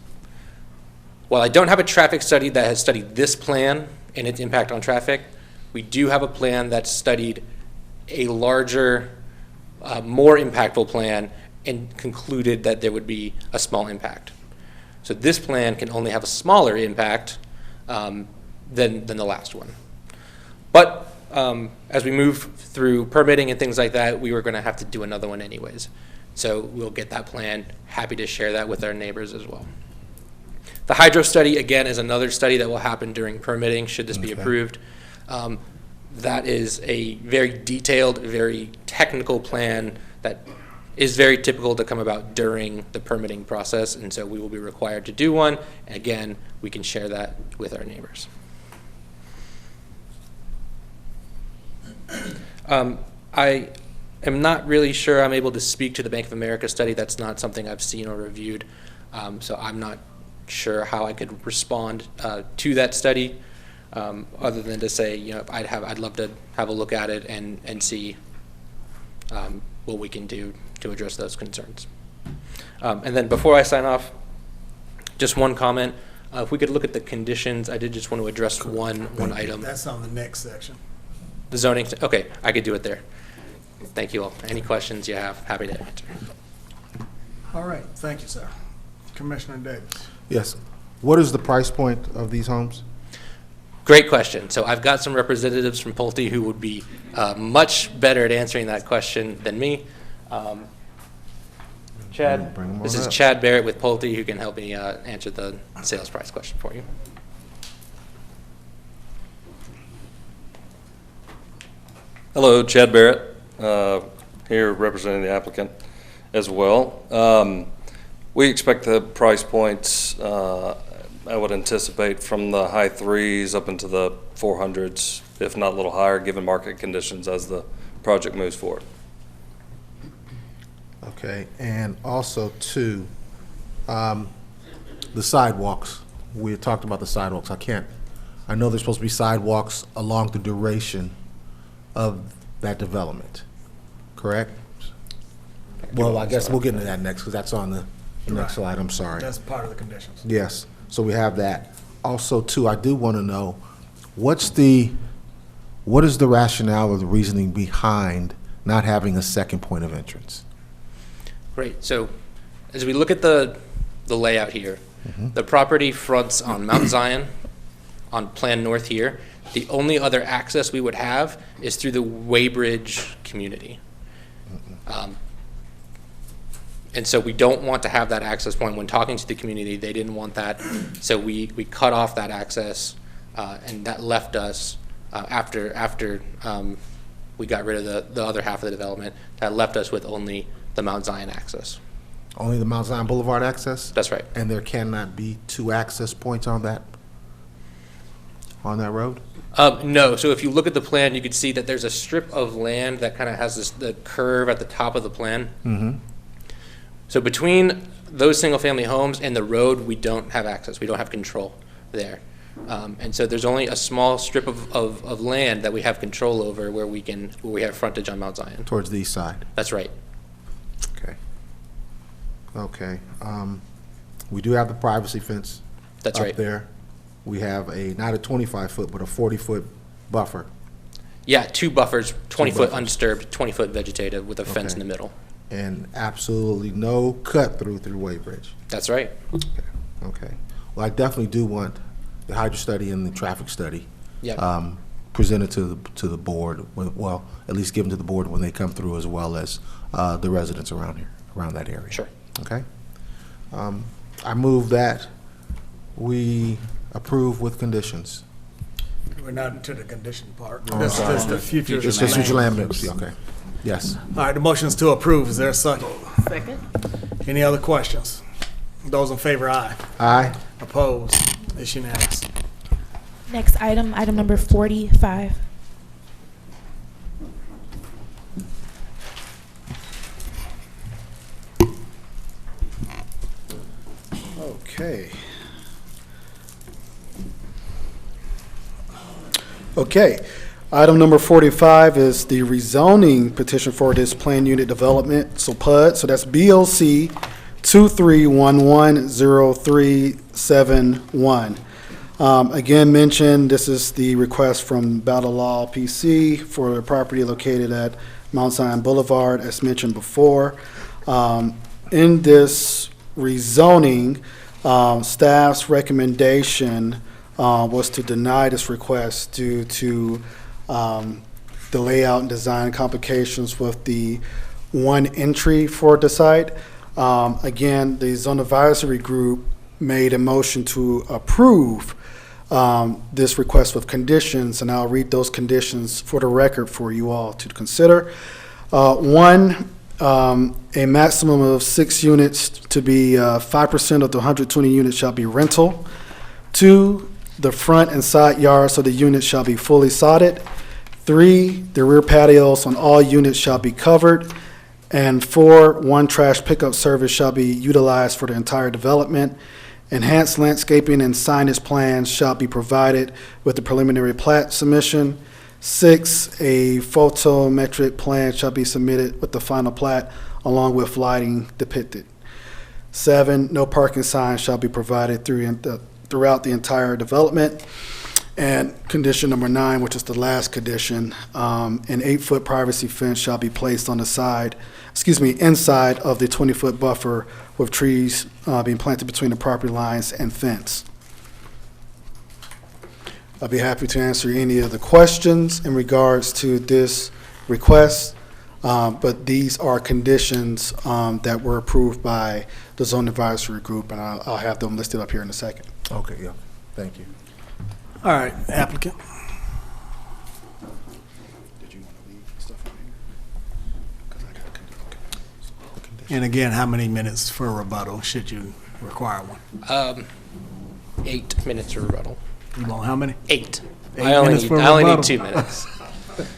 While I don't have a traffic study that has studied this plan and its impact on traffic, we do have a plan that studied a larger, more impactful plan and concluded that there would be a small impact. So this plan can only have a smaller impact than the last one. But as we move through permitting and things like that, we were going to have to do another one anyways. So we'll get that plan. Happy to share that with our neighbors as well. The hydro study, again, is another study that will happen during permitting, should this be approved. That is a very detailed, very technical plan that is very typical to come about during the permitting process, and so we will be required to do one. Again, we can share that with our neighbors. I am not really sure I'm able to speak to the Bank of America study. That's not something I've seen or reviewed, so I'm not sure how I could respond to that study, other than to say, you know, I'd love to have a look at it and see what we can do to address those concerns. And then before I sign off, just one comment. If we could look at the conditions, I did just want to address one item. That's on the next section. The zoning, okay, I could do it there. Thank you all. Any questions you have, happy to answer. All right, thank you, sir. Commissioner Davis. Yes. What is the price point of these homes? Great question. So I've got some representatives from Pulte who would be much better at answering that question than me. Chad, this is Chad Barrett with Pulte, who can help me answer the sales price question for you. Hello, Chad Barrett, here representing the applicant as well. We expect the price points, I would anticipate, from the high threes up into the 400s, if not a little higher, given market conditions as the project moves forward. Okay, and also too, the sidewalks. We had talked about the sidewalks. I know there's supposed to be sidewalks along the duration of that development, correct? Well, I guess we'll get into that next, because that's on the next slide, I'm sorry. That's part of the conditions. Yes, so we have that. Also, too, I do want to know, what is the rationale or the reasoning behind not having a second point of entrance? Great. So as we look at the layout here, the property fronts on Mount Zion, on Plan North here. The only other access we would have is through the Waybridge community. And so we don't want to have that access point. When talking to the community, they didn't want that. So we cut off that access, and that left us, after we got rid of the other half of the development, that left us with only the Mount Zion access. Only the Mount Zion Boulevard access? That's right. And there cannot be two access points on that road? No. So if you look at the plan, you can see that there's a strip of land that kind of has the curve at the top of the plan. Mm-hmm. So between those single-family homes and the road, we don't have access. We don't have control there. And so there's only a small strip of land that we have control over where we have frontage on Mount Zion. Towards the east side? That's right. Okay. We do have the privacy fence. That's up right. there. We have not a 25-foot, but a 40-foot buffer. Yeah, two buffers, 20-foot buffers. undisturbed, 20-foot vegetative with a fence in the middle. And absolutely no cut through Waybridge. That's right. Okay. Well, I definitely do want the hydro study and the traffic study Yeah. presented to the board. Well, at least given to the board when they come through, as well as the residents around that area. Sure. Okay. I move that we approve with conditions. We're not into the condition part. Oh, This sorry. is the future. It's just future land use. Okay. Yes. All right, the motion is to approve. Is there a second? Second. Any other questions? Those in favor, aye. Aye. Opposed? It's unanimous. Next item, item number 45. Okay. Okay. Item number 45 is the rezoning petition for this planned unit development, so PUD, so that's BOC 23110371. Again, mentioned, this is the request from Battle Law PC for the property located at Mount Zion Boulevard, as mentioned before. In this rezoning, staff's recommendation was to deny this request due to the layout and design complications with the one entry for the site. Again, the zone advisory group made a motion to approve this request with conditions, and I'll read those conditions for the record for you all to consider. One, a maximum of 6 units to be 5% of the 120 units shall be rental. 2, the front and side yards of the units shall be fully sodded. 3, the rear patios on all units shall be covered. And 4, one trash pickup service shall be utilized for the entire development. Enhanced landscaping and signage plans shall be provided with the preliminary plat submission. 6, a photometric plan shall be submitted with the final plat along with lighting depicted. 7, no parking signs shall be provided throughout the entire development. And condition number 9, which is the last condition, an 8-foot privacy fence shall be placed on the inside of the 20-foot buffer with trees being planted between the property lines and fence. I'll be happy to answer any of the questions in regards to this request, but these are conditions that were approved by the zone advisory group, and I'll have them listed up here in a second. Okay, yeah, thank you. All right, applicant. And again, how many minutes for rebuttal should you require one? 8 minutes for rebuttal. You want how many? 8. 8 I only minutes need, for I only need rebuttal. 2 minutes.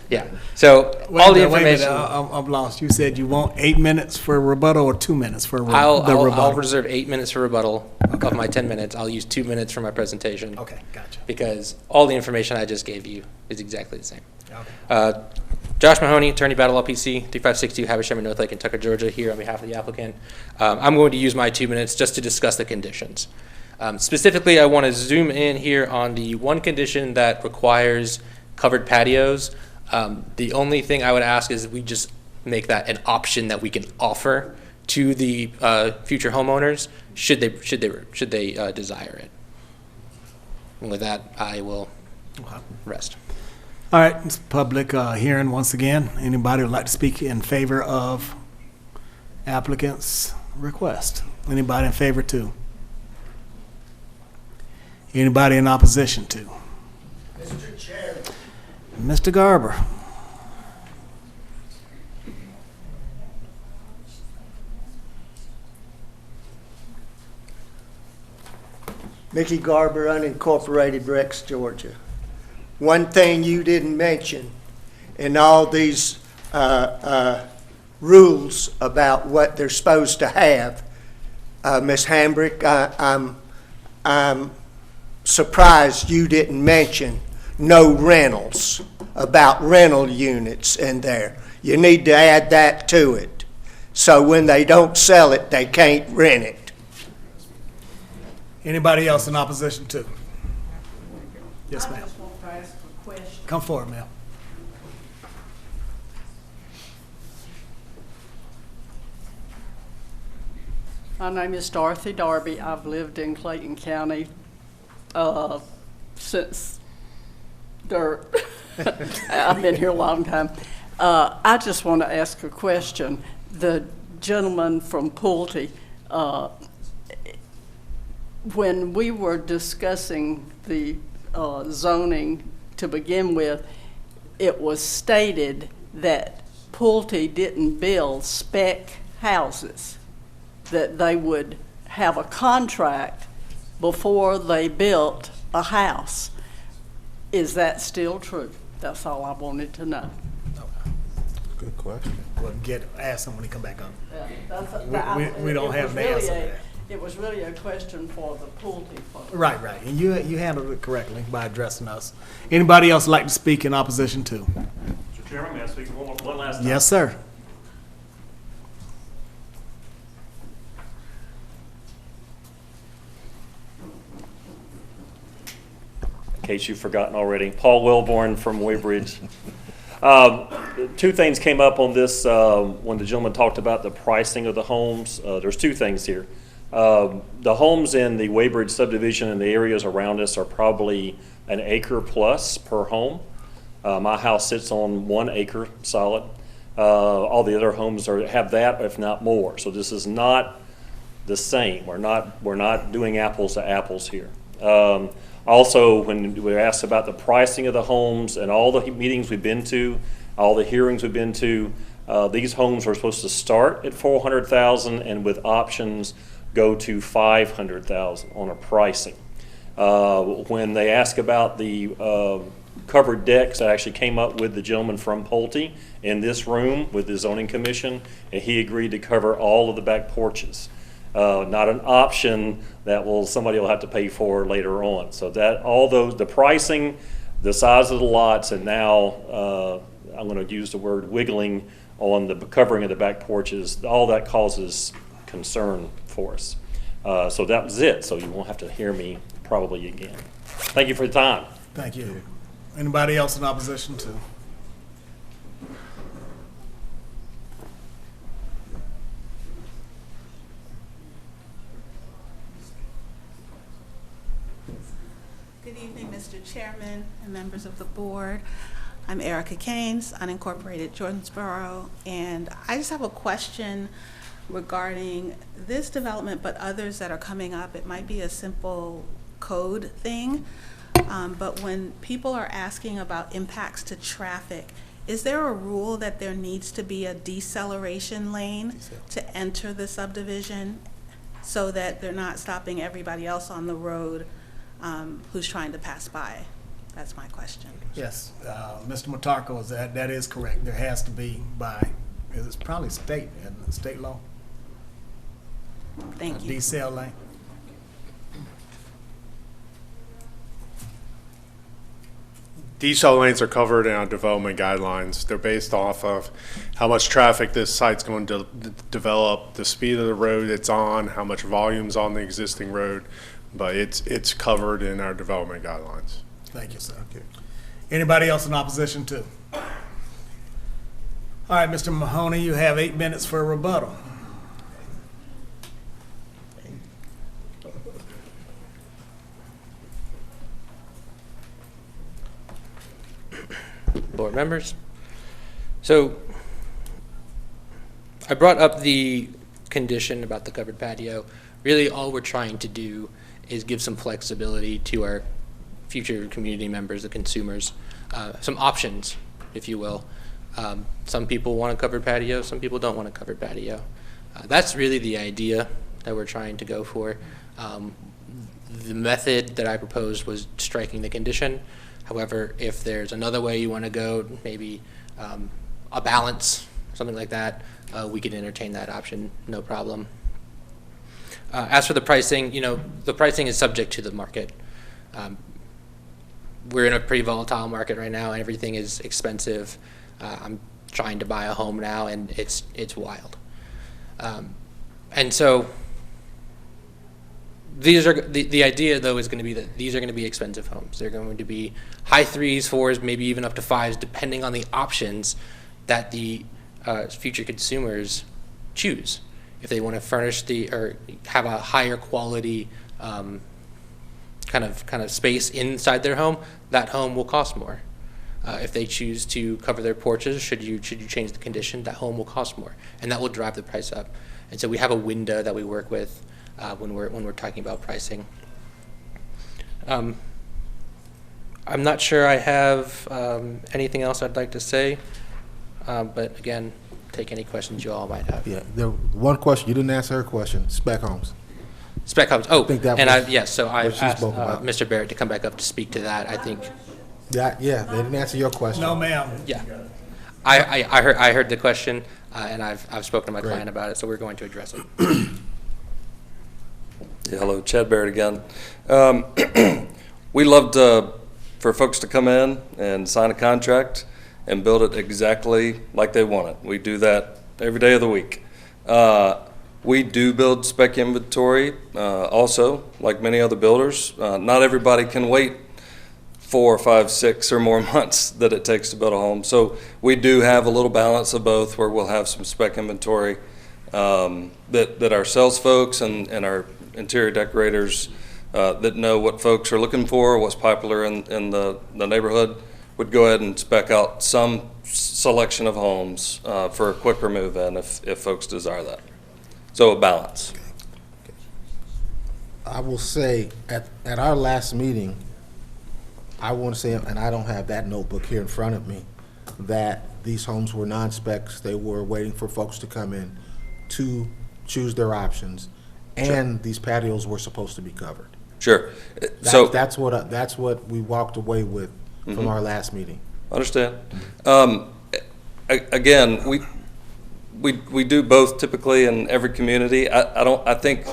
Yeah. So Wait all a the minute, wait a minute, information. I'm lost. You said you want 8 minutes for rebuttal or 2 minutes for the I'll rebuttal? reserve 8 minutes for rebuttal. Of my 10 minutes, I'll use 2 minutes for my presentation. Okay, gotcha. Because all the information I just gave you is exactly the same. Okay. Josh Mahoney, Attorney, Battle LPC, 3562 Havisham, North Lake, Kentucky, Georgia, here on behalf of the applicant. I'm going to use my 2 minutes just to discuss the conditions. Specifically, I want to zoom in here on the one condition that requires covered patios. The only thing I would ask is we just make that an option that we can offer to the future homeowners should they desire it. And with that, I will rest. All right, it's public hearing once again. Anybody would like to speak in favor of applicant's request? Anybody in favor too? Anybody in opposition to? Mr. Chair. Mr. Garber. Mickey Garber, unincorporated Rex, Georgia. One thing you didn't mention in all these rules about what they're supposed to have, Ms. Hambrick, I'm surprised you didn't mention no rentals, about rental units in there. You need to add that to it. So when they don't sell it, they can't rent it. Anybody else in opposition to? Yes, ma'am. I just want to ask a question. Come forward, ma'am. My name is Dorothy Darby. I've lived in Clayton County since dirt. I've been here a long time. I just want to ask a question. The gentleman from Pulte, when we were discussing the zoning to begin with, it was stated that Pulte didn't build spec houses, that they would have a contract before they built a house. Is that still true? That's all I wanted to know. Good question. We'll ask him when he come back on. We don't have an answer to that. It was really a question for the Pulte folks. Right, and you handled it correctly by addressing us. Anybody else like to speak in opposition to? Mr. Chairman, may I speak one last time? Yes, sir. In case you've forgotten already, Paul Wellborn from Waybridge. Two things came up on this when the gentleman talked about the pricing of the homes. There's two things here. The homes in the Waybridge subdivision and the areas around us are probably an acre plus per home. My house sits on 1 acre solid. All the other homes have that, if not more. So this is not the same. We're not doing apples to apples here. Also, when we were asked about the pricing of the homes and all the meetings we've been to, all the hearings we've been to, these homes are supposed to start at $400,000 and with options go to $500,000 on a pricing. When they ask about the covered decks, I actually came up with the gentleman from Pulte in this room with the zoning commission, and he agreed to cover all of the back porches. Not an option that somebody will have to pay for later on. So that all those, the pricing, the size of the lots, and now I'm going to use the word wiggling on the covering of the back porches, all that causes concern for us. So that was it. So you won't have to hear me probably again. Thank you for the time. Thank you. Anybody else in opposition to? Good evening, Mr. Chairman and members of the board. I'm Erica Keynes, unincorporated Jordансboro, and I just have a question regarding this development, but others that are coming up. It might be a simple code thing, but when people are asking about impacts to traffic, is there a rule that there needs to be a deceleration lane to enter the subdivision so that they're not stopping everybody else on the road who's trying to pass by? That's my question. Yes, Mr. Matarco, that is correct. There has to be it's probably state law. Thank you. Decel lane. decel lanes are covered in our development guidelines. They're based off of how much traffic this site's going to develop, the speed of the road it's on, how much volume's on the existing road, but it's covered in our development guidelines. Thank you, sir. Anybody else in opposition to? All right, Mr. Mahoney, you have 8 minutes for a rebuttal. Board members. So I brought up the condition about the covered patio. Really all we're trying to do is give some flexibility to our future community members, the consumers, some options, if you will. Some people want a covered patio, some people don't want a covered patio. That's really the idea that we're trying to go for. The method that I proposed was striking the condition. However, if there's another way you want to go, maybe a balance, something like that, we could entertain that option, no problem. As for the pricing, the pricing is subject to the market. We're in a pretty volatile market right now, and everything is expensive. I'm trying to buy a home now, and it's wild. And so these are the idea, though, is going to be that these are going to be expensive homes. They're going to be high 3s, 4s, maybe even up to 5s, depending on the options that the future consumers choose. If they want to furnish or have a higher quality kind of space inside their home, that home will cost more. If they choose to cover their porches, should you change the condition, that home will cost more, and that will drive the price up. And so we have a window that we work with when we're talking about pricing. I'm not sure I have anything else I'd like to say, but again, take any questions you all might have. Yeah, one question, you didn't answer her question, spec homes. Spec homes, oh, think that and was so I what she asked spoke about. Mr. Barrett to come back up to speak to that, I think. Yeah, they didn't answer your question. No, ma'am. Yeah. I heard the question, and I've spoken to my client about it, so we're going to address it. Yeah, hello, Chad Barrett again. We love for folks to come in and sign a contract and build it exactly like they want it. We do that every day of the week. We do build spec inventory also, like many other builders. Not everybody can wait 4, 5, 6 or more months that it takes to build a home. So we do have a little balance of both, where we'll have some spec inventory that our sales folks and our interior decorators that know what folks are looking for, what's popular in the neighborhood, would go ahead and spec out some selection of homes for a quicker move-in if folks desire that. So a balance. I will say, at our last meeting, I want to say, and I don't have that notebook here in front of me, that these homes were non-specs. They were waiting for folks to come in to choose their options, and these patios were supposed to be covered. Sure. That's what we walked away with from our last meeting. Understand. Again, we do both typically in every community. I think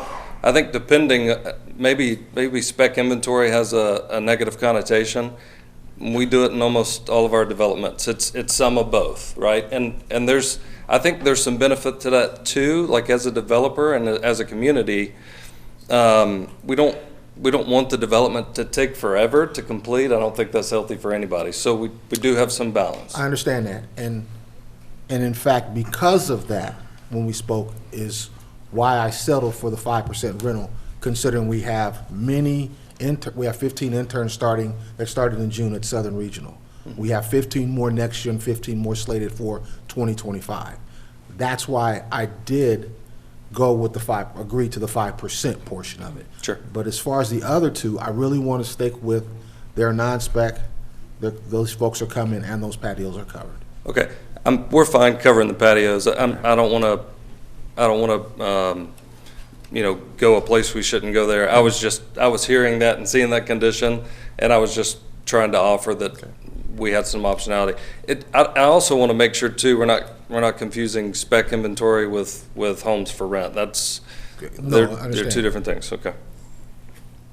depending, maybe spec inventory has a negative connotation. We do it in almost all of our developments. It's some of both, right? And I think there's some benefit to that too. Like as a developer and as a community, we don't want the development to take forever to complete. I don't think that's healthy for anybody. So we do have some balance. I understand that, and in fact, because of that, when we spoke, is why I settled for the 5% rental, considering we have we have 15 interns that started in June at Southern Regional. We have 15 more next year and 15 more slated for 2025. That's why I did go with agree to the 5% portion of it. Sure. But as far as the other two, I really want to stick with their non-spec. Those folks are coming and those patios are covered. Okay, we're fine covering the patios. I don't want to, go a place we shouldn't go there. I was hearing that and seeing that condition, and I was just trying to offer that we had some optionality. I also want to make sure too, we're not confusing spec inventory with homes for rent. They're two different things. Okay.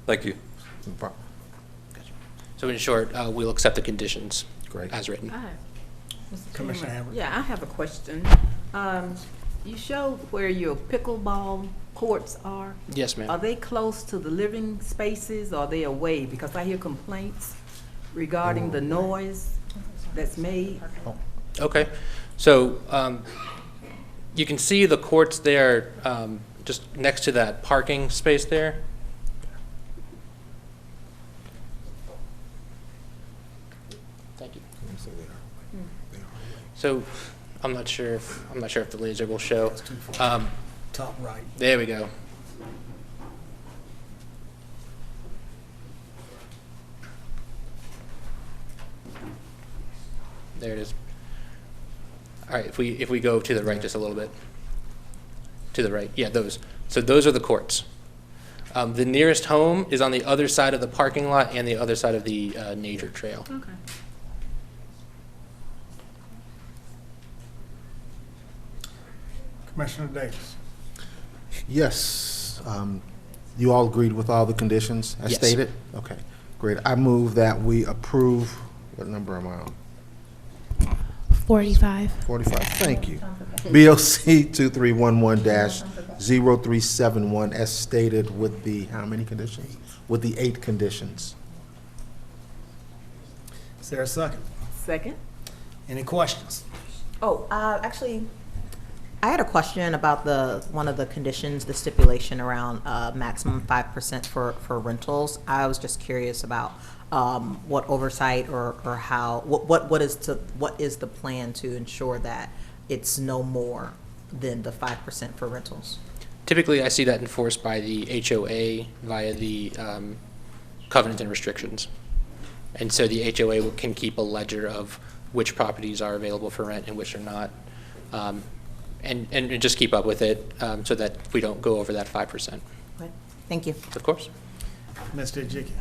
Thank you. No problem. So in short, we'll accept the conditions Great. as written. Commissioner Chairman, Hammer. yeah, I have a question. You showed where your pickleball courts are. Yes, ma'am. Are they close to the living spaces, or are they away? Because I hear complaints regarding the noise that's made. Okay, so you can see the courts there just next to that parking space there. Thank you. So I'm not sure if the laser will show. Top right. There we go. There it is. All right, if we go to the right just a little bit. To the right, yeah, those. So those are the courts. The nearest home is on the other side of the parking lot and the other side of the nature trail. Okay. Commissioner Davis. Yes. You all agreed with all the conditions as Yes. stated? Okay, great. I move that we approve, what number am I on? 45. 45, thank you. BOC 2311-0371 as stated with the, how many conditions? With the 8 conditions. Is there a second? Second? Any questions? Oh, actually, I had a question about one of the conditions, the stipulation around maximum 5% for rentals. I was just curious about what oversight or how, what is the plan to ensure that it's no more than the 5% for rentals? Typically, I see that enforced by the HOA via the covenant and restrictions. And so the HOA can keep a ledger of which properties are available for rent and which are not. And just keep up with it so that we don't go over that 5%. Right. Thank you. Of course. Mr. Jicke.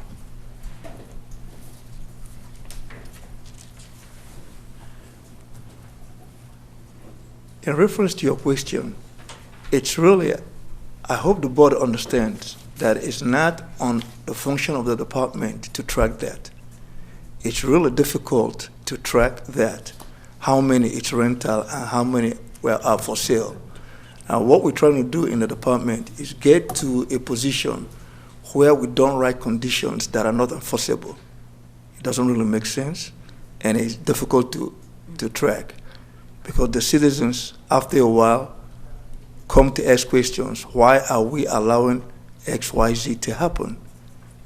In reference to your question, it's really, I hope the board understands that it's not on the function of the department to track that. It's really difficult to track that, how many it's rental and how many are for sale. Now, what we're trying to do in the department is get to a position where we don't write conditions that are not enforceable. It doesn't really make sense, and it's difficult to track, because the citizens, after a while, come to ask questions. Why are we allowing X, Y, Z to happen?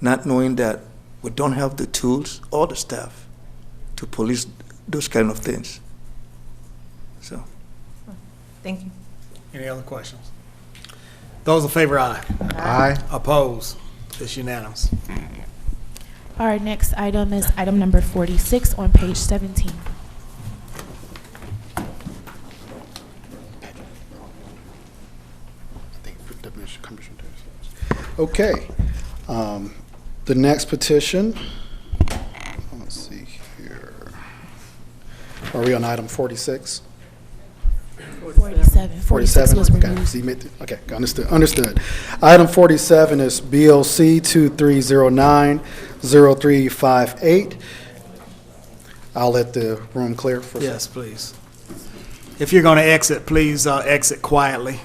Not knowing that we don't have the tools or the staff to police those kind of things. So. Thank you. Any other questions? Those in favor, aye. Aye. Opposed? It's unanimous. Our next item is item number 46 on page 17. Okay. The next petition, let's see here. Are we on item 46? 47. 46 was Okay, removed. so you made okay, understood. Item 47 is BOC 2309-0358. I'll let the room clear for a second. Yes, please. If you're going to exit, please exit quietly.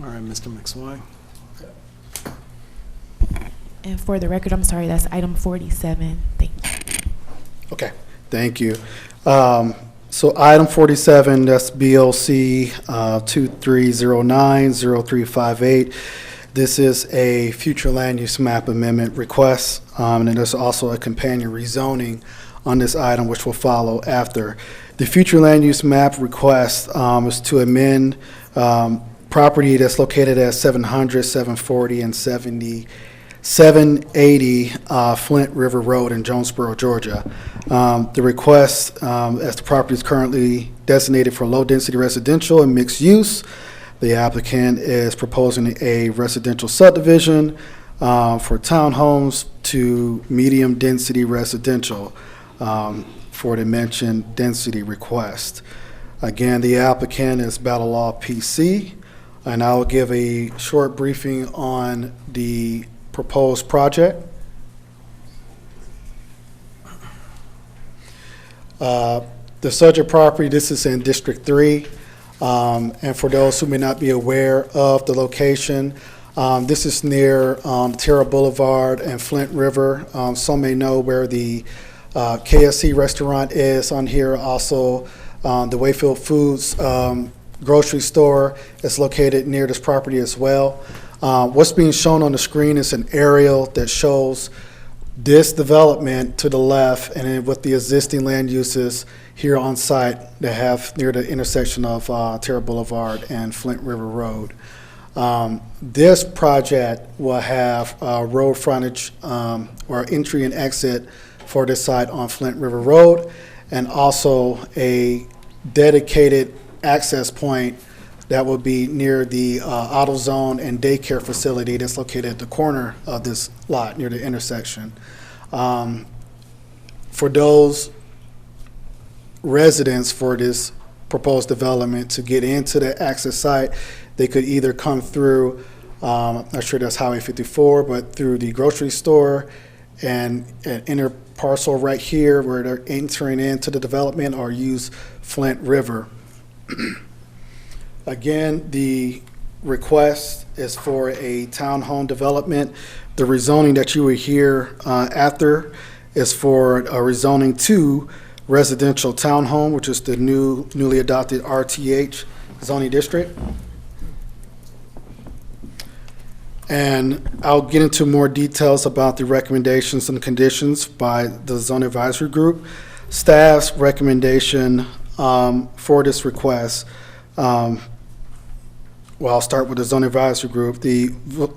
All right, Mr. McSwain. And for the record, I'm sorry, that's item 47. Thank you. Okay, thank you. So item 47, that's BOC 2309-0358. This is a future land use map amendment request, and there's also a companion rezoning on this item, which will follow after. The future land use map request is to amend property that's located at 700, 740, and 780 Flint River Road in Jonesboro, Georgia. The request, as the property is currently designated for low-density residential and mixed use, the applicant is proposing a residential subdivision for townhomes to medium-density residential for the mentioned density request. Again, the applicant is Battle Law PC. and I'll give a short briefing on the proposed project. The subject property, this is in District 3, and for those who may not be aware of the location, this is near Terra Boulevard and Flint River. Some may know where the KFC restaurant is on here. Also, the Wayfield Foods grocery store is located near this property as well. What's being shown on the screen is an aerial that shows this development to the left, and then with the existing land uses here on site that have near the intersection of Terra Boulevard and Flint River Road. This project will have road frontage or entry and exit for this site on Flint River Road, and also a dedicated access point that will be near the AutoZone and daycare facility that's located at the corner of this lot near the intersection. For those residents for this proposed development to get into the access site, they could either come through, I'm not sure that's Highway 54, but through the grocery store and an inner parcel right here where they're entering into the development, or use Flint River. Again, the request is for a townhome development. The rezoning that you will hear after is for a rezoning to residential townhome, which is the newly adopted RTH zoning district. And I'll get into more details about the recommendations and conditions by the zoning advisory group. Staff's recommendation for this request, well, I'll start with the zoning advisory group. The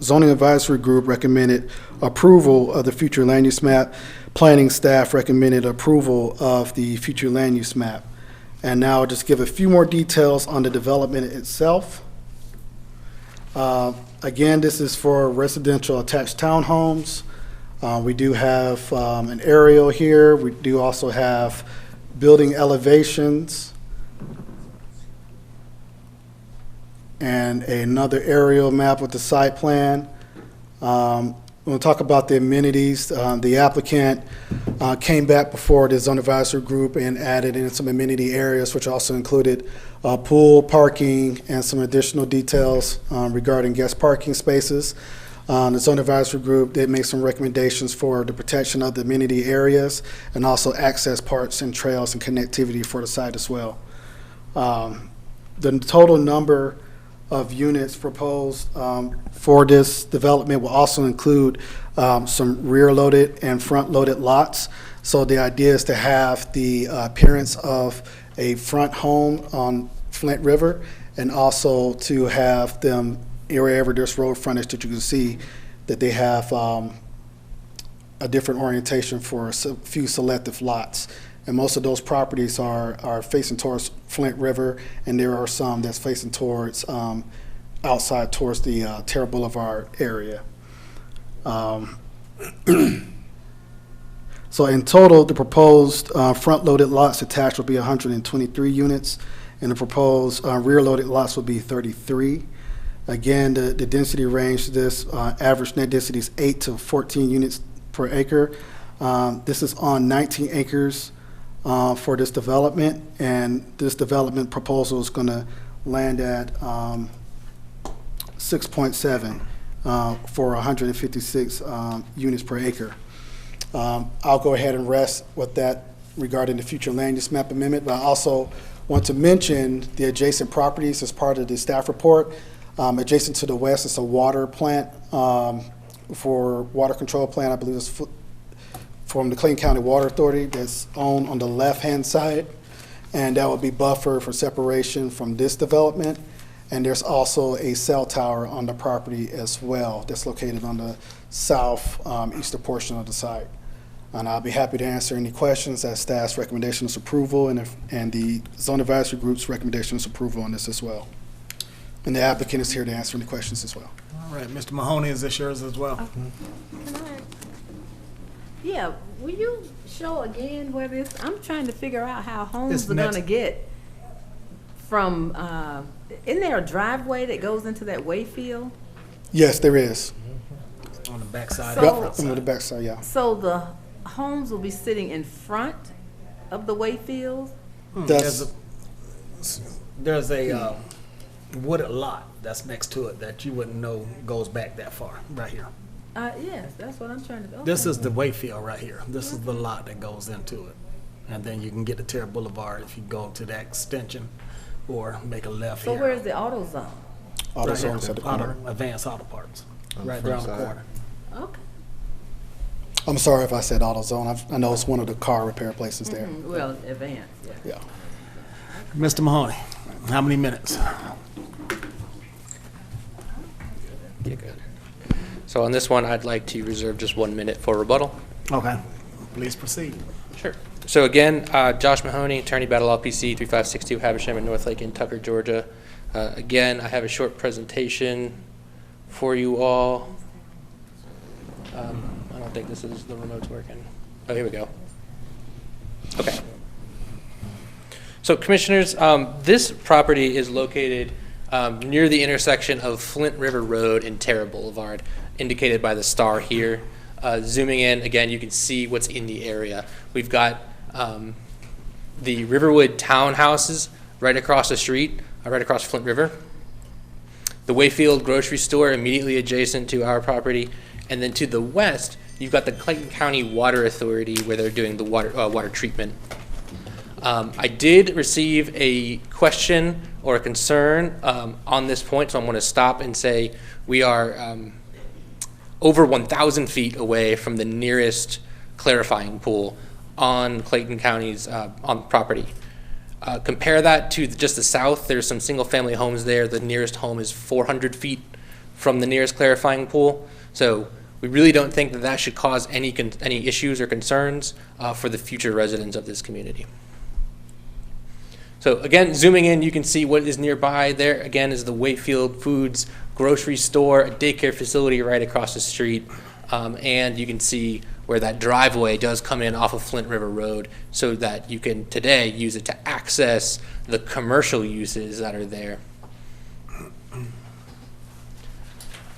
zoning advisory group recommended approval of the future land use map. Planning staff recommended approval of the future land use map. And now I'll just give a few more details on the development itself. Again, this is for residential attached townhomes. We do have an aerial here. We do also have building elevations and another aerial map with the site plan. We'll talk about the amenities. The applicant came back before the zone advisory group and added in some amenity areas, which also included pool, parking, and some additional details regarding guest parking spaces. The zone advisory group did make some recommendations for the protection of the amenity areas and also access parts and trails and connectivity for the site as well. The total number of units proposed for this development will also include some rear-loaded and front-loaded lots. So the idea is to have the appearance of a front home on Flint River, and also to have them, wherever there's road frontage, that you can see that they have a different orientation for a few selective lots. And most of those properties are facing towards Flint River, and there are some that's facing towards outside towards the Terra Boulevard area. So in total, the proposed front-loaded lots attached will be 123 units, and the proposed rear-loaded lots will be 33. Again, the density range, this average net density is 8 to 14 units per acre. This is on 19 acres for this development, and this development proposal is going to land at 6.7 for 156 units per acre. I'll go ahead and rest with that regarding the future land use map amendment, but I also want to mention the adjacent properties as part of the staff report. Adjacent to the west is a water plant for water control plant, I believe it's from the Clayton County Water Authority, that's owned on the left-hand side, and that will be buffered for separation from this development. And there's also a cell tower on the property as well that's located on the south eastern portion of the site. And I'll be happy to answer any questions. As staff's recommendation is approval, and the zone advisory group's recommendation is approval on this as well. And the applicant is here to answer any questions as well. All right, Mr. Mahoney, is this yours as well? Yeah, will you show again where this, I'm trying to figure out how homes It's are next- gonna get from, isn't there a driveway that goes into that Wayfield? Yes, there is. On the backside. So- On the backside, yeah. So the homes will be sitting in front of the Wayfield? That's, There's a wooded lot that's next to it that you wouldn't know goes back that far, right here. Yes, that's what I'm trying to. This okay. is the Wayfield right here. This is the lot that goes into it. And then you can get to Terra Boulevard if you go to that extension or make a left So here. where's the auto zone? auto Right here. zones at the corner. Advanced Auto Parts, On the right there on the front side. corner. Okay. I'm sorry if I said auto zone. I know it's one of the car repair places there. Well, advanced, yeah. Yeah. Mr. Mahoney, how many minutes? You're good. So on this one, I'd like to reserve just 1 minute for rebuttal. Okay, please proceed. Sure. So again, Josh Mahoney, attorney, Battle PC, 3562 Havisham in North Lake in Tucker, Georgia. Again, I have a short presentation for you all. I don't think this is the remote's working. Oh, here we go. Okay. So commissioners, this property is located near the intersection of Flint River Road and Terra Boulevard, indicated by the star here. Zooming in, again, you can see what's in the area. We've got the Riverwood townhouses right across the street, right across Flint River. The Wayfield grocery store immediately adjacent to our property. And then to the west, you've got the Clayton County Water Authority where they're doing the water treatment. I did receive a question or a concern on this point, so I'm going to stop and say we are over 1,000 feet away from the nearest clarifying pool on Clayton County's on property. Compare that to just the south. There's some single-family homes there. The nearest home is 400 feet from the nearest clarifying pool. So we really don't think that that should cause any issues or concerns for the future residents of this community. So again, zooming in, you can see what is nearby. There again is the Wayfield Foods grocery store, a daycare facility right across the street, and you can see where that driveway does come in off of Flint River Road so that you can today use it to access the commercial uses that are there.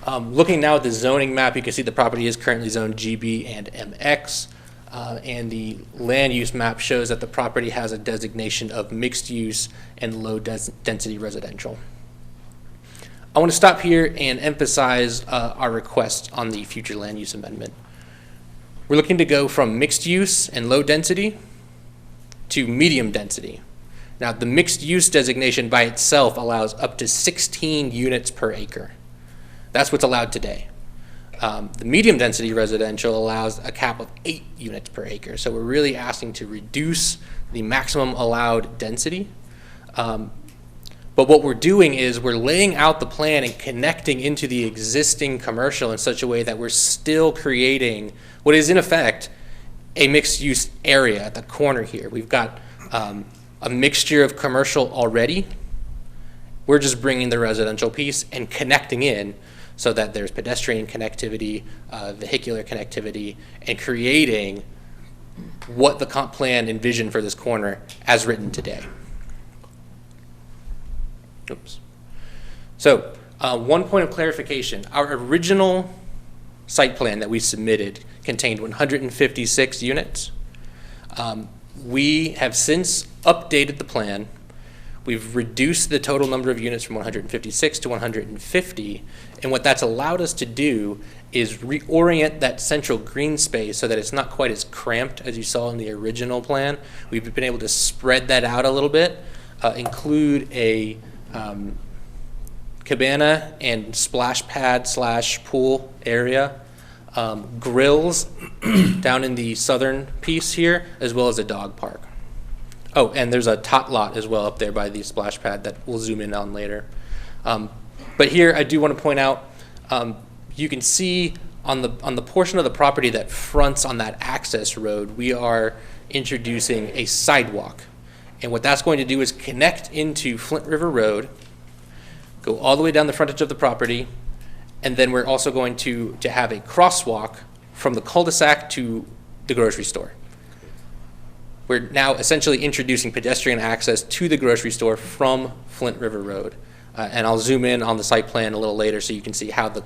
Looking now at the zoning map, you can see the property is currently zoned GB and MX. And the land use map shows that the property has a designation of mixed use and low density residential. I want to stop here and emphasize our request on the future land use amendment. We're looking to go from mixed use and low density to medium density. Now, the mixed use designation by itself allows up to 16 units per acre. That's what's allowed today. The medium density residential allows a cap of 8 units per acre. So we're really asking to reduce the maximum allowed density. But what we're doing is we're laying out the plan and connecting into the existing commercial in such a way that we're still creating what is in effect a mixed use area at the corner here. We've got a mixture of commercial already. We're just bringing the residential piece and connecting in so that there's pedestrian connectivity, vehicular connectivity, and creating what the comp plan envisioned for this corner as written today. Oops. So, one point of clarification. Our original site plan that we submitted contained 156 units. We have since updated the plan. We've reduced the total number of units from 156 to 150, and what that's allowed us to do is reorient that central green space so that it's not quite as cramped as you saw in the original plan. We've been able to spread that out a little bit, include a cabana and splash pad / pool area, grills down in the southern piece here, as well as a dog park. Oh, and there's a tot lot as well up there by the splash pad that we'll zoom in on later. But here I do want to point out, you can see on the portion of the property that fronts on that access road, we are introducing a sidewalk. And what that's going to do is connect into Flint River Road, go all the way down the frontage of the property, and then we're also going to have a crosswalk from the cul-de-sac to the grocery store. We're now essentially introducing pedestrian access to the grocery store from Flint River Road. And I'll zoom in on the site plan a little later so you can see how the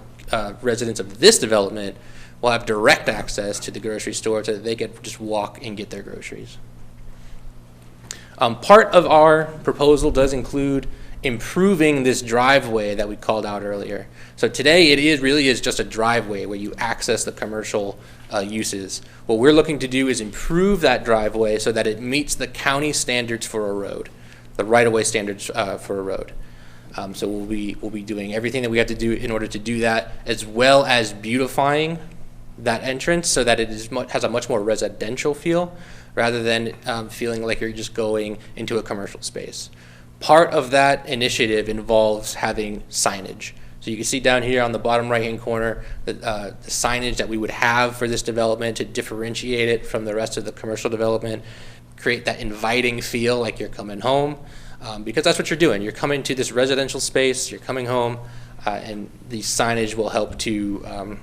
residents of this development will have direct access to the grocery store so that they can just walk and get their groceries. Part of our proposal does include improving this driveway that we called out earlier. So today it really is just a driveway where you access the commercial uses. What we're looking to do is improve that driveway so that it meets the county standards for a road, the right-of-way standards for a road. So we'll be doing everything that we have to do in order to do that, as well as beautifying that entrance so that it has a much more residential feel rather than feeling like you're just going into a commercial space. Part of that initiative involves having signage. So you can see down here on the bottom right-hand corner the signage that we would have for this development to differentiate it from the rest of the commercial development, create that inviting feel like you're coming home, because that's what you're doing. You're coming to this residential space, you're coming home, and the signage will help to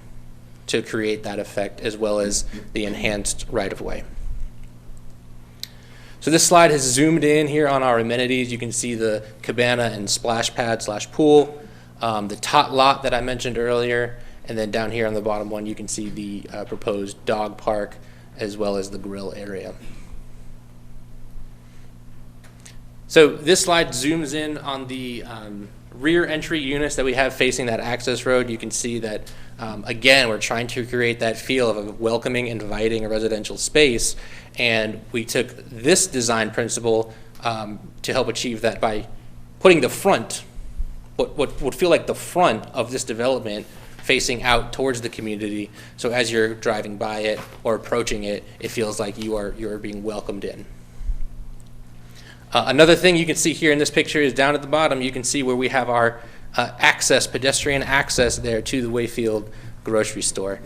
create that effect as well as the enhanced right-of-way. So this slide has zoomed in here on our amenities. You can see the cabana and splash pad / pool, the tot lot that I mentioned earlier, and then down here on the bottom one you can see the proposed dog park as well as the grill area. So this slide zooms in on the rear entry units that we have facing that access road. You can see that, again, we're trying to create that feel of a welcoming, inviting residential space, and we took this design principle to help achieve that by putting the front, what would feel like the front of this development facing out towards the community, so as you're driving by it or approaching it, it feels like you are being welcomed in. Another thing you can see here in this picture is down at the bottom, you can see where we have our pedestrian access there to the Wayfield grocery store.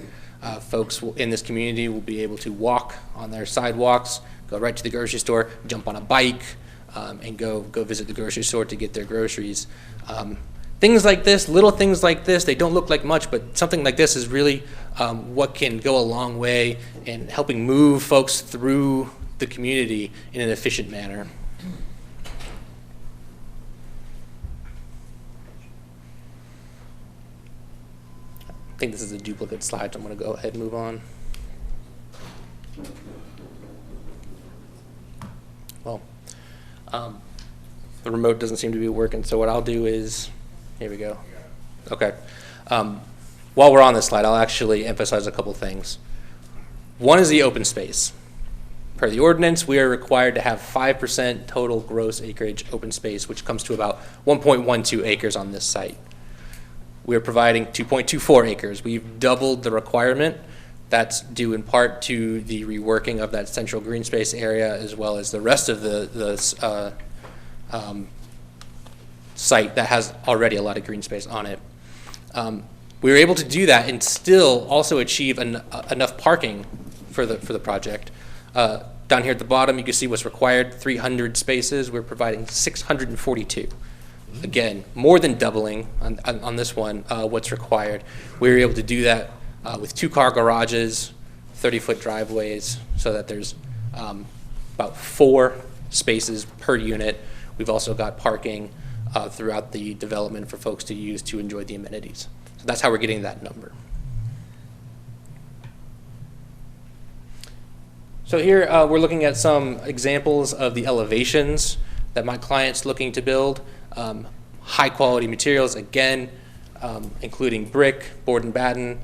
Folks in this community will be able to walk on their sidewalks, go right to the grocery store, jump on a bike, and go visit the grocery store to get their groceries. Things like this, little things like this, they don't look like much, but something like this is really what can go a long way in helping move folks through the community in an efficient manner. I think this is a duplicate slide, so I'm going to go ahead and move on. Well, the remote doesn't seem to be working, so what I'll do is, here we go. Okay. While we're on this slide, I'll actually emphasize a couple things. One is the open space. Per the ordinance, we are required to have 5% total gross acreage open space, which comes to about 1.12 acres on this site. We're providing 2.24 acres. We've doubled the requirement. That's due in part to the reworking of that central green space area as well as the rest of the site that has already a lot of green space on it. We were able to do that and still also achieve enough parking for the project. Down here at the bottom, you can see what's required, 300 spaces. We're providing 642. Again, more than doubling on this one, what's required. We were able to do that with 2-car garages, 30-foot driveways, so that there's about 4 spaces per unit. We've also got parking throughout the development for folks to use to enjoy the amenities. So that's how we're getting that number. So here we're looking at some examples of the elevations that my client's looking to build. High quality materials, again, including brick, board and batten,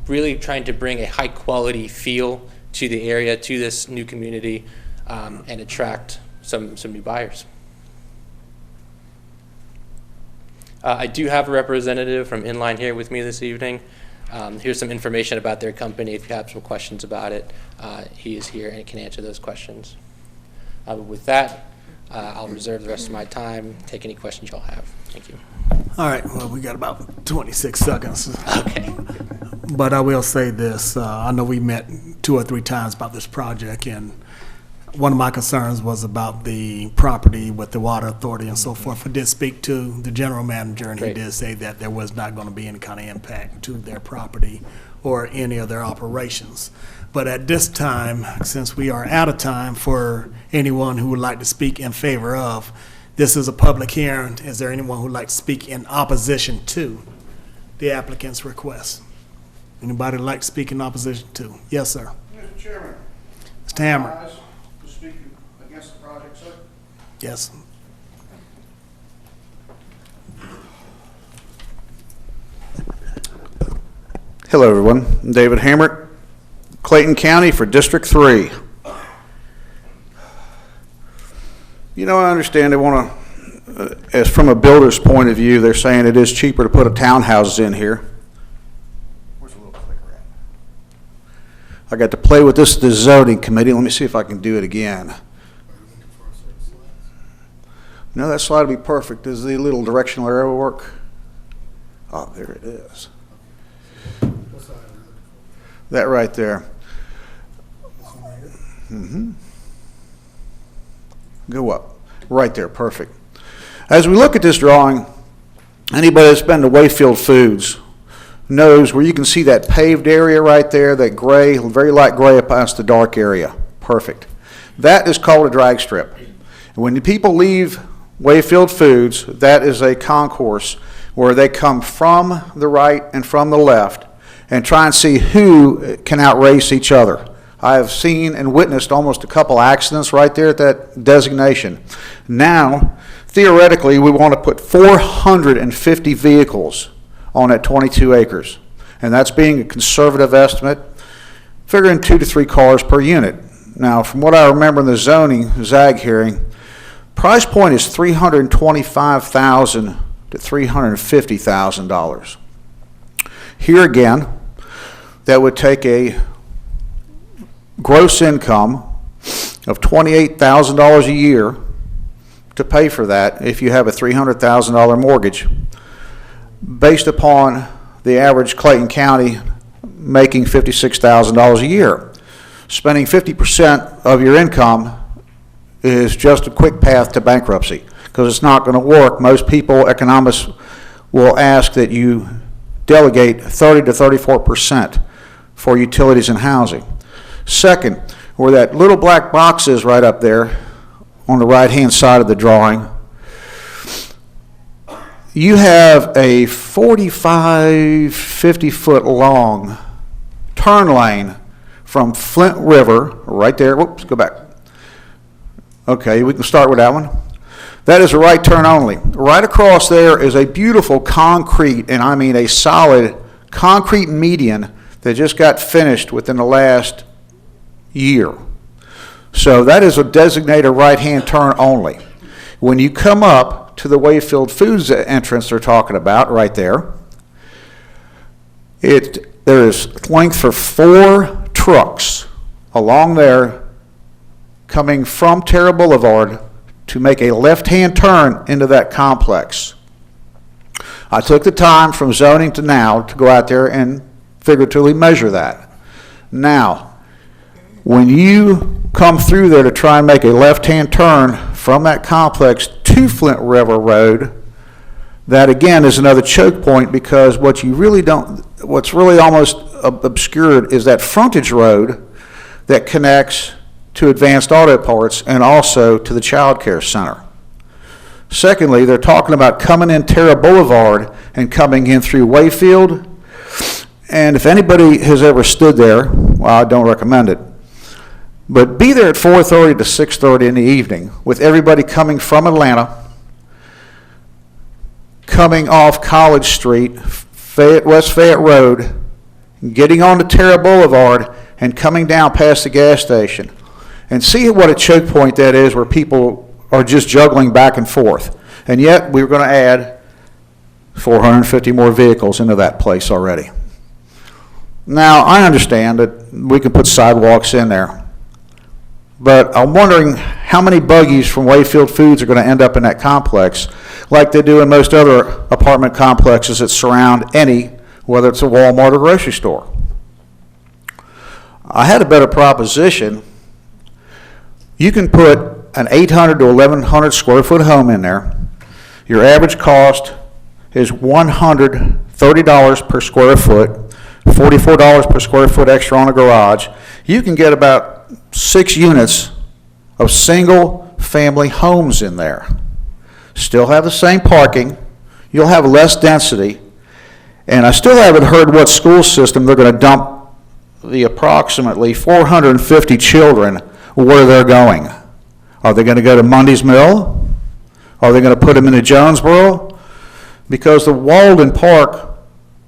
really trying to bring a high quality feel to the area, to this new community, and attract some new buyers. I do have a representative from Inline here with me this evening. Here's some information about their company. If you have some questions about it, he is here and can answer those questions. With that, I'll reserve the rest of my time, take any questions y'all have. Thank you. All right, well, we got about 26 seconds. Okay. But I will say this, I know we met 2 or 3 times about this project, and one of my concerns was about the property with the water authority and so forth. I did speak to the general manager, and he did say that there was not going to be any kind of impact to their property or any of their operations. But at this time, since we are out of time for anyone who would like to speak in favor of, This is a public hearing. Is there anyone who'd like to speak in opposition to the applicant's request? Anybody like to speak in opposition to? Yes, sir. Mr. Chairman. Mr. Hammer. To speak against the project, sir. Yes. Hello, everyone. I'm David Hammert, Clayton County for District 3. You know, I understand they want to, as from a builder's point of view, they're saying it is cheaper to put a townhouses in here. Where's the little clicker at? I got to play with this zoning committee. Let me see if I can do it again. No, that slide will be perfect. Does the little directional arrow work? Oh, there it is. That right there. Go up. Right there, perfect. As we look at this drawing, anybody that's been to Wayfield Foods knows where you can see that paved area right there, that gray, very light gray up past the dark area. Perfect. That is called a drag strip. And when the people leave Wayfield Foods, that is a concourse where they come from the right and from the left and try and see who can outrace each other. I have seen and witnessed almost a couple accidents right there at that designation. Now, theoretically, we want to put 450 vehicles on that 22 acres. And that's being a conservative estimate, figuring 2 to 3 cars per unit. Now, from what I remember in the zoning ZAG hearing, price point is $325,000 to $350,000. Here again, that would take a gross income of $28,000 a year to pay for that if you have a $300,000 mortgage, based upon the average Clayton County making $56,000 a year. Spending 50% of your income is just a quick path to bankruptcy, because it's not going to work. Most people, economists, will ask that you delegate 30 to 34% for utilities and housing. Second, where that little black box is right up there on the right-hand side of the drawing, you have a 45, 50-foot long turn lane from Flint River, right there. Whoops, go back. Okay, we can start with that one. That is a right turn only. Right across there is a beautiful concrete, and I mean a solid concrete median that just got finished within the last year. So that is a designated right-hand turn only. When you come up to the Wayfield Foods entrance they're talking about right there, there is length for 4 trucks along there coming from Terra Boulevard to make a left-hand turn into that complex. I took the time from zoning to now to go out there and figuratively measure that. Now, when you come through there to try and make a left-hand turn from that complex to Flint River Road, that again is another choke point, because what's really almost obscured is that frontage road that connects to Advanced Auto Parts and also to the Child Care Center. Secondly, they're talking about coming in Terra Boulevard and coming in through Wayfield. And if anybody has ever stood there, well, I don't recommend it. But be there at 4:30 to 6:30 in the evening with everybody coming from Atlanta, coming off College Street, West Fayette Road, getting onto Terra Boulevard, and coming down past the gas station. And see what a choke point that is, where people are just juggling back and forth. And yet, we're going to add 450 more vehicles into that place already. Now, I understand that we can put sidewalks in there, but I'm wondering how many buggies from Wayfield Foods are going to end up in that complex, like they do in most other apartment complexes that surround any, whether it's a Walmart or grocery store. I had a better proposition. You can put an 800 to 1,100 square foot home in there. Your average cost is $130 per square foot, $44 per square foot extra on a garage. You can get about 6 units of single family homes in there. still have the same parking, you'll have less density, and I still haven't heard what school system they're going to dump the approximately 450 children where they're going. Are they going to go to Mundy's Mill? Are they going to put them into Jonesboro? Because the Walden Park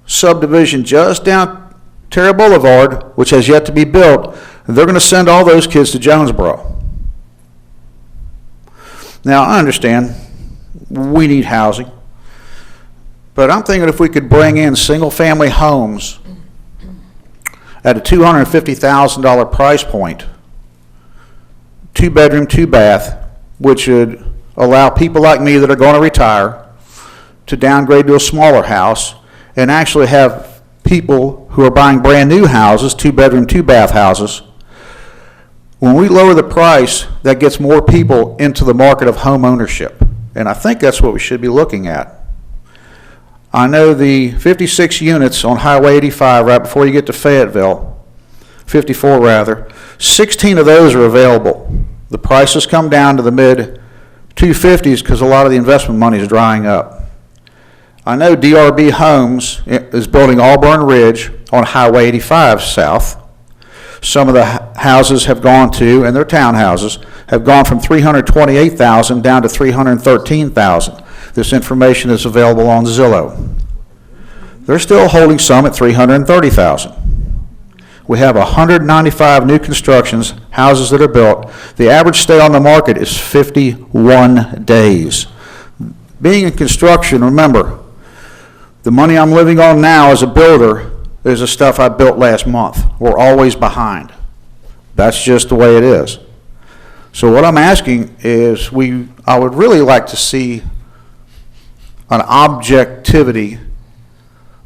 subdivision just down Terra Boulevard, which has yet to be built, they're going to send all those kids to Jonesboro. Now, I understand we need housing, but I'm thinking if we could bring in single-family homes at a $250,000 price point, 2-bedroom, 2-bath, which would allow people like me that are going to retire to downgrade to a smaller house and actually have people who are buying brand new houses, 2-bedroom, 2-bath houses. When we lower the price, that gets more people into the market of home ownership. And I think that's what we should be looking at. I know the 56 units on Highway 85 right before you get to Fayetteville, 54 rather, 16 of those are available. The prices come down to the mid-250s because a lot of the investment money is drying up. I know DRB Homes is building Auburn Ridge on Highway 85 south. Some of the houses have gone to, and they're townhouses, have gone from $328,000 down to $313,000. This information is available on Zillow. They're still holding some at $330,000. We have 195 new constructions, houses that are built. The average stay on the market is 51 days. Being in construction, remember, the money I'm living on now as a builder is the stuff I built last month. We're always behind. That's just the way it is. So what I'm asking is I would really like to see an objectivity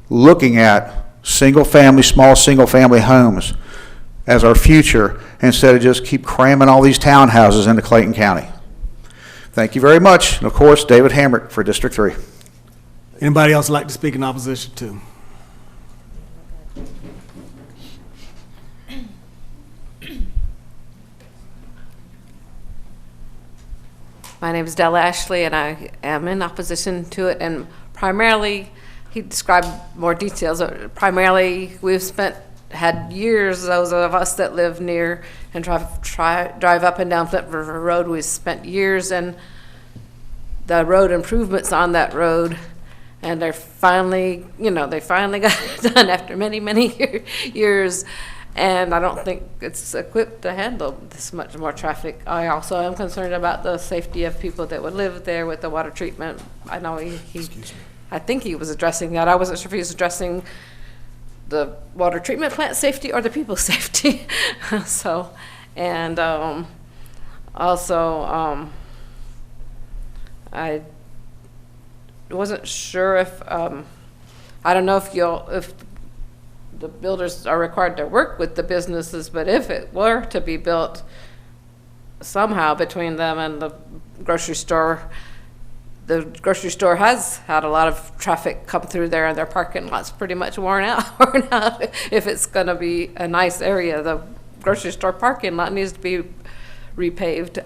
looking at small single-family homes as our future instead of just keep cramming all these townhouses into Clayton County. Thank you very much. And of course, David Hamrick for District 3. Anybody else like to speak in opposition to? My name is Della Ashley, and I am in opposition to it. And primarily, he described more details. Primarily, we've had years, those of us that live near and drive up and down Flint River Road, we've spent years in the road improvements on that road. And they finally got it done after many, many years. And I don't think it's equipped to handle this much more traffic. I also am concerned about the safety of people that would live there with the water treatment. I know I think he was addressing that. I wasn't sure if he was addressing the water treatment plant safety or the people's safety. So, and also, I wasn't sure if I don't know if the builders are required to work with the businesses, but if it were to be built somehow between them and the grocery store has had a lot of traffic come through there, and their parking lot's pretty much worn out. If it's going to be a nice area, the grocery store parking lot needs to be repaved.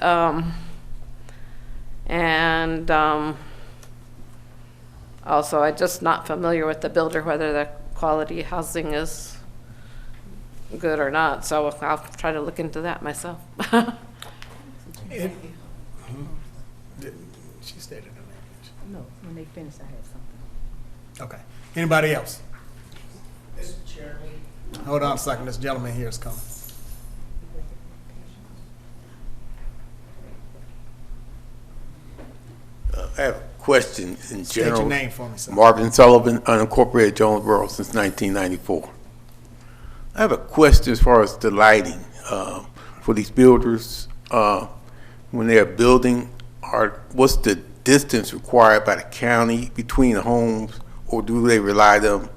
Also, I'm just not familiar with the builder, whether the quality housing is good or not, so I'll try to look into that myself. She stated her name. No, when they finish, I have something. Okay. Anybody else? Mr. Chairman. Hold on a second. This gentleman here is coming. I have a question in State general. your name for me, sir. Marvin Sullivan, unincorporated Jonesboro since 1994. I have a question as far as the lighting for these builders when they are building. What's the distance required by the county between the homes, or do they rely on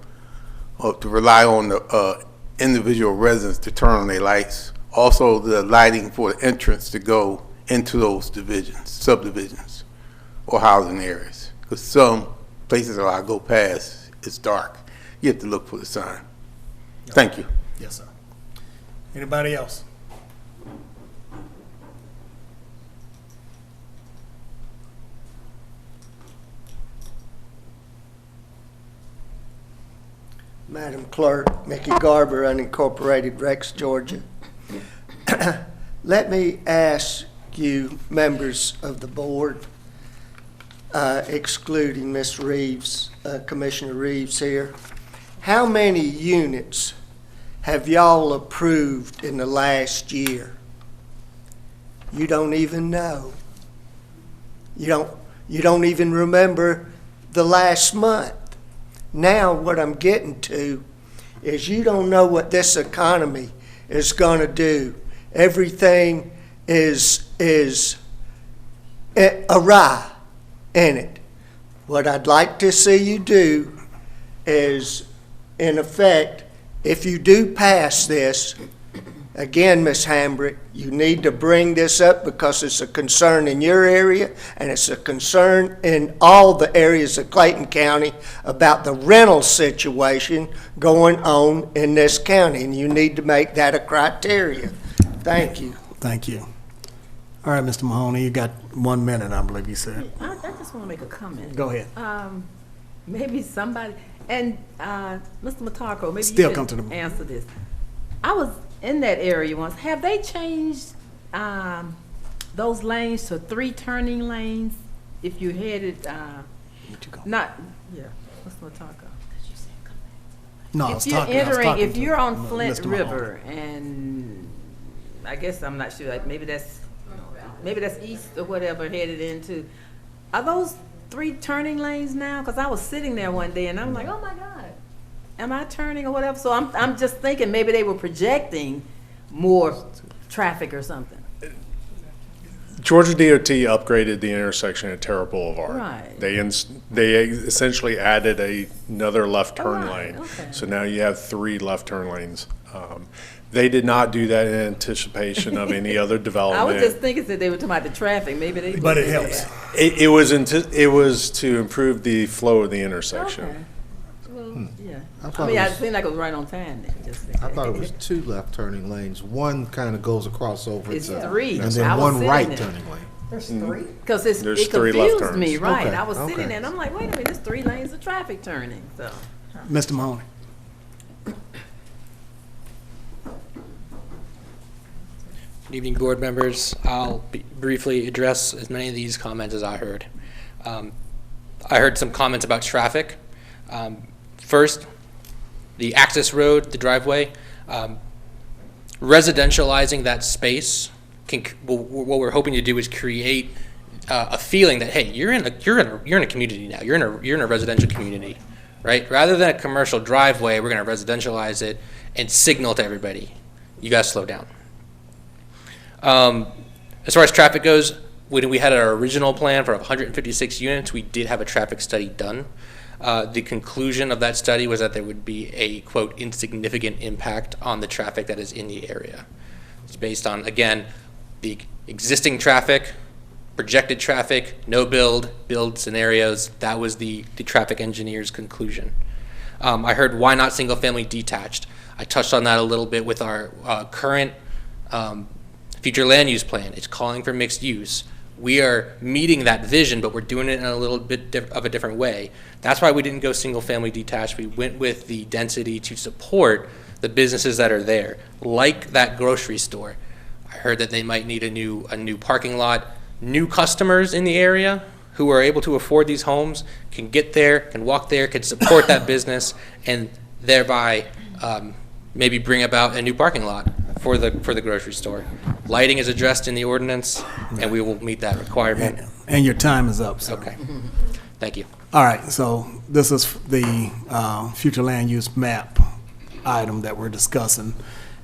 the individual residents to turn on their lights? Also, the lighting for the entrance to go into those subdivisions, or housing areas, because some places that I go past, it's dark. You have to look for the sign. Thank you. Yes, sir. Anybody else? Madam Clerk, Mickey Garber, unincorporated Rex, Georgia. Let me ask you, members of the board, excluding Ms. Reeves, Commissioner Reeves here, how many units have y'all approved in the last year? You don't even know. You don't even remember the last month. Now what I'm getting to is you don't know what this economy is going to do. Everything is awry in it. What I'd like to see you do is, in effect, if you do pass this, again, Ms. Hambrick, you need to bring this up because it's a concern in your area and it's a concern in all the areas of Clayton County about the rental situation going on in this county, and you need to make that a criteria. Thank you. Thank you. All right, Mr. Mahoney, you got 1 minute, I believe you said. I just want to make a comment. Go ahead. Maybe somebody, and Mr. Matarco, maybe Still you come can to the- answer this. I was in that area once. Have they changed those lanes to 3 turning lanes if you headed, not, yeah, Mr. Matarco? No, I If was you're talking- I was entering, talking if to you're on Flint Mr. Mahoney. River, and I guess I'm not sure, like maybe that's east or whatever headed into, are those 3 turning lanes now? Because I was sitting there one day and I'm like, oh my God, am I turning or whatever? So I'm just thinking maybe they were projecting more traffic or something. Georgia DOT upgraded the intersection at Terra Boulevard. Right. They essentially added another left turn right, lane. okay. So now you have 3 left turn lanes. They did not do that in anticipation of any other development. I was just thinking that they were talking about the traffic, maybe they. But it helps. It was to improve the flow of the intersection. Okay. Well, yeah. I I thought mean, it it was- seemed like it was right on time then. Just I thought it was 2 left turning lanes. One kind of goes across over It's to, 3. and I then was one sitting right there. turning lane. There's 3? Because it There's 3 left confused me, turns. right? Okay, I was sitting okay. there and I'm like, wait a minute, there's 3 lanes of traffic turning, so. Mr. Mahoney. Good evening, board members. I'll briefly address as many of these comments as I heard. I heard some comments about traffic. First, the access road, the driveway, residentializing that space what we're hoping to do is create a feeling that, hey, you're in a community now. You're in a residential community, right? Rather than a commercial driveway, we're going to residentialize it and signal to everybody, you guys slow down. As far as traffic goes, when we had our original plan for 156 units, we did have a traffic study done. The conclusion of that study was that there would be a, quote, insignificant impact on the traffic that is in the area. It's based on, again, the existing traffic, projected traffic, no build scenarios. That was the traffic engineer's conclusion. I heard why not single family detached. I touched on that a little bit with our current future land use plan. It's calling for mixed use. We are meeting that vision, but we're doing it in a little bit of a different way. That's why we didn't go single family detached. We went with the density to support the businesses that are there, like that grocery store. I heard that they might need a new parking lot. New customers in the area who are able to afford these homes can get there, can walk there, can support that business, and thereby maybe bring about a new parking lot for the grocery store. Lighting is addressed in the ordinance, and we will meet that requirement. And your time is up, sir. Okay. Thank you. All right, so this is the future land use map item that we're discussing.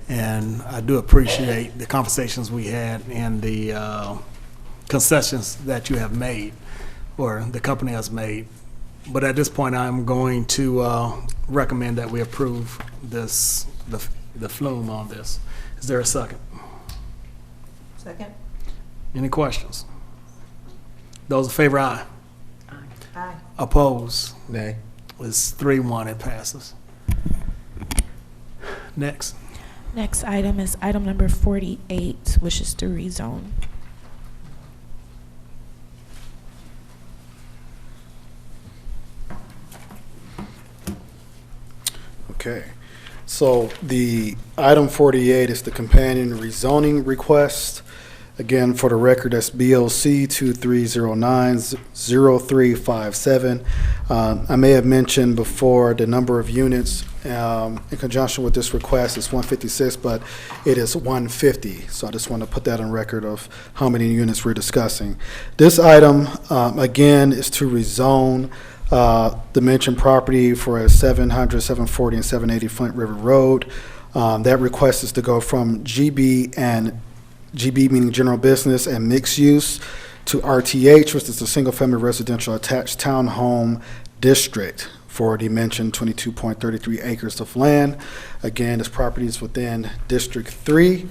And I do appreciate the conversations we had and the concessions that you have made, or the company has made. But at this point, I'm going to recommend that we approve this, the flume on this. Is there a second? Second? Any questions? Those in favor, aye. Aye. Oppose? Nay. It's 3-1, it passes. Next. Next item is item number 48, which is to rezone. Okay. So the item 48 is the companion rezoning request. Again, for the record, that's BOC 2309-0357. I may have mentioned before the number of units in conjunction with this request is 156, but it is 150. So I just want to put that on record of how many units we're discussing. This item, again, is to rezone the mentioned property for 700, 740, and 780 Flint River Road. That request is to go from GB meaning general business and mixed use, to RTH, which is the single-family residential attached townhome district for the mentioned 22.33 acres of land. Again, this property is within District 3.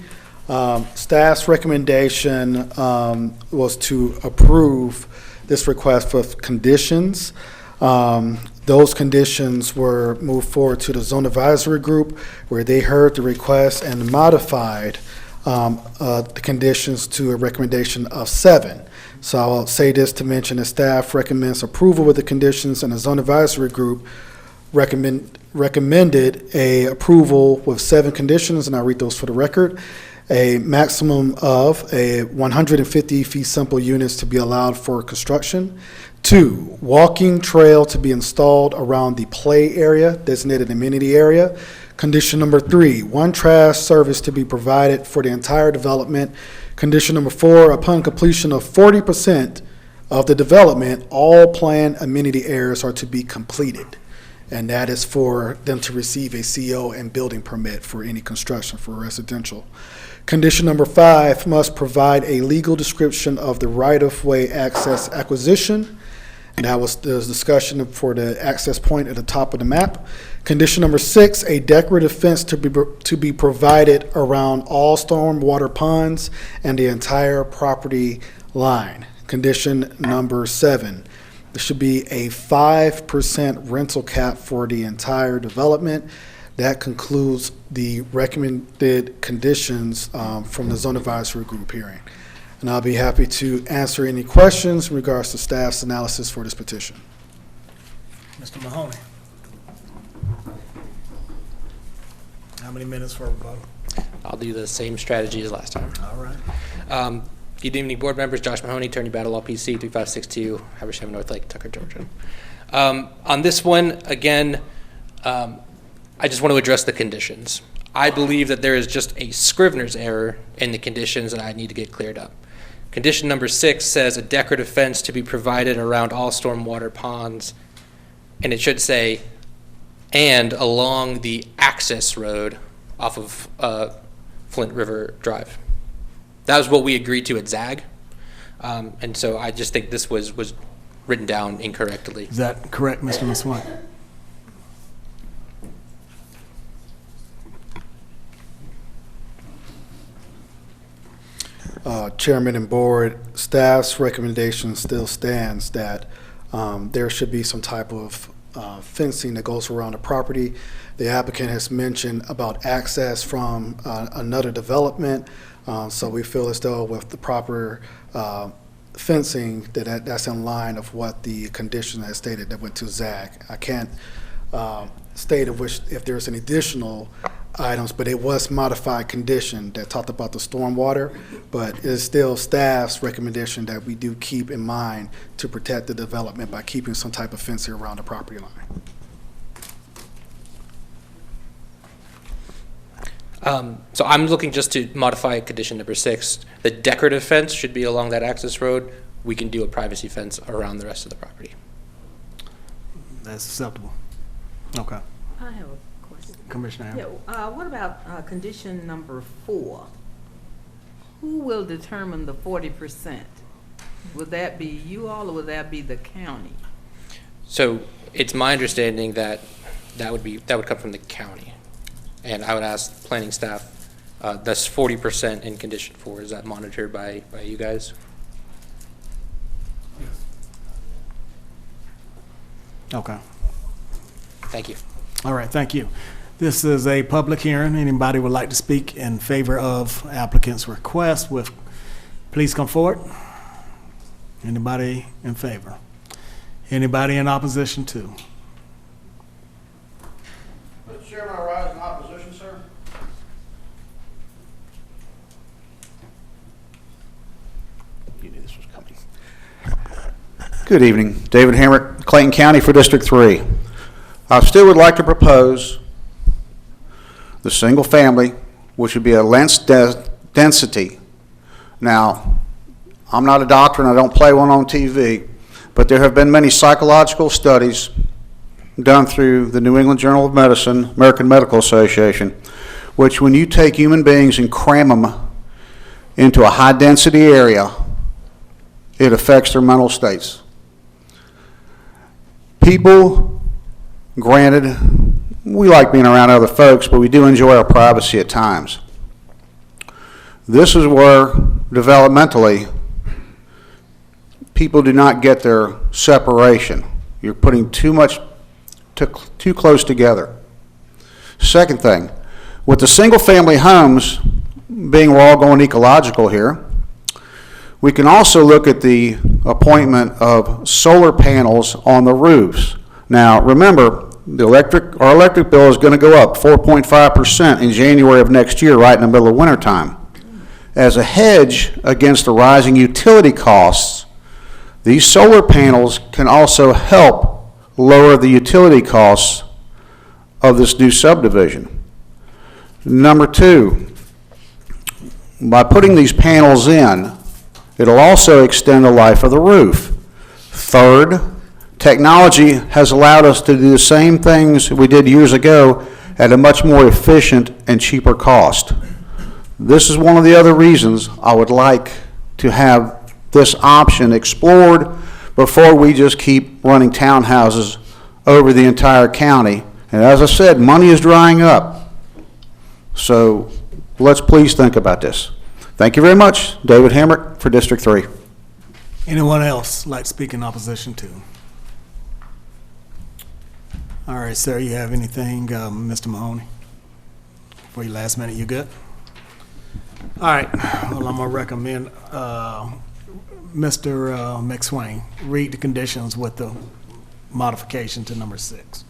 Staff's recommendation was to approve this request with conditions. Those conditions were moved forward to the Zone Advisory Group, where they heard the request and modified the conditions to a recommendation of 7. So I'll say this to mention that staff recommends approval with the conditions, and the Zone Advisory Group recommended a approval with 7 conditions, and I'll read those for the record. A maximum of 150 fee simple units to be allowed for construction. 2, walking trail to be installed around the play area, designated amenity area. Condition number 3, 1 trash service to be provided for the entire development. Condition number 4, upon completion of 40% of the development, all planned amenity areas are to be completed. And that is for them to receive a CO and building permit for any construction for residential. Condition number 5, must provide a legal description of the right-of-way access acquisition. And that was the discussion for the access point at the top of the map. Condition number 6, a decorative fence to be provided around all stormwater ponds and the entire property line. Condition number 7, there should be a 5% rental cap for the entire development. That concludes the recommended conditions from the Zone Advisory Group hearing. And I'll be happy to answer any questions in regards to staff's analysis for this petition. Mr. Mahoney. How many minutes for a vote? I'll do the same strategy as last time. All right. Good evening, board members. Josh Mahoney, Attorney Battle Law PC, 3562 Habersham, North Lake, Tucker, Georgia. On this one, again, I just want to address the conditions. I believe that there is just a Scrivener's error in the conditions that I need to get cleared up. Condition number 6 says a decorative fence to be provided around all stormwater ponds, and it should say, and along the access road off of Flint River Drive. That was what we agreed to at ZAG, and so I just think this was written down incorrectly. Is that correct, Mr. McSwain? Chairman and board, staff's recommendation still stands that there should be some type of fencing that goes around the property. The applicant has mentioned about access from another development, so we feel as though with the proper fencing that's in line of what the condition has stated that went to ZAG. I can't state if there's any additional items, but it was modified condition that talked about the stormwater, but it is still staff's recommendation that we do keep in mind to protect the development by keeping some type of fencing around the property line. So I'm looking just to modify condition number 6. The decorative fence should be along that access road. We can do a privacy fence around the rest of the property. That's acceptable. Okay. I have a question. Commissioner Yeah, what about condition number 4? Who will determine the 40%? Would that be you all, or would that be the county? So it's my understanding that that would come from the county, and I would ask planning staff. That's 40% in condition 4. Is that monitored by you guys? Okay. Thank you. All right, thank you. This is a public hearing. Anybody would like to speak in favor of applicant's request, please come forward. Anybody in favor? Anybody in opposition to? Mr. Chairman, to rise in opposition, sir? You knew this was coming. Good evening. David Hamrick, Clayton County for District 3. I still would like to propose the single family, which would be a less density. Now, I'm not a doctor and I don't play one on TV, but there have been many psychological studies done through the New England Journal of Medicine, American Medical Association, which when you take human beings and cram them into a high-density area, it affects their mental states. People, granted, we like being around other folks, but we do enjoy our privacy at times. This is where, developmentally, people do not get their separation. You're putting too close together. Second thing, with the single-family homes, being we're all going ecological here, we can also look at the appointment of solar panels on the roofs. Now, remember, our electric bill is going to go up 4.5% in January of next year, right in the middle of winter time. As a hedge against the rising utility costs, these solar panels can also help lower the utility costs of this new subdivision. Number two, by putting these panels in, it'll also extend the life of the roof. Third, technology has allowed us to do the same things we did years ago at a much more efficient and cheaper cost. This is one of the other reasons I would like to have this option explored before we just keep running townhouses over the entire county. And as I said, money is drying up. So let's please think about this. Thank you very much. David Hamrick for District 3. Anyone else like to speak in opposition to? All right, sir, you have anything, Mr. Mahoney? For your last minute, you good? All right, well, I'm gonna recommend Mr. McSwain read the conditions with the modification to number 6.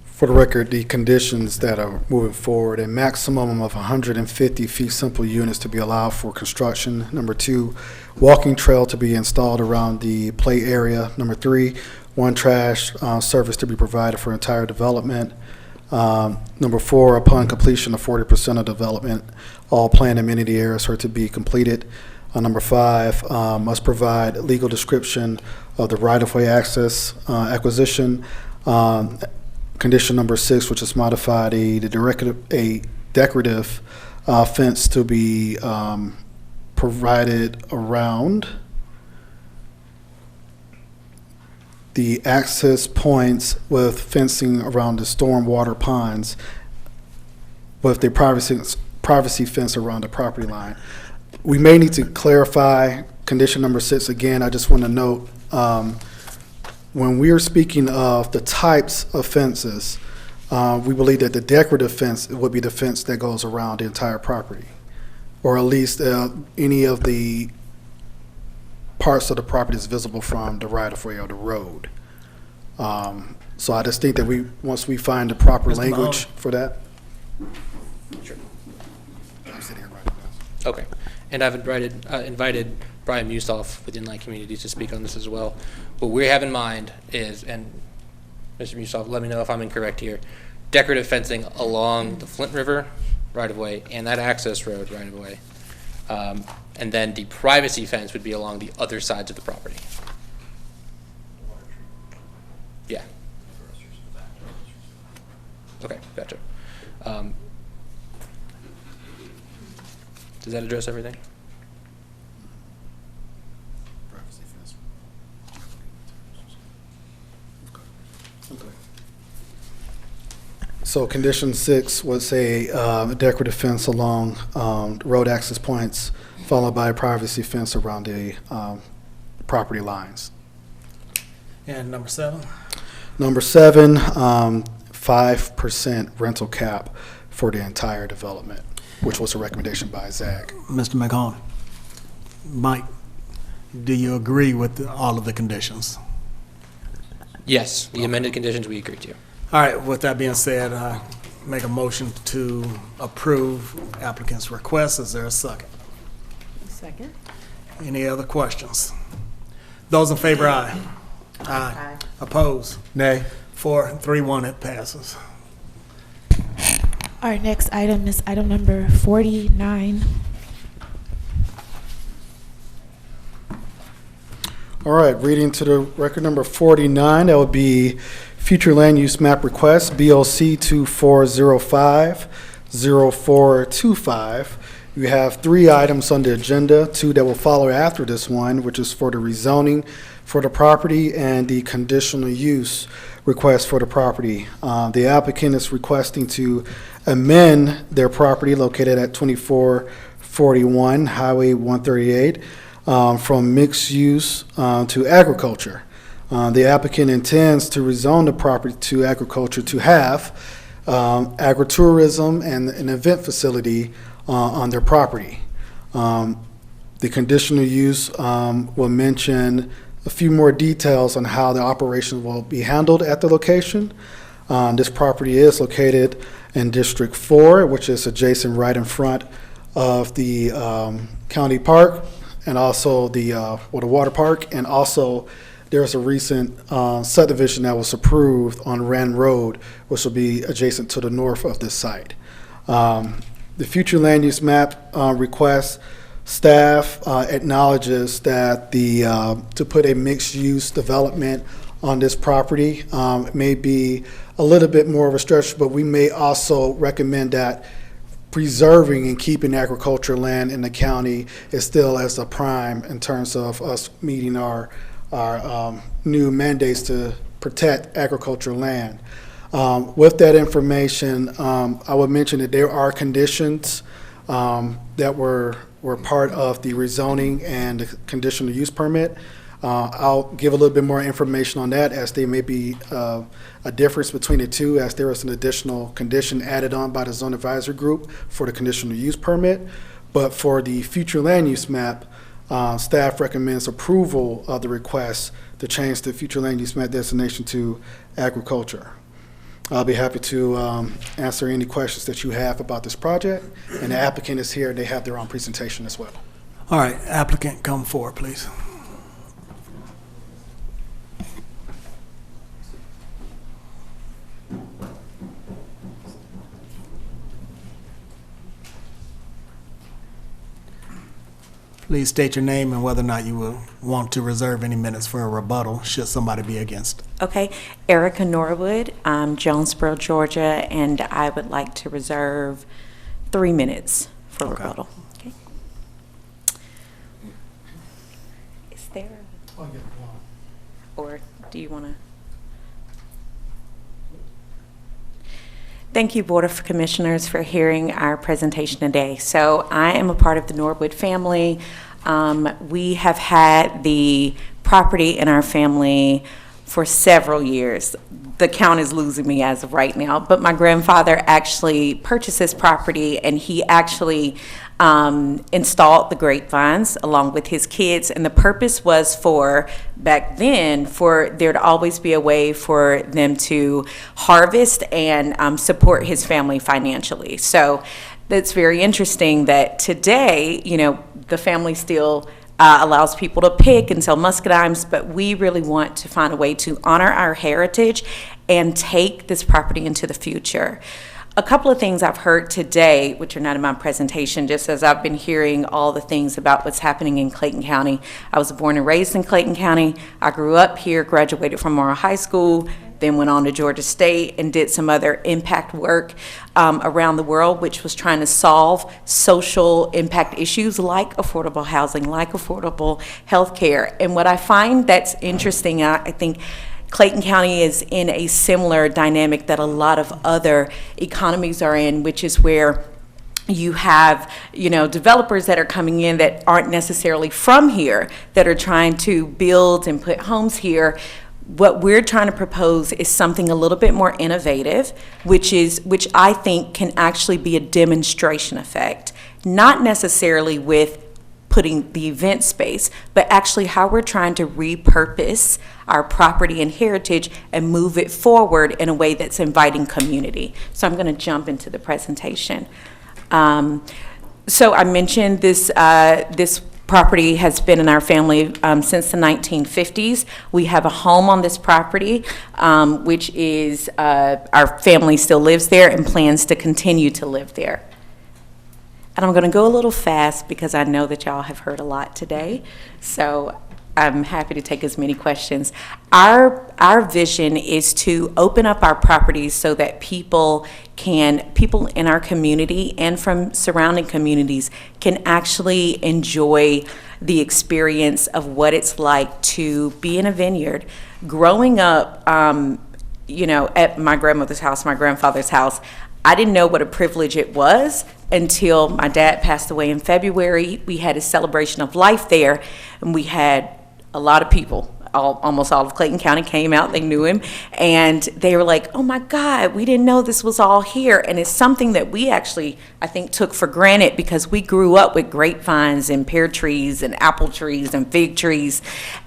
For the record, the conditions that are moving forward, a maximum of 150 fee simple units to be allowed for construction. Number 2, walking trail to be installed around the play area. Number 3, 1 trash service to be provided for entire development. Number 4, upon completion of 40% of development, all planned amenity areas are to be completed. Number 5, must provide legal description of the right-of-way access acquisition. Condition number 6, which is modified, a decorative fence to be provided around the access points with fencing around the stormwater ponds with the privacy fence around the property line. We may need to clarify condition number 6 again. I just want to note, when we are speaking of the types of fences, we believe that the decorative fence would be the fence that goes around the entire property, or at least any of the parts of the property is visible from the right-of-way or the road. So I just think that once we find the proper Mr. language Mahoney. for that. Sure. Okay. And I've invited Brian Musoff with Inline Communities to speak on this as well. What we have in mind is, and Mr. Musoff, let me know if I'm incorrect here, decorative fencing along the Flint River right-of-way and that access road right-of-way. And then the privacy fence would be along the other sides of the property. Yeah. Okay, gotcha. Does that address everything? So condition 6 would say a decorative fence along road access points, followed by a privacy fence around the property lines. And number 7? Number 7, 5% rental cap for the entire development, which was a recommendation by Zach. Mr. McHone, Mike, do you agree with all of the conditions? Yes, the amended conditions we agreed to. All right, with that being said, make a motion to approve applicant's request. Is there a second? Second. Any other questions? Those in favor, aye. Aye. Opposed? Nay. 4-3-1, it passes. Our next item is item number 49. All right, reading to the record number 49, that would be future land use map request, BLC 2405-0425. You have 3 items on the agenda, 2 that will follow after this one, which is for the rezoning for the property and the conditional use request for the property. The applicant is requesting to amend their property located at 2441 Highway 138 from mixed use to agriculture. The applicant intends to rezone the property to agriculture to have agritourism and an event facility on their property. The conditional use will mention a few more details on how the operation will be handled at the location. This property is located in District 4, which is adjacent right in front of the county park and also the water park. And also there's a recent subdivision that was approved on Wren Road, which will be adjacent to the north of this site. The future land use map request, staff acknowledges that to put a mixed-use development on this property may be a little bit more of a stretch, but we may also recommend that preserving and keeping agricultural land in the county is still as a prime in terms of us meeting our new mandates to protect agricultural land. With that information, I would mention that there are conditions that were part of the rezoning and the conditional use permit. I'll give a little bit more information on that, as there may be a difference between the two, as there is an additional condition added on by the zone advisory group for the conditional use permit. But for the future land use map, staff recommends approval of the request to change the future land use map designation to agriculture. I'll be happy to answer any questions that you have about this project, and the applicant is here. They have their own presentation as well. All right, applicant, come forward, please. Please state your name and whether or not you will want to reserve any minutes for a rebuttal, should somebody be against. Okay, Erica Norwood, I'm Jonesboro, Georgia, and I would like to reserve 3 minutes for rebuttal. Okay. Is there, or do you want to? Thank you, Board of Commissioners, for hearing our presentation today. So I am a part of the Norwood family. We have had the property in our family for several years. The count is losing me as of right now, but my grandfather actually purchased this property, and he actually installed the grapevines along with his kids, and the purpose was for, back then, for there to always be a way for them to harvest and support his family financially. So that's very interesting that today, you know, the family still allows people to pick and sell muscadimes, but we really want to find a way to honor our heritage and take this property into the future. A couple of things I've heard today, which are not in my presentation, just as I've been hearing all the things about what's happening in Clayton County. I was born and raised in Clayton County. I grew up here, graduated from Morrow High School, then went on to Georgia State and did some other impact work around the world, which was trying to solve social impact issues like affordable housing, like affordable health care. And what I find that's interesting, I think Clayton County is in a similar dynamic that a lot of other economies are in, which is where you have, you know, developers that are coming in that aren't necessarily from here, that are trying to build and put homes here. What we're trying to propose is something a little bit more innovative, which I think can actually be a demonstration effect, not necessarily with putting the event space, but actually how we're trying to repurpose our property and heritage and move it forward in a way that's inviting community. So I'm going to jump into the presentation. So I mentioned this, this property has been in our family since the 1950s. We have a home on this property, which is, our family still lives there and plans to continue to live there. And I'm going to go a little fast because I know that y'all have heard a lot today. So I'm happy to take as many questions. Our vision is to open up our properties so that people in our community and from surrounding communities can actually enjoy the experience of what it's like to be in a vineyard. Growing up, you know, at my grandmother's house, my grandfather's house, I didn't know what a privilege it was until my dad passed away in February. We had a celebration of life there, and we had a lot of people. Almost all of Clayton County came out, they knew him, and they were like, oh my God, we didn't know this was all here. And it's something that we actually, I think, took for granted because we grew up with grapevines and pear trees and apple trees and fig trees.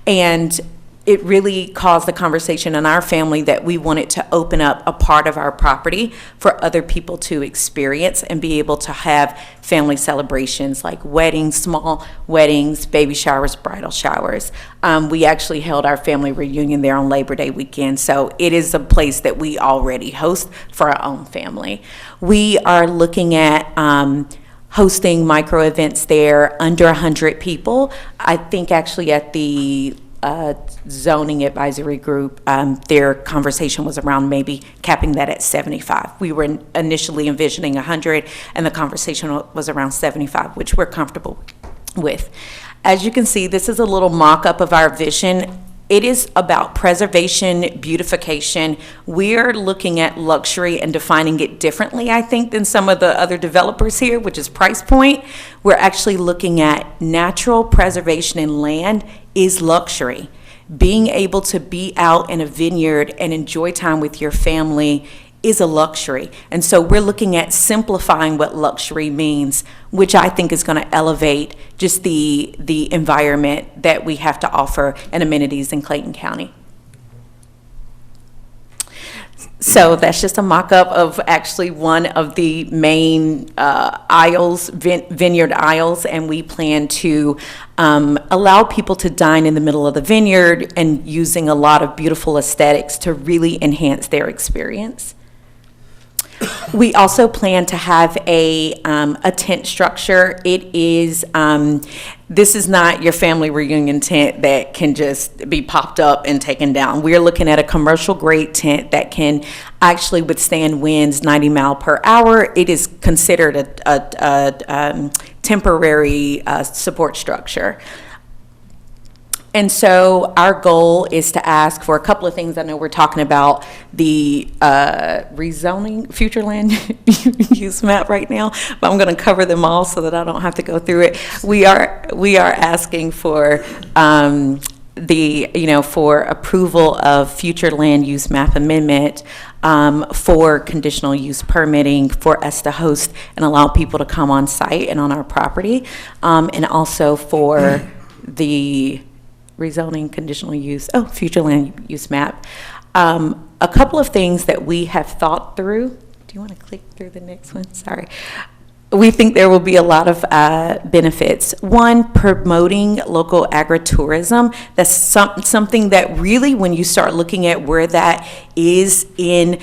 And it really caused the conversation in our family that we wanted to open up a part of our property for other people to experience and be able to have family celebrations like weddings, small weddings, baby showers, bridal showers. We actually held our family reunion there on Labor Day weekend, so it is a place that we already host for our own family. We are looking at hosting micro events there under 100 people. I think actually at the zoning advisory group, their conversation was around maybe capping that at 75. We were initially envisioning 100, and the conversation was around 75, which we're comfortable with. As you can see, this is a little mock-up of our vision. It is about preservation, beautification. We're looking at luxury and defining it differently, I think, than some of the other developers here, which is price point. We're actually looking at natural preservation in land is luxury. Being able to be out in a vineyard and enjoy time with your family is a luxury. And so we're looking at simplifying what luxury means, which I think is going to elevate just the environment that we have to offer and amenities in Clayton County. So that's just a mock-up of actually one of the main aisles, vineyard aisles, and we plan to allow people to dine in the middle of the vineyard and using a lot of beautiful aesthetics to really enhance their experience. We also plan to have a tent structure. It is, this is not your family reunion tent that can just be popped up and taken down. We're looking at a commercial grade tent that can actually withstand winds 90 miles per hour. It is considered a temporary support structure. And so our goal is to ask for a couple of things. I know we're talking about the rezoning future land use map right now, but I'm going to cover them all so that I don't have to go through it. We are asking for for approval of future land use map amendment, for conditional use permitting for us to host and allow people to come on site and on our property, and also for the rezoning conditional use, future land use map. A couple of things that we have thought through. Do you want to click through the next one? Sorry. We think there will be a lot of benefits. One, promoting local agritourism. That's something that really, when you start looking at where that is in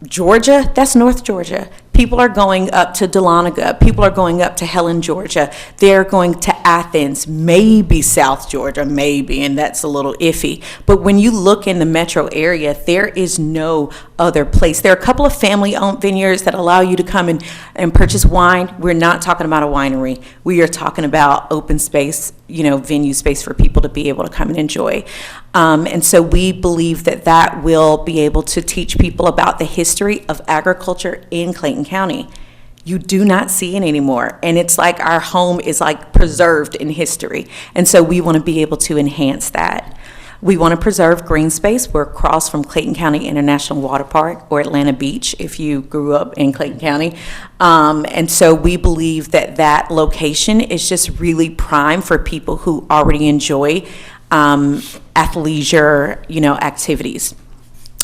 Georgia, that's North Georgia. People are going up to Dahlonega. People are going up to Helen, Georgia. They're going to Athens, maybe South Georgia, maybe, and that's a little iffy. But when you look in the metro area, there is no other place. There are a couple of family-owned vineyards that allow you to come and purchase wine. We're not talking about a winery. We are talking about open space, venue space for people to be able to come and enjoy. And so we believe that that will be able to teach people about the history of agriculture in Clayton County. You do not see it anymore. And it's like our home is like preserved in history. And so we want to be able to enhance that. We want to preserve green space. We're across from Clayton County International Water Park, or Atlanta Beach, if you grew up in Clayton County. And so we believe that that location is just really prime for people who already enjoy athleisure, activities.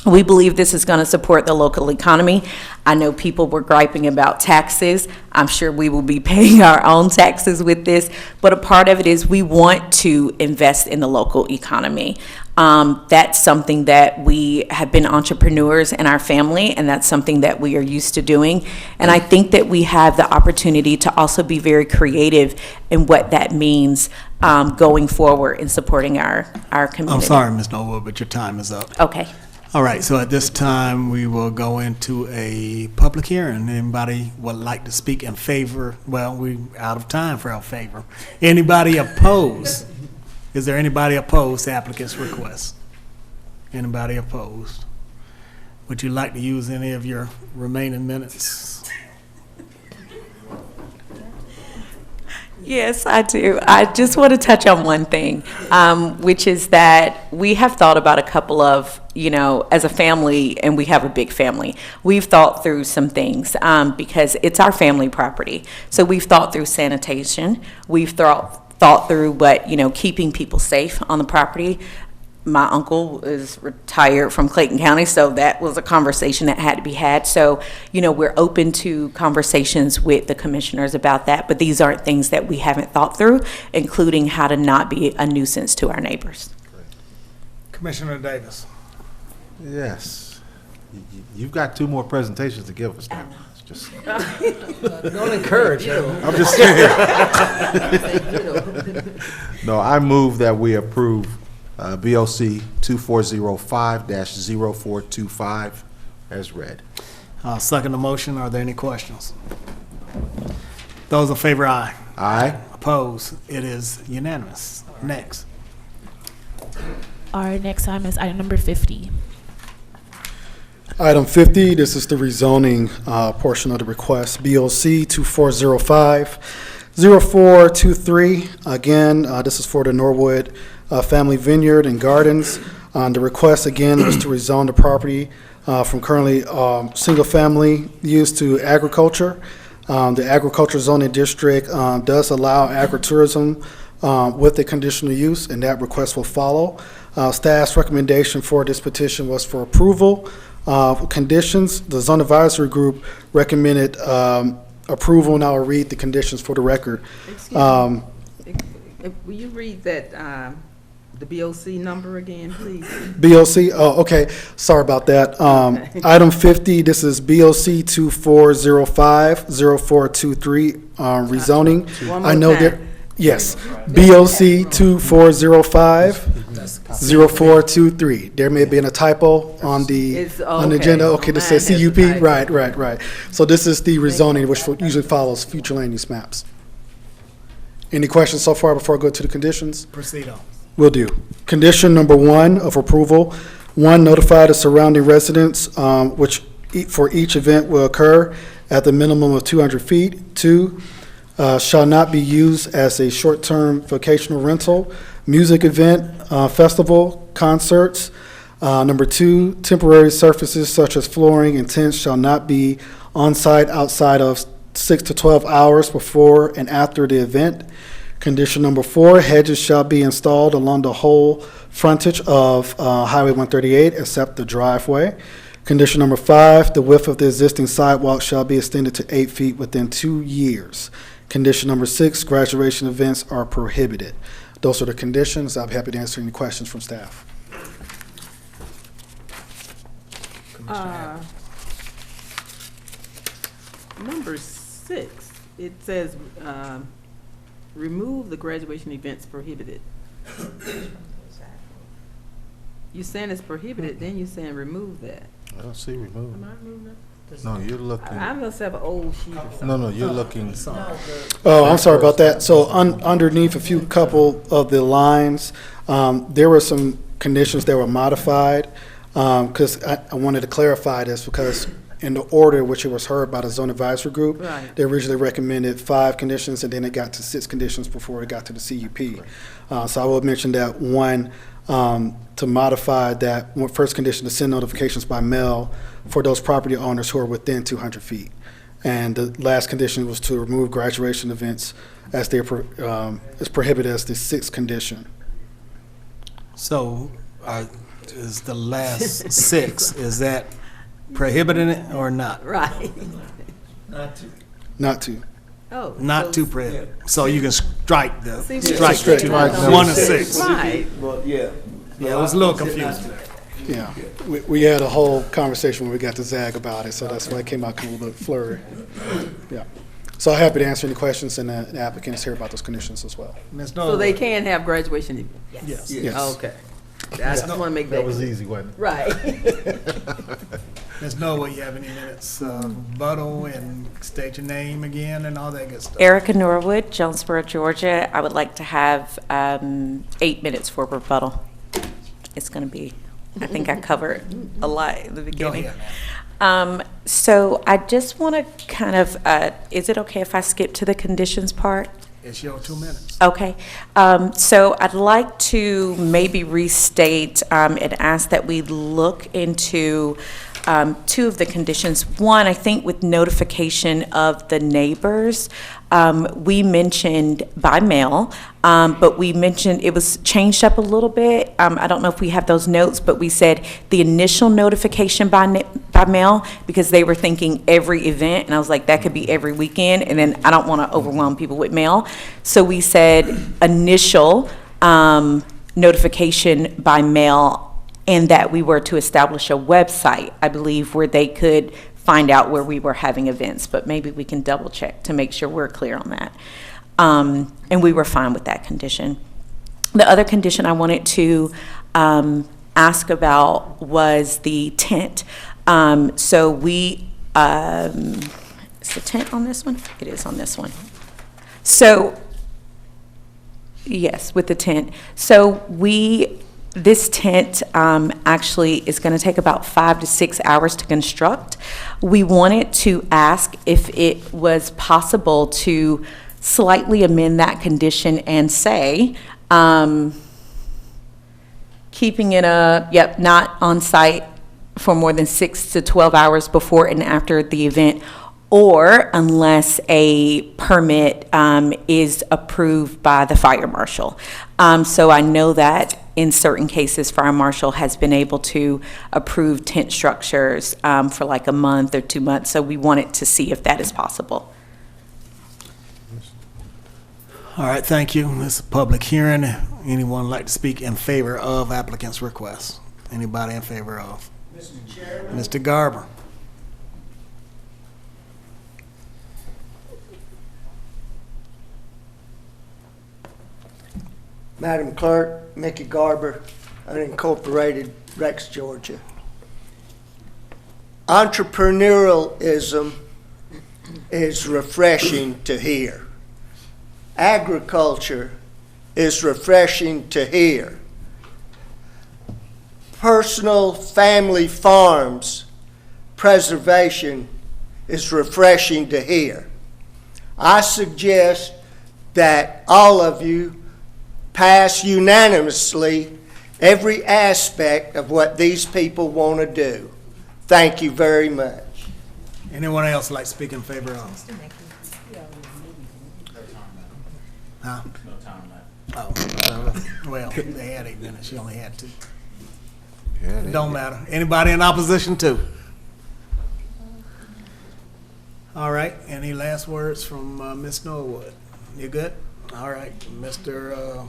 We believe this is going to support the local economy. I know people were griping about taxes. I'm sure we will be paying our own taxes with this, but a part of it is we want to invest in the local economy. That's something that we have been entrepreneurs in our family, and that's something that we are used to doing. And I think that we have the opportunity to also be very creative in what that means going forward in supporting our community. I'm sorry, Ms. Norwood, but your time is up. Okay. All right, so at this time, we will go into a public hearing. Anybody would like to speak in favor? Well, we're out of time for our favor. Anybody opposed? Is there anybody opposed to applicant's request? Anybody opposed? Would you like to use any of your remaining minutes? Yes, I do. I just want to touch on one thing, which is that we have thought about a couple of, as a family, and we have a big family, we've thought through some things because it's our family property. So we've thought through sanitation. We've thought through what, keeping people safe on the property. My uncle is retired from Clayton County, so that was a conversation that had to be had. So, we're open to conversations with the commissioners about that, but these aren't things that we haven't thought through, including how to not be a nuisance to our neighbors. Commissioner Davis. Yes. You've got 2 more presentations to give us now. It's just Don't encourage him. I'm just saying. No, I move that we approve BOC 2405-0425 as read. Second the motion. Are there any questions? Those in favor, aye. Aye. Opposed? It is unanimous. Next. Our next item is item number 50. Item 50, this is the rezoning portion of the request, BOC 2405-0423. Again, this is for the Norwood Family Vineyard and Gardens. The request, again, was to rezone the property from currently single-family use to agriculture. The agriculture zoning district does allow agritourism with the conditional use, and that request will follow. Staff's recommendation for this petition was for approval. Conditions, the zone advisory group recommended approval, and I will read the conditions for the record. Will you read that, the BOC number again, please? BOC, oh, okay, sorry about that. Item 50, this is BOC 2405-0423, rezoning. One more I know time. that, yes, BOC 2405-0423. There may have been a typo on the agenda. Okay, this says CUP, right. So this is the rezoning, which usually follows future land use maps. Any questions so far before I go to the conditions? Proceed on. Will do. Condition number 1 of approval, 1, notify the surrounding residents, which for each event will occur at the minimum of 200 feet. 2, shall not be used as a short-term vocational rental, music event, festival, concerts. Number 2, temporary surfaces such as flooring and tents shall not be on-site outside of 6 to 12 hours before and after the event. Condition number 4, hedges shall be installed along the whole frontage of Highway 138 except the driveway. Condition number 5, the width of the existing sidewalk shall be extended to 8 feet within 2 years. Condition number 6, graduation events are prohibited. Those are the conditions. I'll be happy to answer any questions from staff. Number 6, it says, remove the graduation events prohibited. You saying it's prohibited, then you saying remove that. I don't see remove. Am I removing it? No, you're looking. I must have an old sheet or something. No, you're looking. Oh, I'm sorry about that. So underneath a few couple of the lines, there were some conditions that were modified, because I wanted to clarify this, because in the order which it was heard by the zone advisory group. Right. They originally recommended 5 conditions, and then it got to 6 conditions before it got to the CUP. So I will mention that one, to modify that first condition to send notifications by mail for those property owners who are within 200 feet. And the last condition was to remove graduation events as they're is prohibited as the 6th condition. So, is the last 6, is that prohibiting it or not? Right. Not to. Oh. Not to prohibit. So you can strike the, See, strike we- the 2, Strike 1 and 6. Right. But yeah. Yeah, it was a little confusing. Yeah, we had a whole conversation when we got to ZAG about it, so that's why it came out kind of a little bit flurry. Yeah. So I'm happy to answer any questions, and the applicant is here about those conditions as well. So they can have graduation events? Yes. Yes. Okay. I just want to make that. That was easy, wasn't it? Right. Ms. Norwood, you have any minutes, rebuttal, and state your name again and all that good stuff? Erica Norwood, Jonesboro, Georgia. I would like to have 8 minutes for rebuttal. It's going to be, I think I covered a lot in the beginning. Go ahead, So I just want to kind of, is it okay if I skip to the conditions part? It's your 2 minutes. Okay. So I'd like to maybe restate and ask that we look into 2 of the conditions. One, I think with notification of the neighbors, we mentioned by mail, but we mentioned it was changed up a little bit. I don't know if we have those notes, but we said the initial notification by mail, because they were thinking every event, and I was like, that could be every weekend, and then I don't want to overwhelm people with mail. So we said initial notification by mail, and that we were to establish a website, I believe, where they could find out where we were having events, but maybe we can double check to make sure we're clear on that. And we were fine with that condition. The other condition I wanted to ask about was the tent. So we, is the tent on this one? It is on this one. So, yes, with the tent. So this tent actually is going to take about 5 to 6 hours to construct. We wanted to ask if it was possible to slightly amend that condition and say, keeping it not on site for more than 6 to 12 hours before and after the event, or unless a permit is approved by the fire marshal. So I know that in certain cases, fire marshal has been able to approve tent structures for like a month or 2 months. So we wanted to see if that is possible. All right, thank you. This is a public hearing. Anyone like to speak in favor of applicant's request? Anybody in favor of? Mr. Chairman. Mr. Garber. Madam Clerk, Mickey Garber, unincorporated Rex, Georgia. Entrepreneurialism is refreshing to hear. Agriculture is refreshing to hear. Personal family farms preservation is refreshing to hear. I suggest that all of you pass unanimously every aspect of what these people want to do. Thank you very much. Anyone else like to speak in favor of? Huh? No time left. Oh, well, they had 8 minutes. She only had 2. It don't matter. Anybody in opposition to? All right. Any last words from Ms. Norwood? You good? All right, Mr.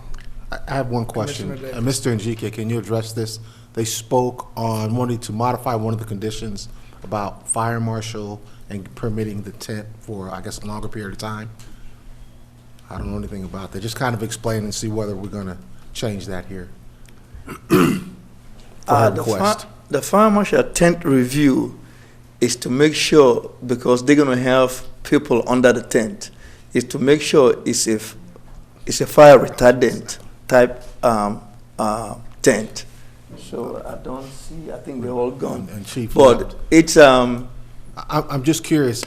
I have one question. Commissioner Mr. Njike, can you address this? They spoke on wanting to modify one of the conditions about fire marshal and permitting the tent for, I guess, a longer period of time. I don't know anything about that. Just kind of explain and see whether we're going to change that here. The fire marshal tent review is to make sure, because they're going to have people under the tent, is to make sure it's a fire retardant type tent. So I don't see, I think they're all gone. And Chief But left. it's I'm just curious,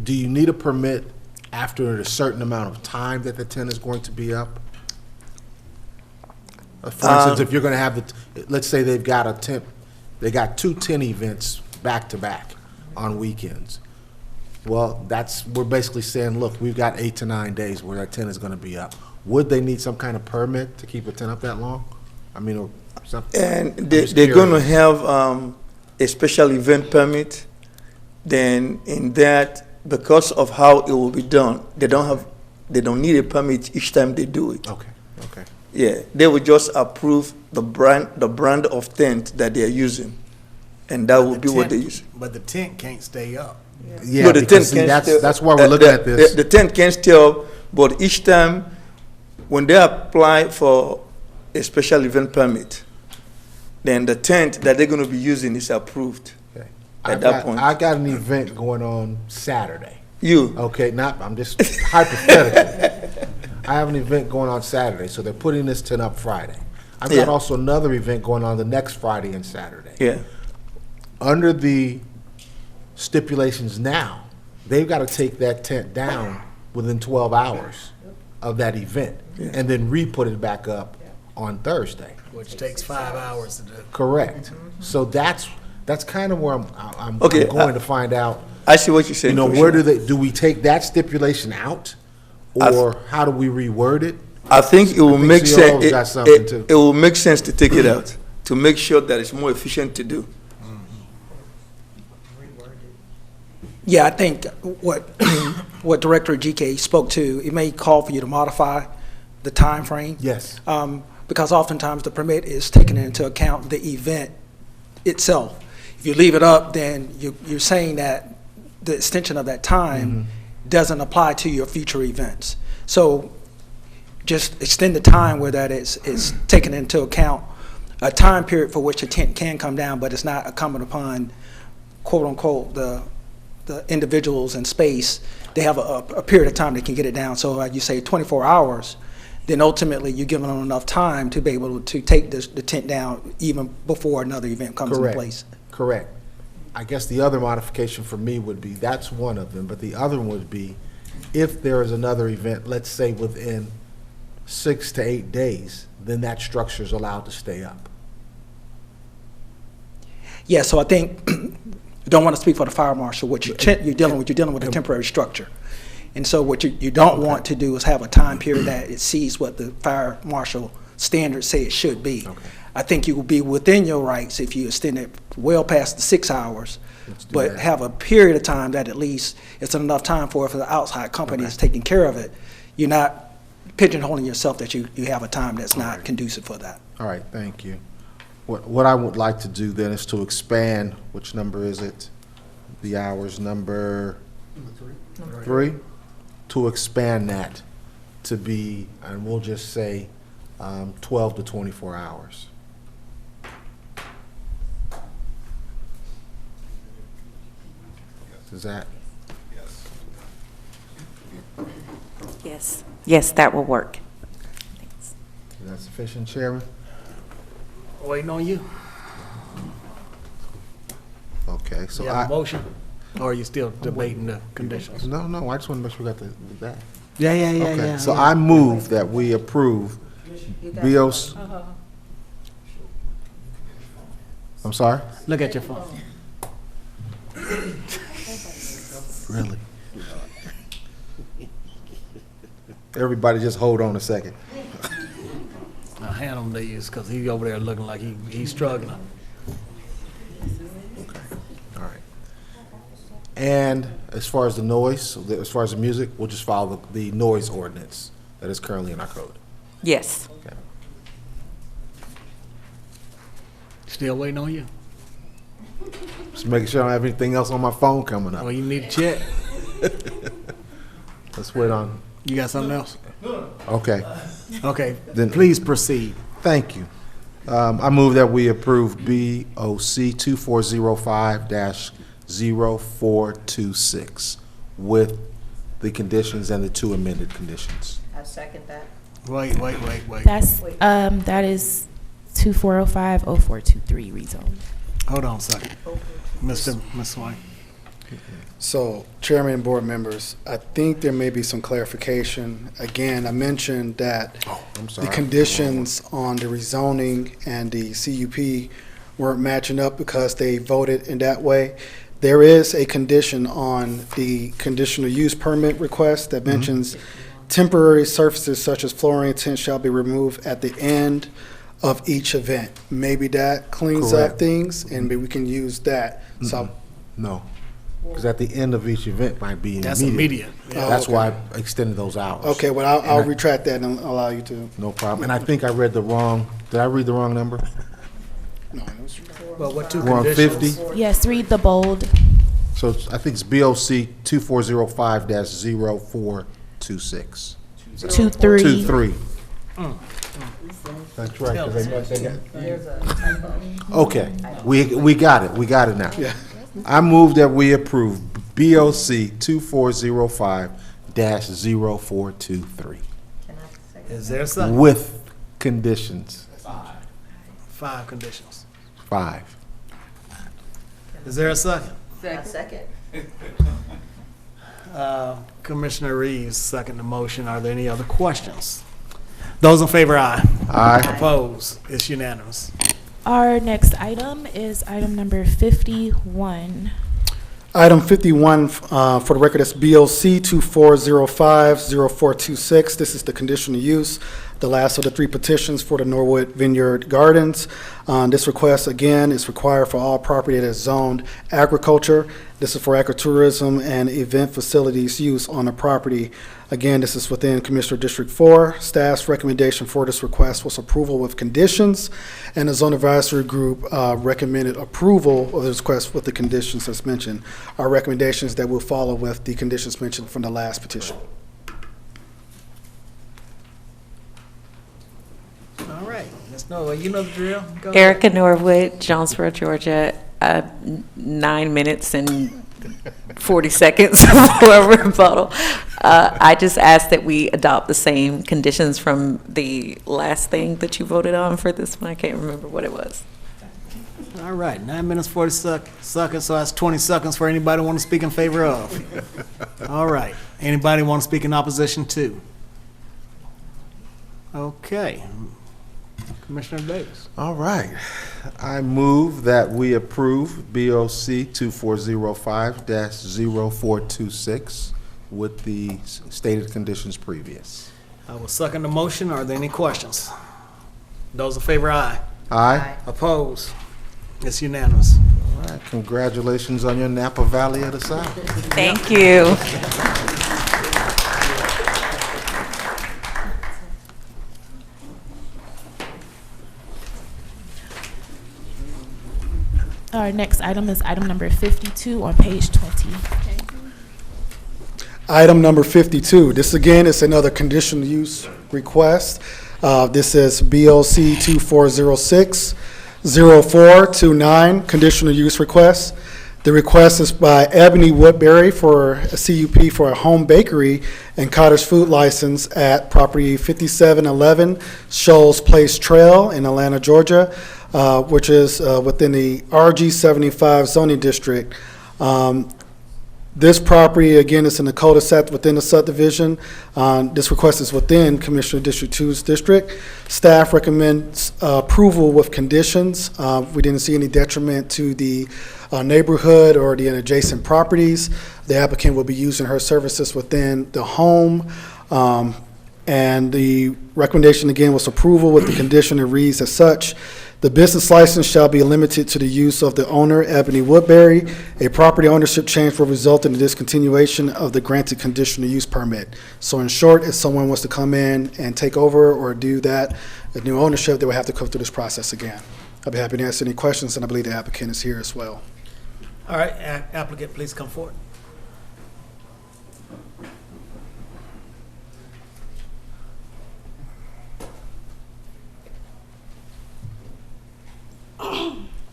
do you need a permit after a certain amount of time that the tent is going to be up? For instance, if you're going to have let's say they've got a tent, they got 2 tent events back to back on weekends. Well, we're basically saying, look, we've got 8 to 9 days where that tent is going to be up. Would they need some kind of permit to keep a tent up that long? I mean, or something? And they're going to have a special event permit. Then in that, because of how it will be done, they don't need a permit each time they do it. Okay. Yeah, they will just approve the brand of tent that they are using, and that will be what they use. But the tent can't stay up. Yeah, no, the tent see, can't that's why we're looking at this. The tent can stay up, but each time when they apply for a special event permit, then the tent that they're going to be using is approved. Okay. At that point, I got an event going on Saturday. You okay? I'm just hypothetical. I have an event going on Saturday, so they're putting this tent up Friday. I've got also another event going on the next Friday and Saturday. Yeah. Under the stipulations now, they've got to take that tent down within 12 hours of that event and then re-put it back up on Thursday. Which takes 5 hours to do. Correct. So that's kind of where I'm Okay, going to find out. I see what you're saying. Where do we take that stipulation out, or how do we reword it? I think it will make sense. got something too. It will make sense to take it out to make sure that it's more efficient to do. Yeah, I think what Director GK spoke to, it may call for you to modify the time frame. Yes. Because oftentimes the permit is taking into account the event itself. If you leave it up, then you're saying that the extension of that time doesn't apply to your future events. So just extend the time where that is taken into account, a time period for which a tent can come down, but it's not incumbent upon, quote unquote, the individuals in space. They have a period of time they can get it down. So like you say 24 hours, then ultimately you're giving them enough time to be able to take the tent down even before another event comes into place. Correct. I guess the other modification for me would be, that's one of them, but the other one would be, if there is another event, let's say within 6 to 8 days, then that structure is allowed to stay up. Yeah, so I think, don't want to speak for the fire marshal, what you're dealing with a temporary structure. And so what you don't want to do is have a time period that exceeds what the fire marshal standards say it should be. I think you will be within your rights if you extend it well past the 6 hours, but have a period of time that at least it's enough time for the outside company is taking care of it. You're not pigeonholing yourself that you have a time that's not conducive for that. All right, thank you. What I would like to do then is to expand, which number is it? The hours, number 3? To expand that to be, and we'll just say 12 to 24 hours. Is that? Yes. Yes, that will work. Is that sufficient, Chairman? Waiting on you. Okay, so You have a motion, or are you still debating the conditions? No, I just want to make sure we got that. Yeah. Okay, so I move that we approve BOC. I'm sorry? Look at your phone. Really? Everybody just hold on a second. Now hand him these, because he's over there looking like he's struggling. Okay, all right. And as far as the noise, as far as the music, we'll just follow the noise ordinance that is currently in our code. Yes. Okay. Still waiting on you. Just making sure I don't have anything else on my phone coming up. Well, you need to check. Let's wait on. You got something else? Okay. Okay, Then please proceed. Thank you. I move that we approve BOC 2405-0426 with the conditions and the 2 amended conditions. I second that. Wait. That is 2405-0423 rezone. Hold on a second. Mr. Swain. So, Chairman and board members, I think there may be some clarification. Again, I mentioned that the conditions on the rezoning and the CUP weren't matching up because they voted in that way. There is a condition on the conditional use permit request that mentions temporary surfaces such as flooring and tents shall be removed at the end of each event. Maybe that cleans up things, and maybe we can use that. So, No, because at the end of each event might be immediate. That's immediate. Yeah. That's why I extended those hours. okay, well, I'll retract that and allow you to. No problem. And I think I read the wrong, did I read the wrong number? Well, what two We're on conditions? 50? Yes, read the bold. So I think it's BOC 2405-0426. 23. 23. That's right. 'Cause they got- Okay, we got it. We got it now. Yeah. I move that we approve BOC 2405-0423 Is there a second? with conditions. 5 conditions. 5. Is there a second? Second. Commissioner Reeves, second the motion. Are there any other questions? Those in favor, aye. Aye. Opposed? It's unanimous. Our next item is item number 51. Item 51, for the record, is BOC 2405-0426. This is the conditional use, the last of the 3 petitions for the Norwood Vineyard Gardens. This request, again, is required for all property that is zoned agriculture. This is for agritourism and event facilities use on the property. Again, this is within Commissioner District 4. Staff's recommendation for this request was approval with conditions, and the Zone Advisory Group recommended approval of this request with the conditions as mentioned. Our recommendations that will follow with the conditions mentioned from the last petition. All right, let's know. You know the drill. Go ahead. Erica Norwood, Jonesboro, Georgia, 9 minutes and 40 seconds for a rebuttal. I just ask that we adopt the same conditions from the last thing that you voted on for this one. I can't remember what it was. All right, 9 minutes, 40 seconds, so that's 20 seconds for anybody want to speak in favor of. All right, anybody want to speak in opposition to? Okay. Commissioner Davis. All right. I move that we approve BOC 2405-0426 with the stated conditions previous. I will second the motion. Are there any questions? Those in favor, aye. Aye. Opposed? It's unanimous. All right. Congratulations on your Napa Valley of the South. Thank you. Our next item is item number 52 on page 20. Item number 52, this again is another conditional use request. This is BOC 2406-0429, conditional use request. The request is by Ebony Woodbury for a CUP for a home bakery and cottage food license at property 5711 Shoals Place Trail in Atlanta, Georgia, which is within the RG 75 zoning district. This property, again, is in the cul-de-sac within the subdivision. This request is within Commissioner District 2's district. Staff recommends approval with conditions. We didn't see any detriment to the neighborhood or the adjacent properties. The applicant will be using her services within the home. And the recommendation, again, was approval with the condition. It reads as such: the business license shall be limited to the use of the owner, Ebony Woodbury. A property ownership change will result in the discontinuation of the granted conditional use permit. So in short, if someone wants to come in and take over or do that, a new ownership, they would have to go through this process again. I'll be happy to answer any questions, and I believe the applicant is here as well. All right, applicant, please come forward.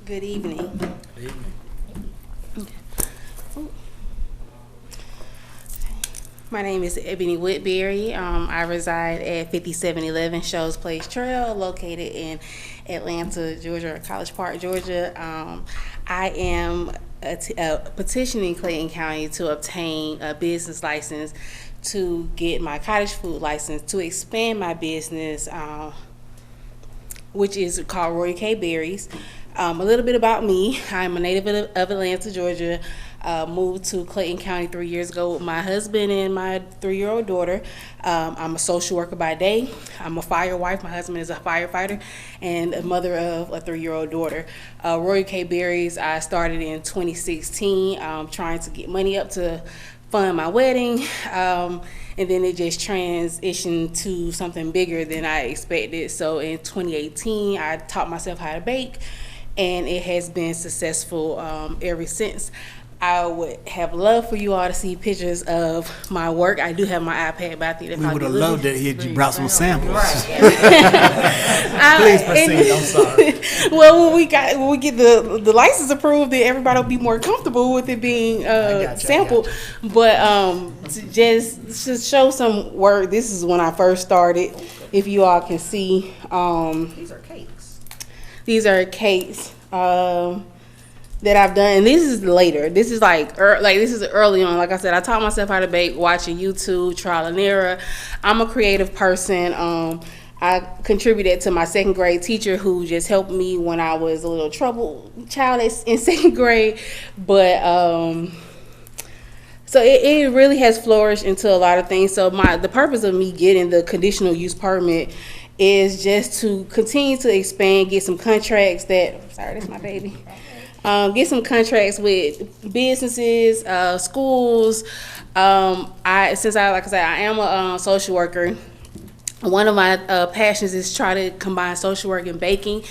Good evening. Good evening. My name is Ebony Woodbury. I reside at 5711 Shows Place Trail, located in Atlanta, Georgia, or College Park, Georgia. I am petitioning Clayton County to obtain a business license to get my cottage food license to expand my business, which is called Roy K. Berries. A little bit about me. I'm a native of Atlanta, Georgia. Moved to Clayton County 3 years ago with my husband and my 3-year-old daughter. I'm a social worker by day. I'm a fire wife. My husband is a firefighter and a mother of a 3-year-old daughter. Roy K. Berries, I started in 2016, trying to get money up to fund my wedding. And then it just transitioned to something bigger than I expected. So in 2018, I taught myself how to bake, and it has been successful ever since. I would have loved for you all to see pictures of my work. I do have my iPad, but I think we would have loved it if you brought some samples. Right. Please proceed. I'm sorry. Well, when we get the license approved, then everybody will be more comfortable with it being sampled. But just to show some work, this is when I first started. If you all can see, These are cakes. These are cakes. That I've done, and this is later. This is this is early on. Like I said, I taught myself how to bake watching YouTube, trial and error. I'm a creative person. I contributed to my 2nd grade teacher, who just helped me when I was a little troubled child in 2nd grade. But so it really has flourished into a lot of things. So the purpose of me getting the conditional use permit is just to continue to expand, get some contracts that's my baby. Get some contracts with businesses, schools. Like I said, I am a social worker. One of my passions is try to combine social work and baking.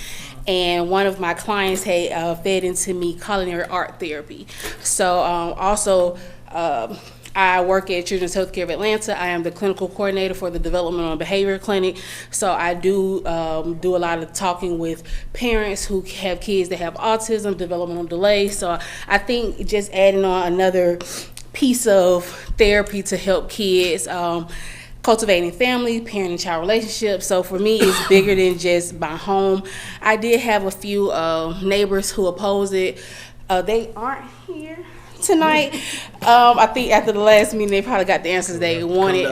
And one of my clients had fed into me culinary art therapy. So also, I work at Children's Healthcare of Atlanta. I am the clinical coordinator for the Developmental and Behavior Clinic. So I do do a lot of talking with parents who have kids that have autism, developmental delay. So I think just adding on another piece of therapy to help kids, cultivating family, parent and child relationships. So for me, it's bigger than just my home. I did have a few neighbors who oppose it. They aren't here tonight. I think after the last meeting, they probably got the answers they wanted.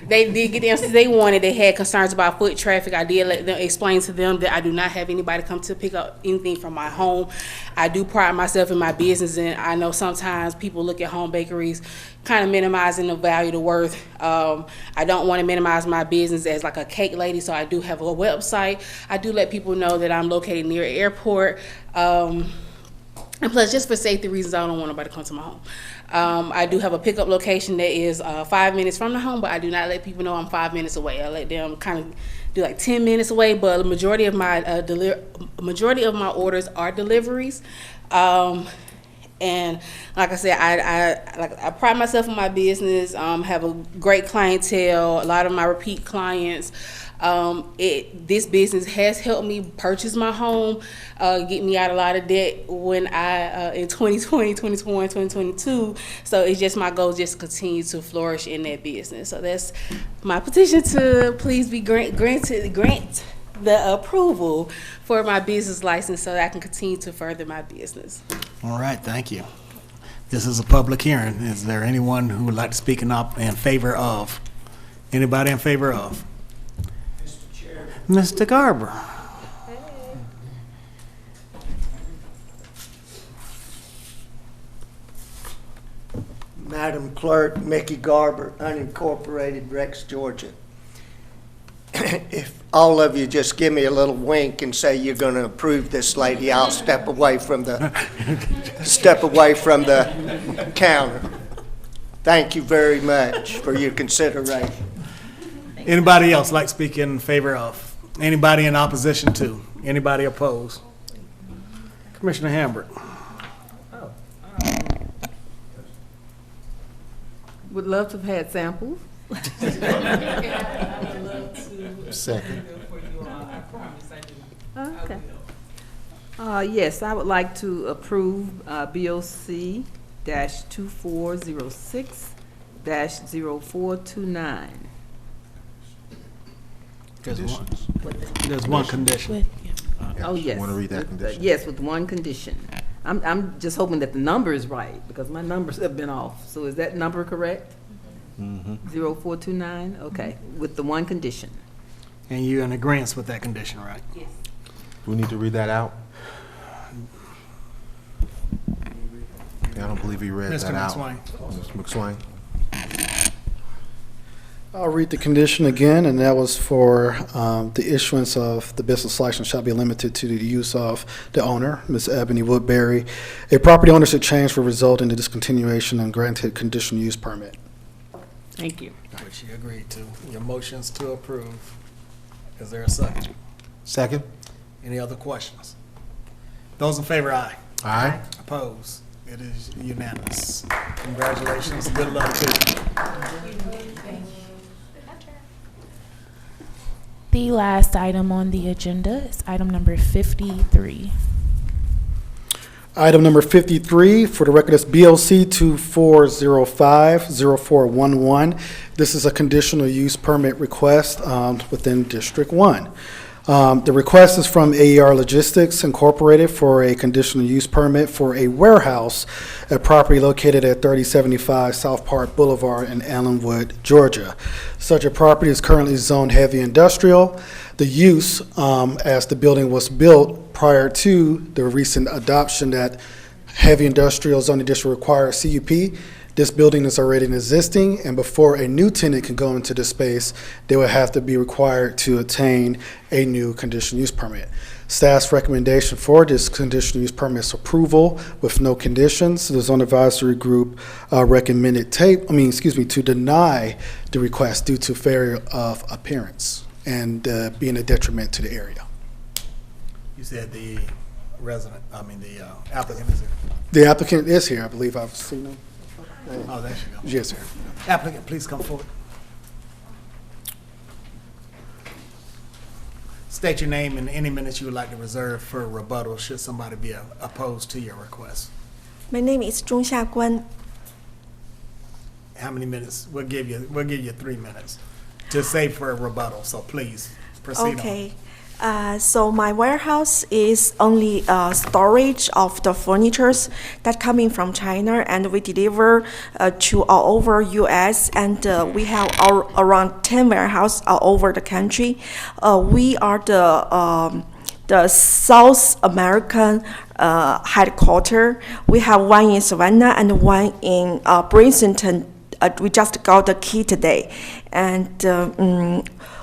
They did get the answers they wanted. They had concerns about foot traffic. I did let them explain to them that I do not have anybody come to pick up anything from my home. I do pride myself in my business, and I know sometimes people look at home bakeries kind of minimizing the value, the worth. I don't want to minimize my business as like a cake lady, so I do have a website. I do let people know that I'm located near an airport. And plus, just for safety reasons, I don't want nobody to come to my home. I do have a pickup location that is 5 minutes from the home, but I do not let people know I'm 5 minutes away. I let them kind of do like 10 minutes away, but the majority of my orders are deliveries. And like I said, I pride myself in my business. Have a great clientele, a lot of my repeat clients. This business has helped me purchase my home, get me out a lot of debt when in 2020, 2021, 2022. So it's just my goal just to continue to flourish in that business. So that's my petition to please be grant the approval for my business license so that I can continue to further my business. All right, thank you. This is a public hearing. Is there anyone who would like to speak in favor of? Anybody in favor of? Mr. Garber. Madam Clerk, Mickey Garber, unincorporated, Rex, Georgia. If all of you just give me a little wink and say you're going to approve this lady, I'll step away from the counter. Thank you very much for your consideration. Anybody else like to speak in favor of? Anybody in opposition to? Anybody opposed? Commissioner Hambrick. Would love to have had samples. Second. Okay. Yes, I would like to approve BOC-2406 2024-0429. There's one condition. Oh, yes. Want to read that condition? Yes, with one condition. I'm just hoping that the number is right, because my numbers have been off. So is that number correct? 0429, okay, with the one condition. And you're in agreement with that condition, right? Yes. Do we need to read that out? I don't believe he read Mr. that out. McSwain. Mr. McSwain. I'll read the condition again, and that was for the issuance of the business license shall be limited to the use of the owner, Ms. Ebony Woodbury. A property ownership change will result in the discontinuation and granted conditional use permit. Thank you. Which you agreed to. Your motion's to approve. Is there a second? Second. Any other questions? Those in favor, aye. Aye. Opposed? It is unanimous. Congratulations. Good luck to you. The last item on the agenda is item number 53. Item number 53, for the record, is BLC 2405-0411. This is a conditional use permit request within District 1. The request is from AER Logistics Incorporated for a conditional use permit for a warehouse at property located at 3075 South Park Boulevard in Allenwood, Georgia. Such a property is currently zoned heavy industrial. The use, as the building was built prior to the recent adoption that heavy industrial zoning district requires CUP, this building is already existing, and before a new tenant can go into the space, they would have to be required to obtain a new conditional use permit. Staff's recommendation for this conditional use permit is approval with no conditions. The zone advisory group recommended to deny the request due to failure of appearance and being a detriment to the area. You said the applicant is here. The applicant is here, I believe I've seen him. Oh, there she goes. Yes, sir. Applicant, please come forward. State your name and any minutes you would like to reserve for rebuttal should somebody be opposed to your request. My name is Zhong Xiaguan. How many minutes? We'll give you 3 minutes to save for a rebuttal, so please proceed on. Okay. So my warehouse is only storage of the furnitures that coming from China, and we deliver to all over U.S. and we have around 10 warehouses all over the country. We are the South American headquarters. We have one in Savannah and one in Princeton. We just got the key today, and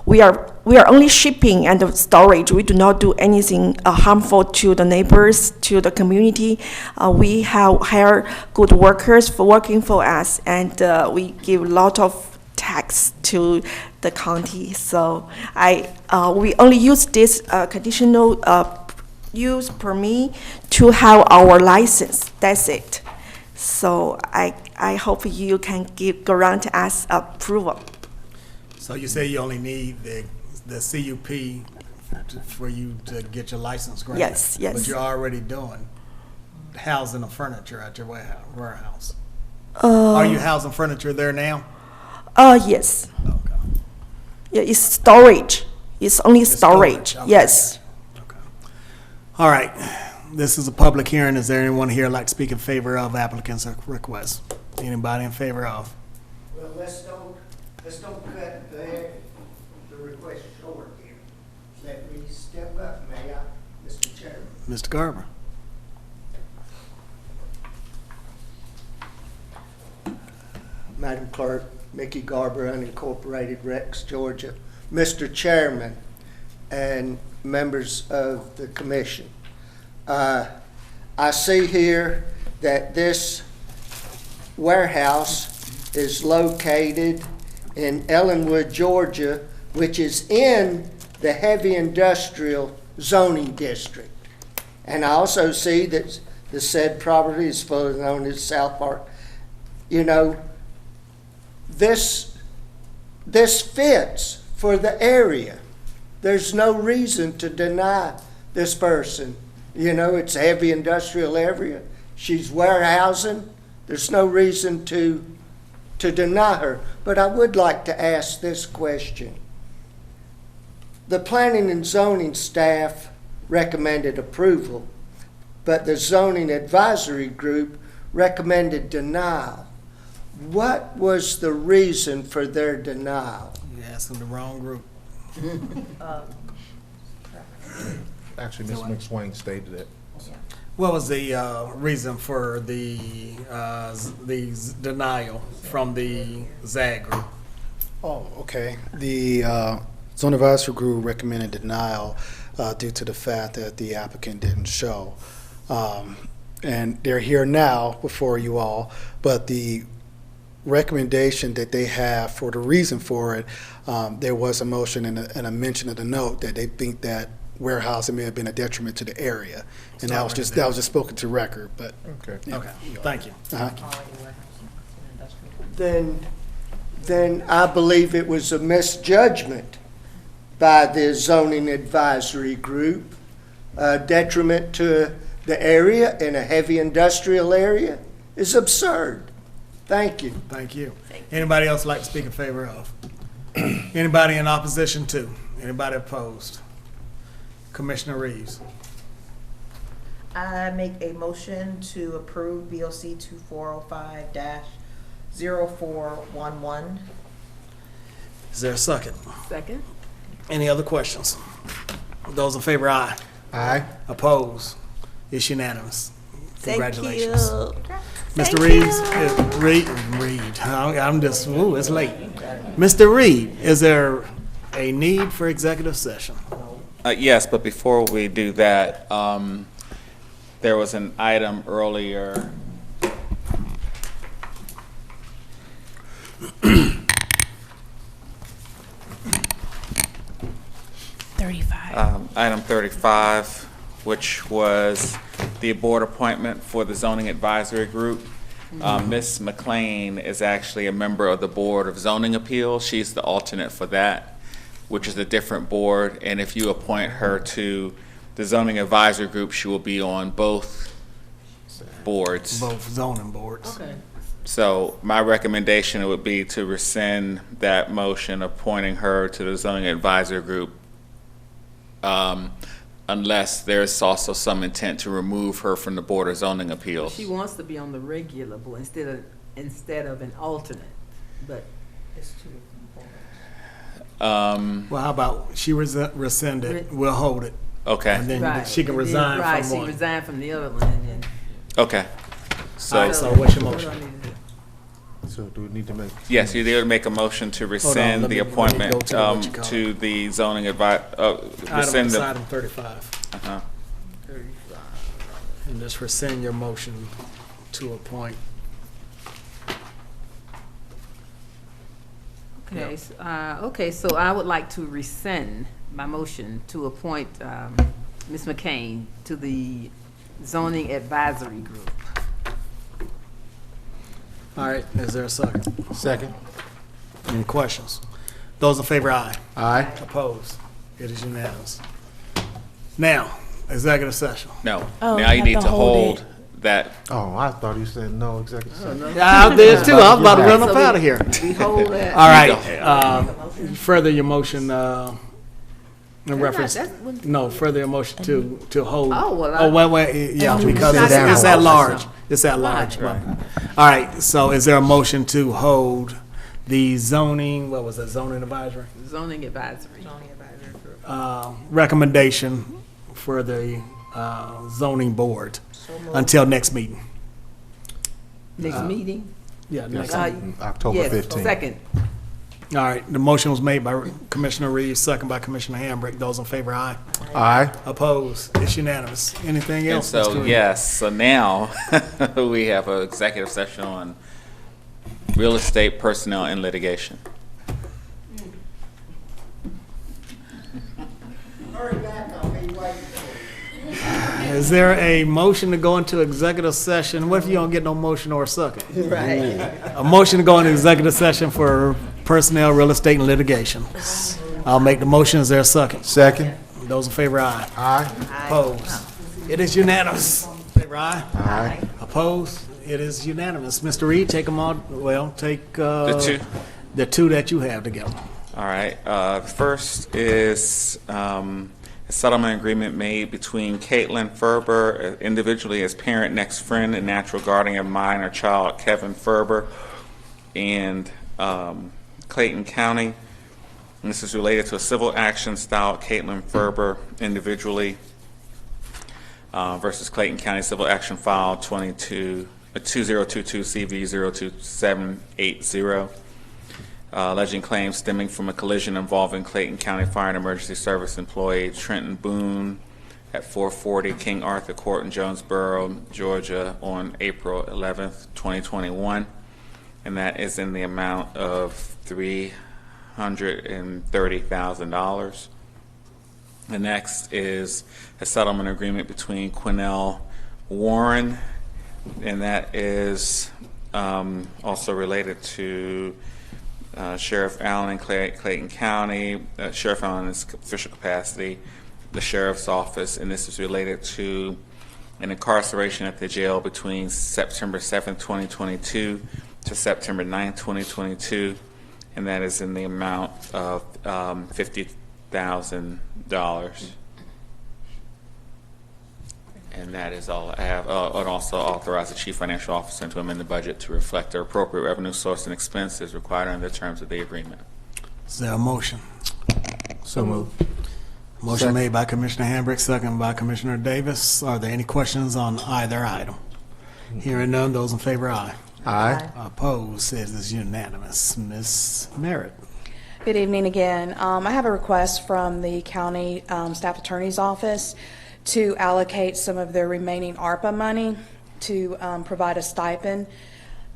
we are only shipping and storage. We do not do anything harmful to the neighbors, to the community. We have hired good workers for working for us, and we give a lot of tax to the county. So we only use this conditional use permit to have our license. That's it. So I hope you can grant us approval. So you say you only need the CUP for you to get your license granted? Yes, yes. But you're already doing housing of furniture at your warehouse. Are you housing furniture there now? Yes. Okay. Yeah, it's storage. It's only storage. Okay. Yes. Okay. All right. This is a public hearing. Is there anyone here like to speak in favor of applicant's request? Anybody in favor of? Well, let's don't cut the request short here. Let me step up, may I, Mr. Chairman? Mr. Garber. Madam Clerk, Mickey Garber, unincorporated, Rex, Georgia. Mr. Chairman and members of the commission, I see here that this warehouse is located in Ellenwood, Georgia, which is in the heavy industrial zoning district. And I also see that the said property is fully known as South Park. You know, this fits for the area. There's no reason to deny this person. You know, it's a heavy industrial area. She's warehousing. There's no reason to to deny her. But I would like to ask this question. The planning and zoning staff recommended approval, but the zoning advisory group recommended denial. What was the reason for their denial? You're asking the wrong group. Actually, Ms. McSwain stated it. What was the reason for the denial from the ZAG group? Oh, okay. The zone advisory group recommended denial due to the fact that the applicant didn't show. And they're here now before you all, but the recommendation that they have for the reason for it, there was a motion and a mention of the note that they think that warehousing may have been a detriment to the area. And that was just spoken to record, but. Okay. Yeah. Okay, thank you. Then I believe it was a misjudgment by the zoning advisory group, detriment to the area in a heavy industrial area is absurd. Thank you. Thank you. Anybody else like to speak in favor of? Anybody in opposition to? Anybody opposed? Commissioner Reeves. I make a motion to approve BOC 2405-0411. Is there a second? Second. Any other questions? Those in favor, aye. Aye. Opposed? It's unanimous. Congratulations. Thank Mr. Reeves, Reed. I'm just, ooh, it's late. Mr. Reed, is there a need for executive session? Yes, but before we do that, there was an item earlier. Item 35, which was the board appointment for the zoning advisory group. Ms. McLean is actually a member of the Board of Zoning Appeals. She's the alternate for that, which is a different board. And if you appoint her to the zoning advisory group, she will be on both boards. Both zoning boards. Okay. So my recommendation would be to rescind that motion appointing her to the zoning advisory group, unless there's also some intent to remove her from the Board of Zoning Appeals. She wants to be on the regular board instead of an alternate, but it's too. Well, how about she rescind it, we'll hold it. Okay. And then Right. she can And then- resign right, from she one. resigned from the other one, and then. Okay. All right, so what's your What do motion? I need to do? So do we need to make? Yes, you did make a motion to let rescind me- the let me go appointment to the what you call to the zoning rescind Item, the. item 35. Uh-huh. And just rescind your motion to appoint. Okay, okay, so I would like to rescind my motion to appoint Ms. McCain to the zoning advisory group. All right, is there a second? Second. Any questions? Those in favor, aye. Aye. Opposed? It is unanimous. Now, executive session. No. Oh, Now you have need to to hold hold that. Oh, I thought you said no executive session. Yeah, I did too. I was about to run up out of here. We hold that. All right, further your motion, in reference, that's- no, further your motion to hold. Oh, well, Oh, wait, yeah, And because to it's rescind. at large. It's at large. Right. All right, so is there a motion to hold the zoning, what was that, zoning advisory? Zoning advisory. Recommendation for the zoning board until next meeting? Next meeting? Yeah, next Uh, meeting. October Yes, 15th. second. All right, the motion was made by Commissioner Reeves, second by Commissioner Hambrick. Those in favor, aye. Aye. Opposed? It's unanimous. Anything And else? so, Mr. Reeves? yes, so now we have an executive session on real estate, personnel, and litigation. Is there a motion to go into executive session? What if you don't get no motion or a second? Right. A motion to go into executive session for personnel, real estate, and litigation. I'll make the motion. Is there a second? Second. Those in favor, aye. Aye. Opposed? It is unanimous. Favor, aye. Aye. Opposed? It is unanimous. Mr. Reed, take them all, well, take The two that you have together. All right. First is a settlement agreement made between Caitlin Ferber, individually as parent, next friend, and natural guardian of minor child Kevin Ferber, and Clayton County. And this is related to a civil action styled Caitlin Ferber individually versus Clayton County Civil Action File 2022 CV 02780. Alleging claims stemming from a collision involving Clayton County Fire and Emergency Service employee Trenton Boone at 440 King Arthur Court in Jonesboro, Georgia on April 11th, 2021. And that is in the amount of $330,000. The next is a settlement agreement between Quinnell Warren, and that is also related to Sheriff Allen in Clayton County, Sheriff Allen in his official capacity, the Sheriff's Office, and this is related to an incarceration at the jail between September 7th, 2022 to September 9th, 2022, and that is in the amount of $50,000. And that is all I have. And also authorize the Chief Financial Officer to amend the budget to reflect the appropriate revenue source and expenses required under the terms of the agreement. Is there a motion? So moved. Motion Second. made by Commissioner Hambrick, second by Commissioner Davis. Are there any questions on either item? Hearing none, those in favor, aye. Aye. Opposed, it is unanimous. Ms. Merritt. Good evening again. I have a request from the county staff attorney's office to allocate some of their remaining ARPA money to provide a stipend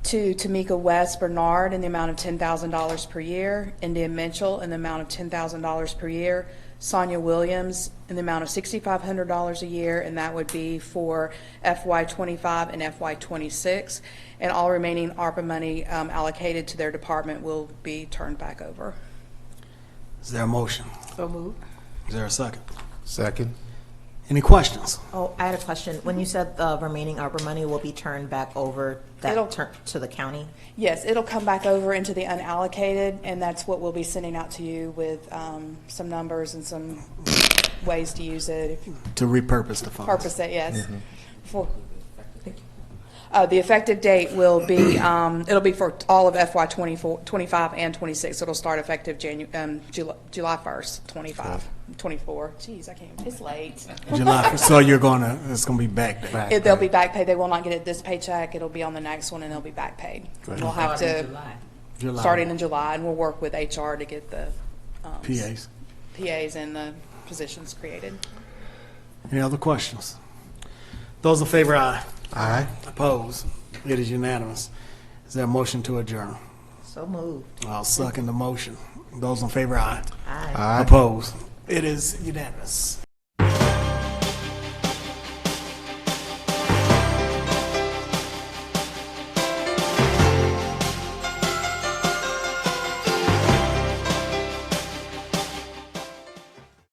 to Tamika West Bernard in the amount of $10,000 per year, India Mitchell in the amount of $10,000 per year, Sonia Williams in the amount of $6,500 a year, and that would be for FY25 and FY26. And all remaining ARPA money allocated to their department will be turned back over. Is there a motion? So moved. Is there a second? Second. Any questions? Oh, I had a question. When you said the remaining ARPA money will be turned back over to the county? Yes, it'll come back over into the unallocated, and that's what we'll be sending out to you with some numbers and some ways to use it. To repurpose the funds. Purpose it, yes. The effective date will be, it'll be for all of FY 25 and 26. It'll start effective July 1st, 25, 24. Jeez, I can't, it's late. July, so it's gonna be back there. They'll be back paid. They will not get it this paycheck. It'll be on the next one, and they'll be back paid. We'll have to, starting in July, and we'll work with HR to get the PAs and the positions created. Any other questions? Those in favor, aye. Aye. Opposed? It is unanimous. Is there a motion to adjourn? So moved. I'll second the motion. Those in favor, aye. Aye. Aye. Opposed? It is unanimous.